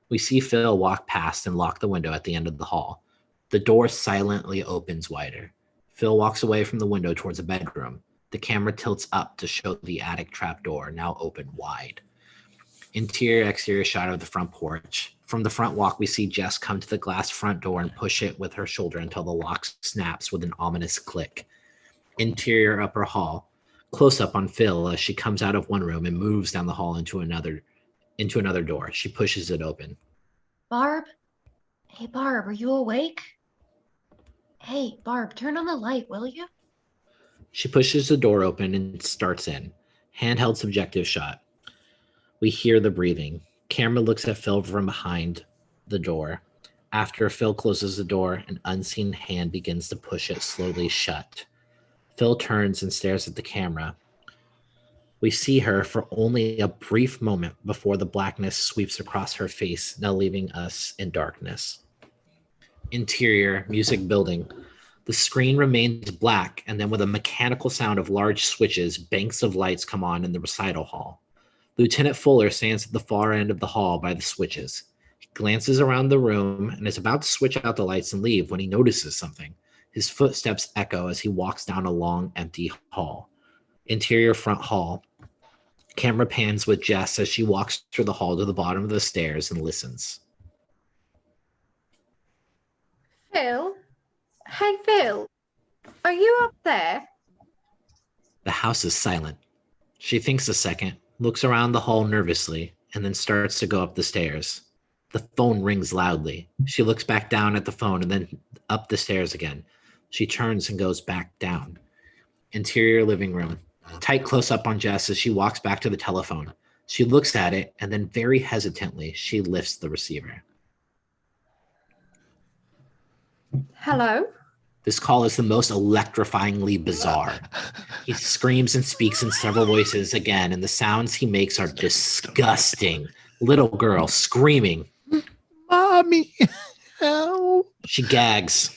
We see Phyl walk past and lock the window at the end of the hall. The door silently opens wider. Phyl walks away from the window towards a bedroom. The camera tilts up to show the attic trapdoor, now open wide. Interior-exterior shot of the front porch. From the front walk, we see Jess come to the glass front door and push it with her shoulder until the lock snaps with an ominous click. Interior upper hall. Close up on Phyl as she comes out of one room and moves down the hall into another door. She pushes it open. Barb? Hey, Barb, are you awake? Hey, Barb, turn on the light, will you? She pushes the door open and starts in. Handheld subjective shot. We hear the breathing. Camera looks at Phyl from behind the door. After Phyl closes the door, an unseen hand begins to push it slowly shut. Phyl turns and stares at the camera. We see her for only a brief moment before the blackness sweeps across her face, now leaving us in darkness. Interior, music building. The screen remains black, and then with a mechanical sound of large switches, banks of lights come on in the recital hall. Lieutenant Fuller stands at the far end of the hall by the switches. He glances around the room and is about to switch out the lights and leave when he notices something. His footsteps echo as he walks down a long, empty hall. Interior front hall. Camera pans with Jess as she walks through the hall to the bottom of the stairs and listens. Phyl? Hey, Phyl. Are you up there? The house is silent. She thinks a second, looks around the hall nervously, and then starts to go up the stairs. The phone rings loudly. She looks back down at the phone and then up the stairs again. She turns and goes back down. Interior living room. Tight close-up on Jess as she walks back to the telephone. She looks at it, and then very hesitantly, she lifts the receiver. Hello? This call is the most electrifyingly bizarre. He screams and speaks in several voices again, and the sounds he makes are disgusting. Little girl screaming. Mommy, help. She gags.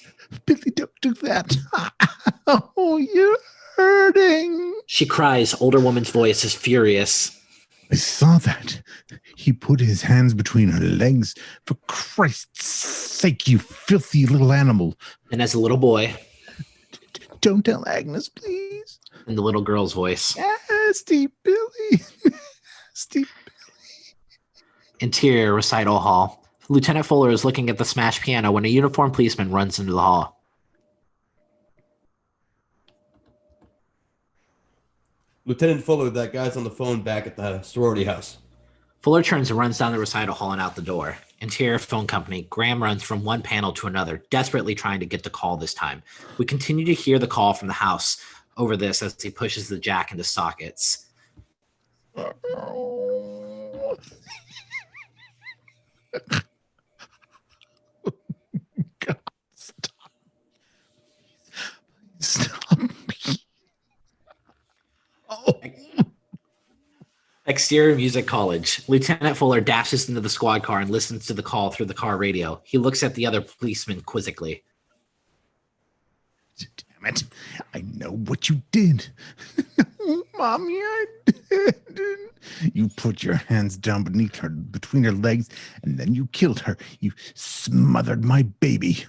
Billy, don't do that. Oh, you're hurting. She cries. Older woman's voice is furious. I saw that. He put his hands between her legs. For Christ's sake, you filthy little animal. And as a little boy. Don't tell Agnes, please. And the little girl's voice. Nasty Billy. Nasty Billy. Interior recital hall. Lieutenant Fuller is looking at the smashed piano when a uniformed policeman runs into the hall. Lieutenant Fuller, that guy's on the phone back at the sorority house. Fuller turns and runs down the recital hall and out the door. Interior phone company. Graham runs from one panel to another, desperately trying to get the call this time. We continue to hear the call from the house over this as he pushes the jack into sockets. God, stop. Stop me. Oh. Exterior Music College. Lieutenant Fuller dashes into the squad car and listens to the call through the car radio. He looks at the other policeman quizzically. Damn it. I know what you did. Mommy, I did. You put your hands down between her legs, and then you killed her. You smothered my baby.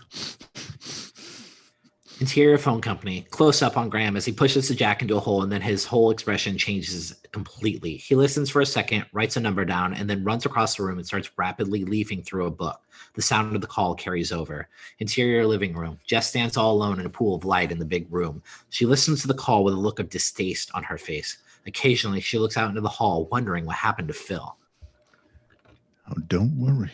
Interior phone company. Close up on Graham as he pushes the jack into a hole, and then his whole expression changes completely. He listens for a second, writes a number down, and then runs across the room and starts rapidly leafing through a book. The sound of the call carries over. Interior living room. Jess stands all alone in a pool of light in the big room. She listens to the call with a look of distaste on her face. Occasionally, she looks out into the hall, wondering what happened to Phyl. Oh, don't worry.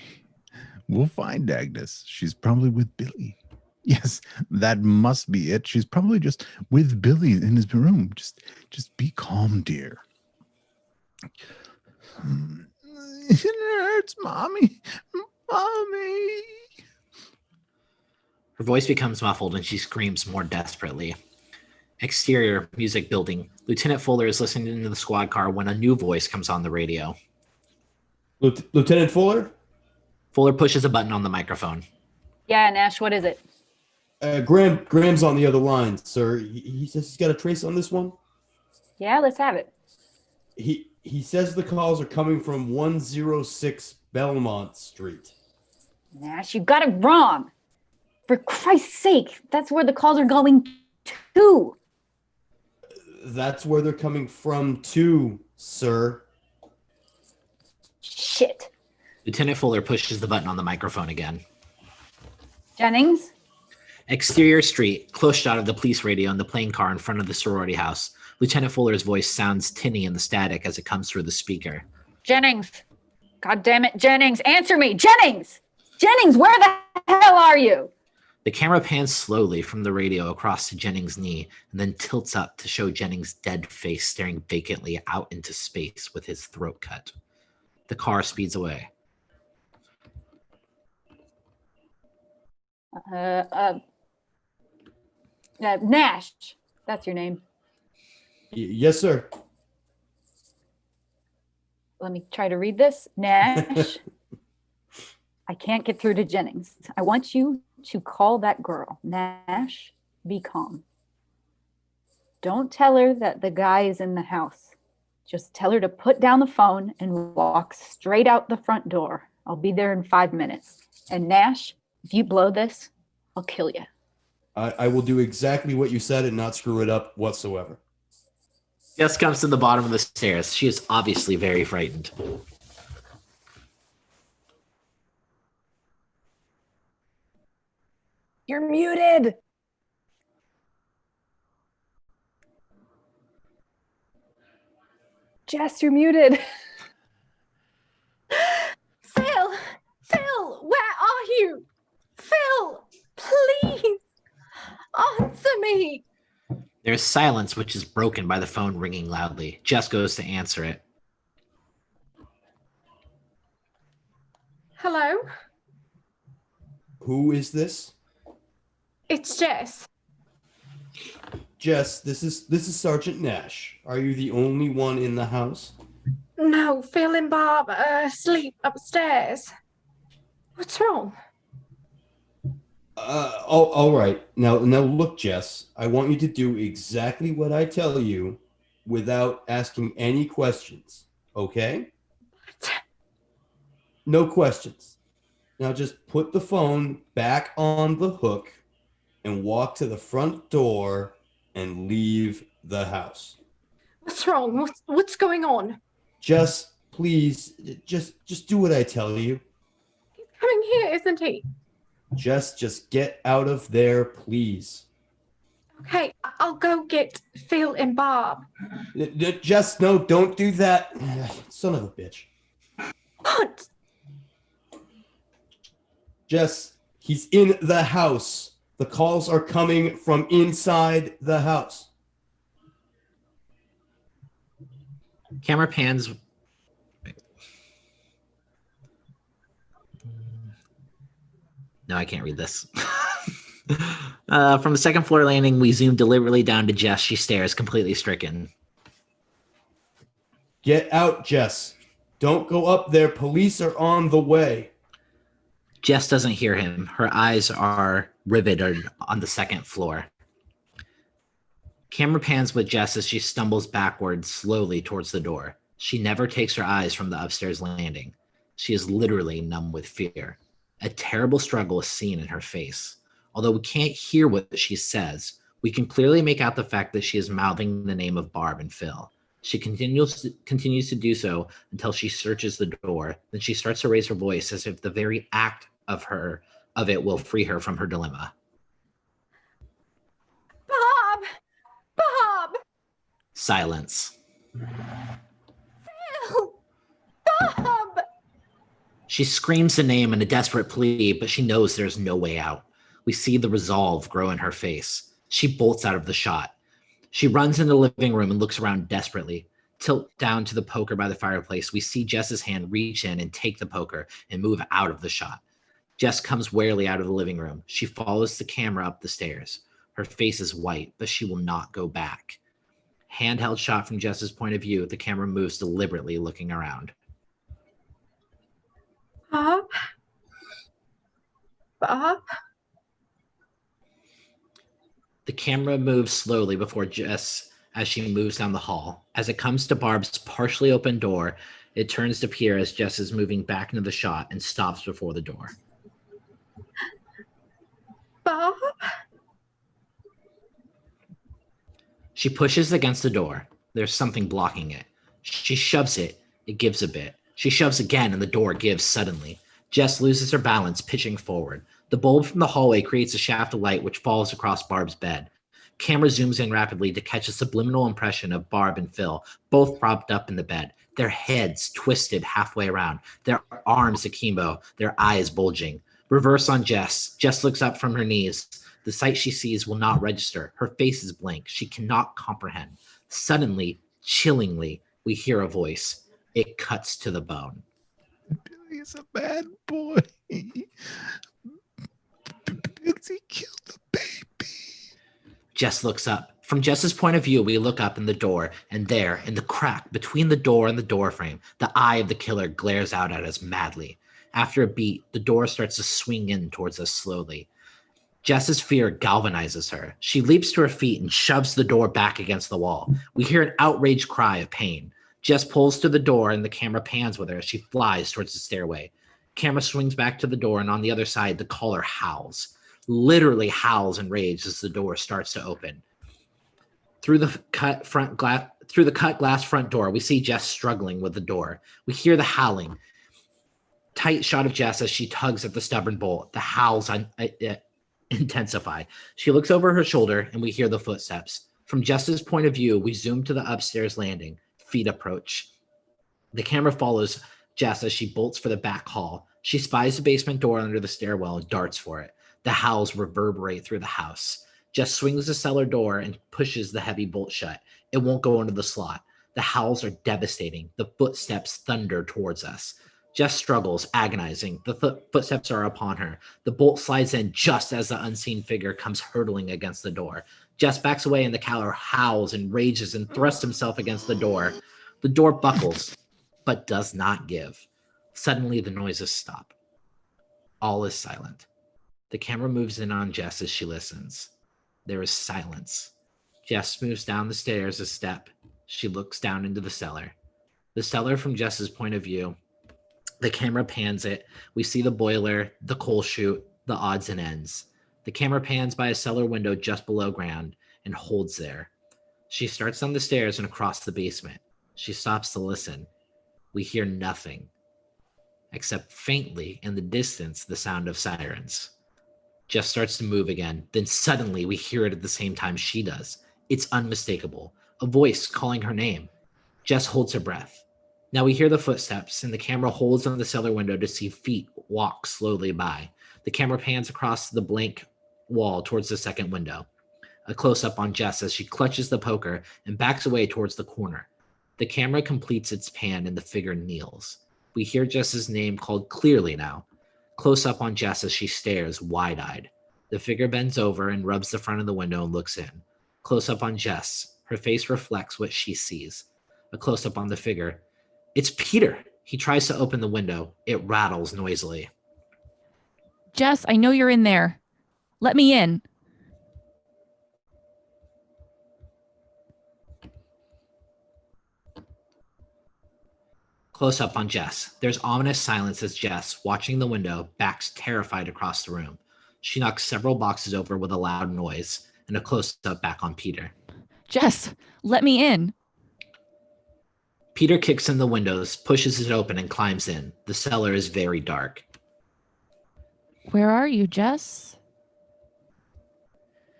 We'll find Agnes. She's probably with Billy. Yes, that must be it. She's probably just with Billy in his room. Just be calm, dear. It hurts, Mommy. Mommy. Her voice becomes muffled and she screams more desperately. Exterior music building. Lieutenant Fuller is listening into the squad car when a new voice comes on the radio. Lieutenant Fuller? Fuller pushes a button on the microphone. Yeah, Nash, what is it? Graham's on the other line, sir. He says he's got a trace on this one. Yeah, let's have it. He says the calls are coming from 106 Belmont Street. Nash, you got it wrong. For Christ's sake, that's where the calls are going 2. That's where they're coming from too, sir. Shit. Lieutenant Fuller pushes the button on the microphone again. Jennings? Exterior street, close shot of the police radio and the plane car in front of the sorority house. Lieutenant Fuller's voice sounds tinny in the static as it comes through the speaker. Jennings. God damn it, Jennings. Answer me. Jennings! Jennings, where the hell are you? The camera pans slowly from the radio across to Jennings' knee and then tilts up to show Jennings' dead face staring vacantly out into space with his throat cut. The car speeds away. Nash. That's your name. Yes, sir. Let me try to read this. Nash. I can't get through to Jennings. I want you to call that girl. Nash, be calm. Don't tell her that the guy is in the house. Just tell her to put down the phone and walk straight out the front door. I'll be there in 5 minutes. And Nash, if you blow this, I'll kill you. I will do exactly what you said and not screw it up whatsoever. Jess comes to the bottom of the stairs. She is obviously very frightened. You're muted. Jess, you're muted. Phyl, where are you? Phyl, please answer me. There's silence, which is broken by the phone ringing loudly. Jess goes to answer it. Hello? Who is this? It's Jess. Jess, this is Sergeant Nash. Are you the only one in the house? No, Phyl and Barb are asleep upstairs. What's wrong? All right. Now look, Jess, I want you to do exactly what I tell you without asking any questions, okay? No questions. Now just put the phone back on the hook and walk to the front door and leave the house. What's wrong? What's going on? Jess, please, just do what I tell you. He's coming here, isn't he? Jess, just get out of there, please. Okay, I'll go get Phyl and Barb. Jess, no, don't do that. Son of a bitch. What? Jess, he's in the house. The calls are coming from inside the house. Camera pans. No, I can't read this. From the second floor landing, we zoom deliberately down to Jess. She stares, completely stricken. Get out, Jess. Don't go up there. Police are on the way. Jess doesn't hear him. Her eyes are riveted on the second floor. Camera pans with Jess as she stumbles backwards slowly towards the door. She never takes her eyes from the upstairs landing. She is literally numb with fear. A terrible struggle is seen in her face. Although we can't hear what she says, we can clearly make out the fact that she is mouthing the name of Barb and Phyl. She continues to do so until she searches the door. Then she starts to raise her voice as if the very act of it will free her from her dilemma. Barb! Silence. Phyl! Barb! She screams the name in a desperate plea, but she knows there's no way out. We see the resolve grow in her face. She bolts out of the shot. She runs into the living room and looks around desperately. Tilt down to the poker by the fireplace. We see Jess's hand reach in and take the poker and move out of the shot. Jess comes warily out of the living room. She follows the camera up the stairs. Her face is white, but she will not go back. Handheld shot from Jess's point of view, the camera moves deliberately, looking around. Barb? The camera moves slowly before Jess as she moves down the hall. As it comes to Barb's partially open door, it turns to peer as Jess is moving back into the shot and stops before the door. Barb? She pushes against the door. There's something blocking it. She shoves it. It gives a bit. She shoves again, and the door gives suddenly. Jess loses her balance, pitching forward. The bulb from the hallway creates a shaft of light which falls across Barb's bed. Camera zooms in rapidly to catch a subliminal impression of Barb and Phyl, both propped up in the bed, their heads twisted halfway around, their arms akimbo, their eyes bulging. Reverse on Jess. Jess looks up from her knees. The sight she sees will not register. Her face is blank. She cannot comprehend. Suddenly, chillingly, we hear a voice. It cuts to the bone. Billy's a bad boy. Billy killed the baby. Jess looks up. From Jess's point of view, we look up in the door, and there, in the crack between the door and the doorframe, the eye of the killer glares out at us madly. After a beat, the door starts to swing in towards us slowly. Jess's fear galvanizes her. She leaps to her feet and shoves the door back against the wall. We hear an outraged cry of pain. Jess pulls to the door, and the camera pans with her as she flies towards the stairway. Camera swings back to the door, and on the other side, the caller howls. Literally howls in rage as the door starts to open. Through the cut glass front door, we see Jess struggling with the door. We hear the howling. Tight shot of Jess as she tugs at the stubborn bolt. The howls intensify. She looks over her shoulder, and we hear the footsteps. From Jess's point of view, we zoom to the upstairs landing. Feet approach. The camera follows Jess as she bolts for the back hall. She spies the basement door under the stairwell and darts for it. The howls reverberate through the house. Jess swings the cellar door and pushes the heavy bolt shut. It won't go into the slot. The howls are devastating. The footsteps thunder towards us. Jess struggles, agonizing. The footsteps are upon her. The bolt slides in just as the unseen figure comes hurtling against the door. Jess backs away, and the caller howls and rages and thrusts himself against the door. The door buckles, but does not give. Suddenly, the noises stop. All is silent. The camera moves in on Jess as she listens. There is silence. Jess moves down the stairs a step. She looks down into the cellar. The cellar from Jess's point of view. The camera pans it. We see the boiler, the coal chute, the odds and ends. The camera pans by a cellar window just below ground and holds there. She starts down the stairs and across the basement. She stops to listen. We hear nothing, except faintly in the distance the sound of sirens. Jess starts to move again. Then suddenly we hear it at the same time she does. It's unmistakable. A voice calling her name. Jess holds her breath. Now we hear the footsteps, and the camera holds on the cellar window to see feet walk slowly by. The camera pans across the blank wall towards the second window. A close-up on Jess as she clutches the poker and backs away towards the corner. The camera completes its pan, and the figure kneels. We hear Jess's name called clearly now. Close-up on Jess as she stares, wide-eyed. The figure bends over and rubs the front of the window and looks in. Close-up on Jess. Her face reflects what she sees. A close-up on the figure. It's Peter. He tries to open the window. It rattles noisily. Jess, I know you're in there. Let me in. Close up on Jess. There's ominous silence as Jess, watching the window, backs terrified across the room. She knocks several boxes over with a loud noise, and a close-up back on Peter. Jess, let me in. Peter kicks in the windows, pushes it open, and climbs in. The cellar is very dark. Where are you, Jess?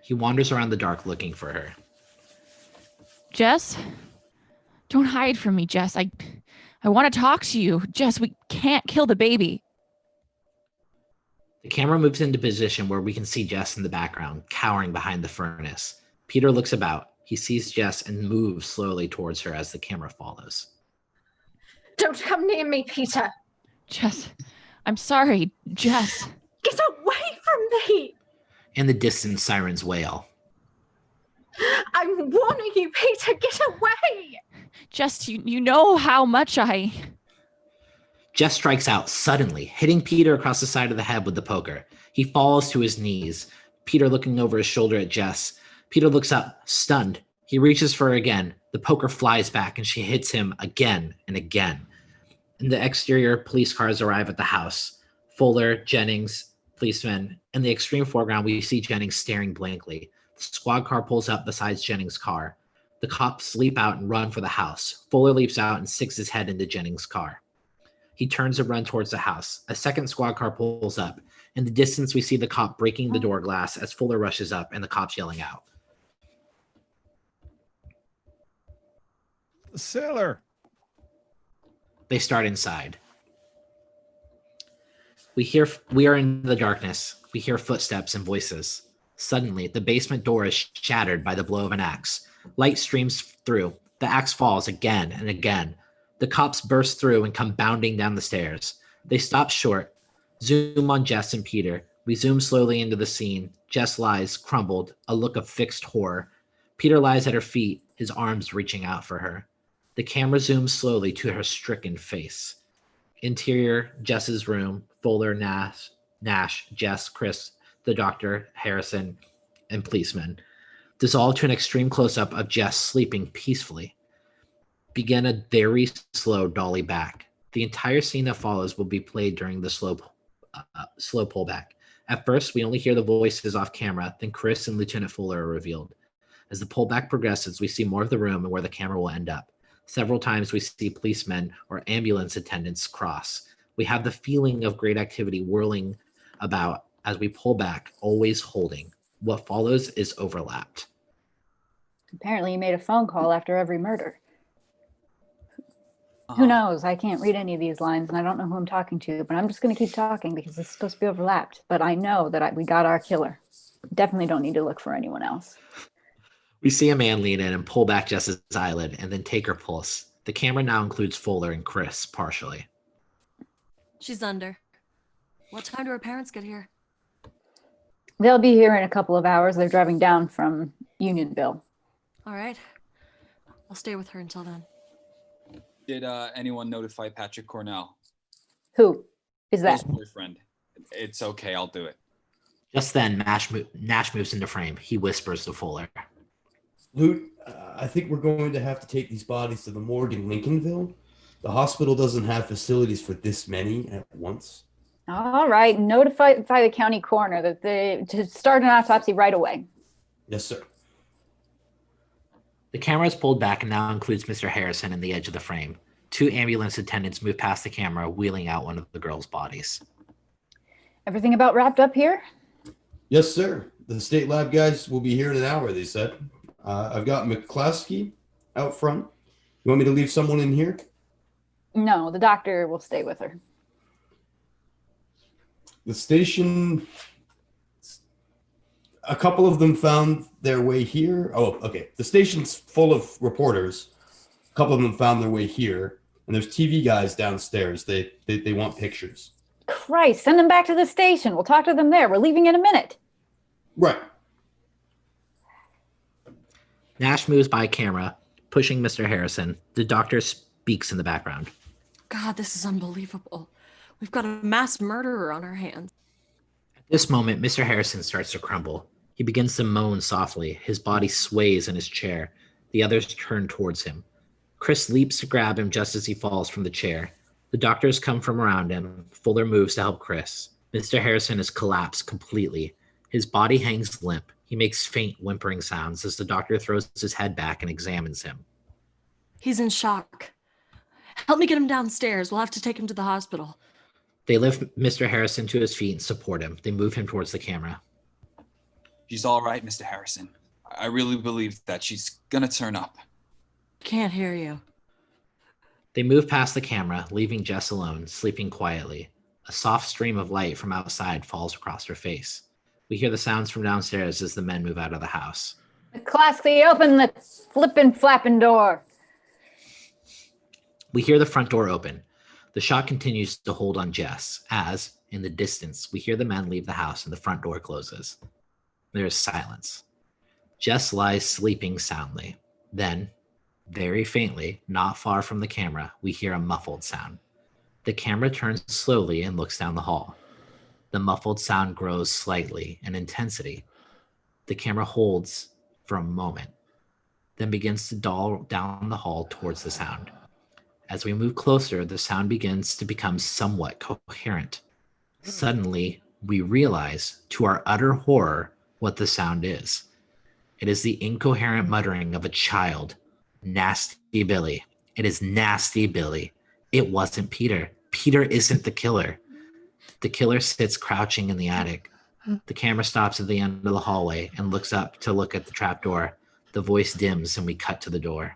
He wanders around the dark looking for her. Jess? Don't hide from me, Jess. I want to talk to you. Jess, we can't kill the baby. The camera moves into position where we can see Jess in the background, cowering behind the furnace. Peter looks about. He sees Jess and moves slowly towards her as the camera follows. Don't come near me, Peter. Jess, I'm sorry, Jess. Get away from me. In the distance, sirens wail. I'm warning you, Peter, get away. Jess, you know how much I... Jess strikes out suddenly, hitting Peter across the side of the head with the poker. He falls to his knees, Peter looking over his shoulder at Jess. Peter looks up, stunned. He reaches for her again. The poker flies back, and she hits him again and again. In the exterior, police cars arrive at the house. Fuller, Jennings, policemen. In the extreme foreground, we see Jennings staring blankly. The squad car pulls up beside Jennings' car. The cops leap out and run for the house. Fuller leaps out and sticks his head into Jennings' car. He turns to run towards the house. A second squad car pulls up. In the distance, we see the cop breaking the door glass as Fuller rushes up and the cops yelling out. The cellar. They start inside. We are in the darkness. We hear footsteps and voices. Suddenly, the basement door is shattered by the blow of an axe. Light streams through. The axe falls again and again. The cops burst through and come bounding down the stairs. They stop short. Zoom on Jess and Peter. We zoom slowly into the scene. Jess lies, crumbled, a look of fixed horror. Peter lies at her feet, his arms reaching out for her. The camera zooms slowly to her stricken face. Interior, Jess's room, Fuller, Nash, Jess, Chris, the doctor, Harrison, and policemen. Dissolve to an extreme close-up of Jess sleeping peacefully. Begin a very slow dolly back. The entire scene that follows will be played during the slow pullback. At first, we only hear the voices off camera, then Chris and Lieutenant Fuller are revealed. As the pullback progresses, we see more of the room and where the camera will end up. Several times we see policemen or ambulance attendants cross. We have the feeling of great activity whirling about as we pull back, always holding. What follows is overlapped. Apparently you made a phone call after every murder. Who knows? I can't read any of these lines and I don't know who I'm talking to, but I'm just going to keep talking because it's supposed to be overlapped. But I know that we got our killer. Definitely don't need to look for anyone else. We see a man lean in and pull back Jess's eyelid and then take her pulse. The camera now includes Fuller and Chris partially. She's under. What time do her parents get here? They'll be here in a couple of hours. They're driving down from Unionville. All right. I'll stay with her until then. Did anyone notify Patrick Cornell? Who is that? His boyfriend. It's okay, I'll do it. Just then, Nash moves into frame. He whispers to Fuller. Luke, I think we're going to have to take these bodies to the morgue in Lincolnville. The hospital doesn't have facilities for this many at once. All right. Notify the county coroner that to start an autopsy right away. Yes, sir. The camera is pulled back and now includes Mr. Harrison in the edge of the frame. Two ambulance attendants move past the camera, wheeling out one of the girls' bodies. Everything about wrapped up here? Yes, sir. The state lab guys will be here in an hour, they said. I've got McClaskey out front. You want me to leave someone in here? No, the doctor will stay with her. The station, a couple of them found their way here. Oh, okay. The station's full of reporters. A couple of them found their way here. And there's TV guys downstairs. They want pictures. Christ, send them back to the station. We'll talk to them there. We're leaving in a minute. Right. Nash moves by camera, pushing Mr. Harrison. The doctor speaks in the background. God, this is unbelievable. We've got a mass murderer on our hands. At this moment, Mr. Harrison starts to crumble. He begins to moan softly. His body sways in his chair. The others turn towards him. Chris leaps to grab him just as he falls from the chair. The doctors come from around him. Fuller moves to help Chris. Mr. Harrison has collapsed completely. His body hangs limp. He makes faint whimpering sounds as the doctor throws his head back and examines him. He's in shock. Help me get him downstairs. We'll have to take him to the hospital. They lift Mr. Harrison to his feet and support him. They move him towards the camera. She's all right, Mr. Harrison. I really believe that she's gonna turn up. Can't hear you. They move past the camera, leaving Jess alone, sleeping quietly. A soft stream of light from outside falls across her face. We hear the sounds from downstairs as the men move out of the house. McClaskey, open the flippin' flapping door. We hear the front door open. The shot continues to hold on Jess as, in the distance, we hear the men leave the house and the front door closes. There is silence. Jess lies sleeping soundly. Then, very faintly, not far from the camera, we hear a muffled sound. The camera turns slowly and looks down the hall. The muffled sound grows slightly in intensity. The camera holds for a moment, then begins to dawl down the hall towards the sound. As we move closer, the sound begins to become somewhat coherent. Suddenly, we realize, to our utter horror, what the sound is. It is the incoherent muttering of a child. Nasty Billy. It is Nasty Billy. It wasn't Peter. Peter isn't the killer. The killer sits crouching in the attic. The camera stops at the end of the hallway and looks up to look at the trapdoor. The voice dims and we cut to the door.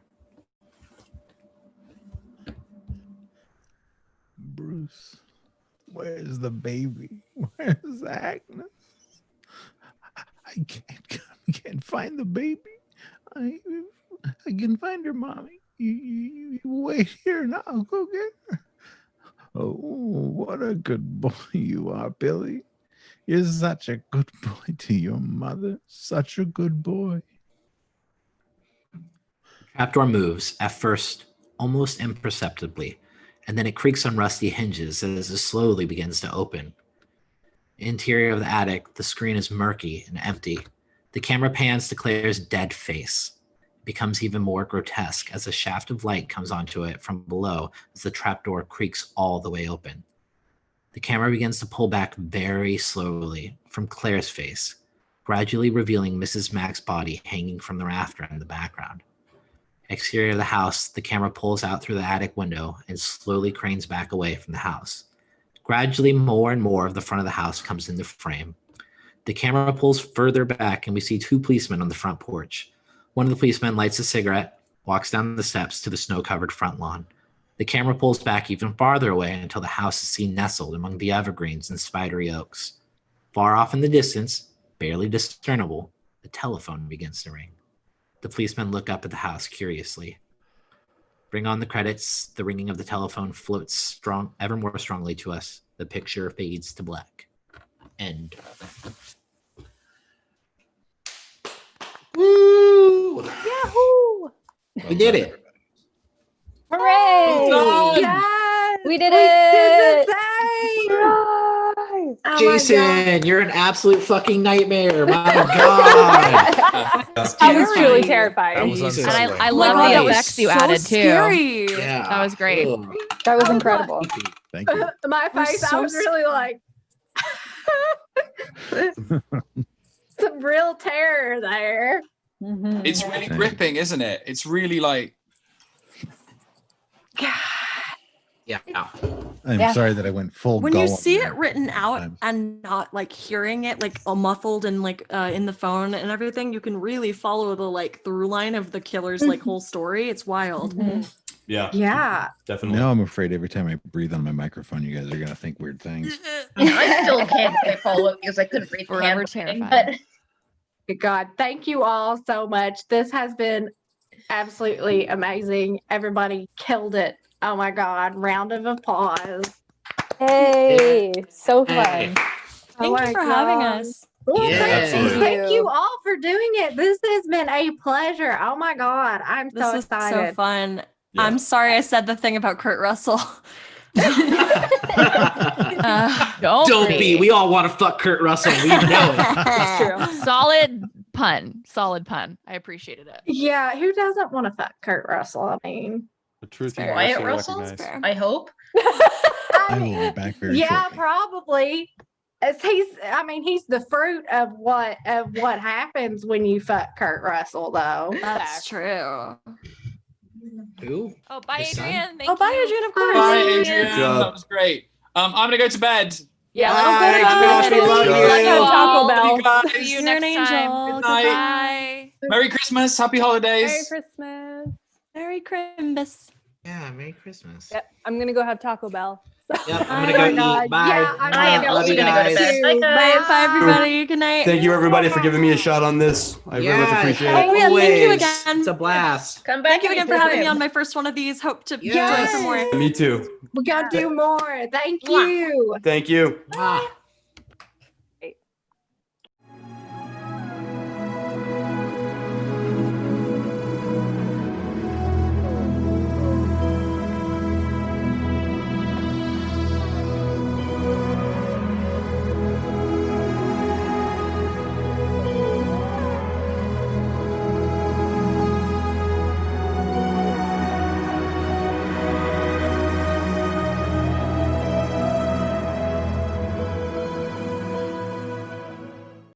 Bruce, where's the baby? Where's Agnes? I can't find the baby. I can find her, Mommy. You wait here and I'll go get her. Oh, what a good boy you are, Billy. You're such a good boy to your mother. Such a good boy. Trapdoor moves, at first almost imperceptibly, and then it creaks on rusty hinges as it slowly begins to open. Interior of the attic, the screen is murky and empty. The camera pans to Claire's dead face. It becomes even more grotesque as a shaft of light comes onto it from below as the trapdoor creaks all the way open. The camera begins to pull back very slowly from Claire's face, gradually revealing Mrs. Mack's body hanging from the rafter in the background. Exterior of the house, the camera pulls out through the attic window and slowly cranes back away from the house. Gradually, more and more of the front of the house comes into frame. The camera pulls further back and we see two policemen on the front porch. One of the policemen lights a cigarette, walks down the steps to the snow-covered front lawn. The camera pulls back even farther away until the house is seen nestled among the evergreens and spidery oaks. Far off in the distance, barely discernible, the telephone begins to ring. The policemen look up at the house curiously. Bring on the credits. The ringing of the telephone floats ever more strongly to us. The picture fades to black. End. Woo! Yahoo! We did it. Hooray! Yes, we did we it! did the same. Surprise! Oh my Jason, you're an absolute fucking nightmare. My God. I was truly terrified. That was Jesus. And unsettling. I Oh my love God, the that was effects you so added scary. too. Yeah. That was great. Ugh. That was incredible. Thank you. My face, I so was really like some real terror there. Mhm. It's really gripping, isn't it? It's really like Yeah. I'm Yeah. sorry that I went full When you Gollum see there it written out times. and not like hearing it like all muffled and like in the phone and everything, you can really follow the like through line of the killer's like whole story. It's wild. Yeah. Yeah. Definitely. Now I'm afraid every time I breathe on my microphone, you guys are gonna think weird things. I still can't quite follow it because I couldn't read the Forever handwriting, terrified. Good God, thank you all so much. This has been absolutely amazing. Everybody killed it. Oh my God, round of applause. Hey, so fun. Hey. Oh Thank my you for having God. us. Well, Yeah, absolutely. thank you all for doing it. This has been a pleasure. Oh my God, I'm This so was so excited. fun. Yeah. I'm sorry I said the thing about Kurt Russell. Don't be. We all want to fuck Kurt Russell. We know it. It's true. Solid pun. Solid pun. I appreciated it. Yeah, who doesn't want to fuck Kurt Russell? I mean, The truth you Fair. must Wyatt Russell? recognize. I hope. I will be back very yeah, shortly. probably. As he's the fruit of what happens when you fuck Kurt Russell, though. That's true. Who? Oh, bye, His son? Adrienne. Thank Oh, bye, you. Adrienne, of course. Bye, Adrienne. Adrienne. Good job. That was great. I'm gonna go to bed. Yeah, Bye, let's go. Josh, we love you. Love you Taco all. Bell. You guys. See you You're an next time. angel. Good night. Bye. Merry Christmas. Happy holidays. Merry Christmas. Merry Christmas. Yeah, Merry Christmas. Yep, I'm gonna go have Taco Bell. Yep, I'm Oh gonna my go God. eat. Bye. Yeah, I'm I am gonna Love also you gonna go to guys. bed. Bye, too. guys. Bye, everybody. Good night. Thank you, everybody, for giving me a shot on this. I very much appreciate it. Oh, yeah, thank you Always. again. It's a blast. Come back Thank you again for having me anytime. on my first one of these. Hope to Yes. join for more. Me too. We gotta do more. Thank you. Thank you. Mwah.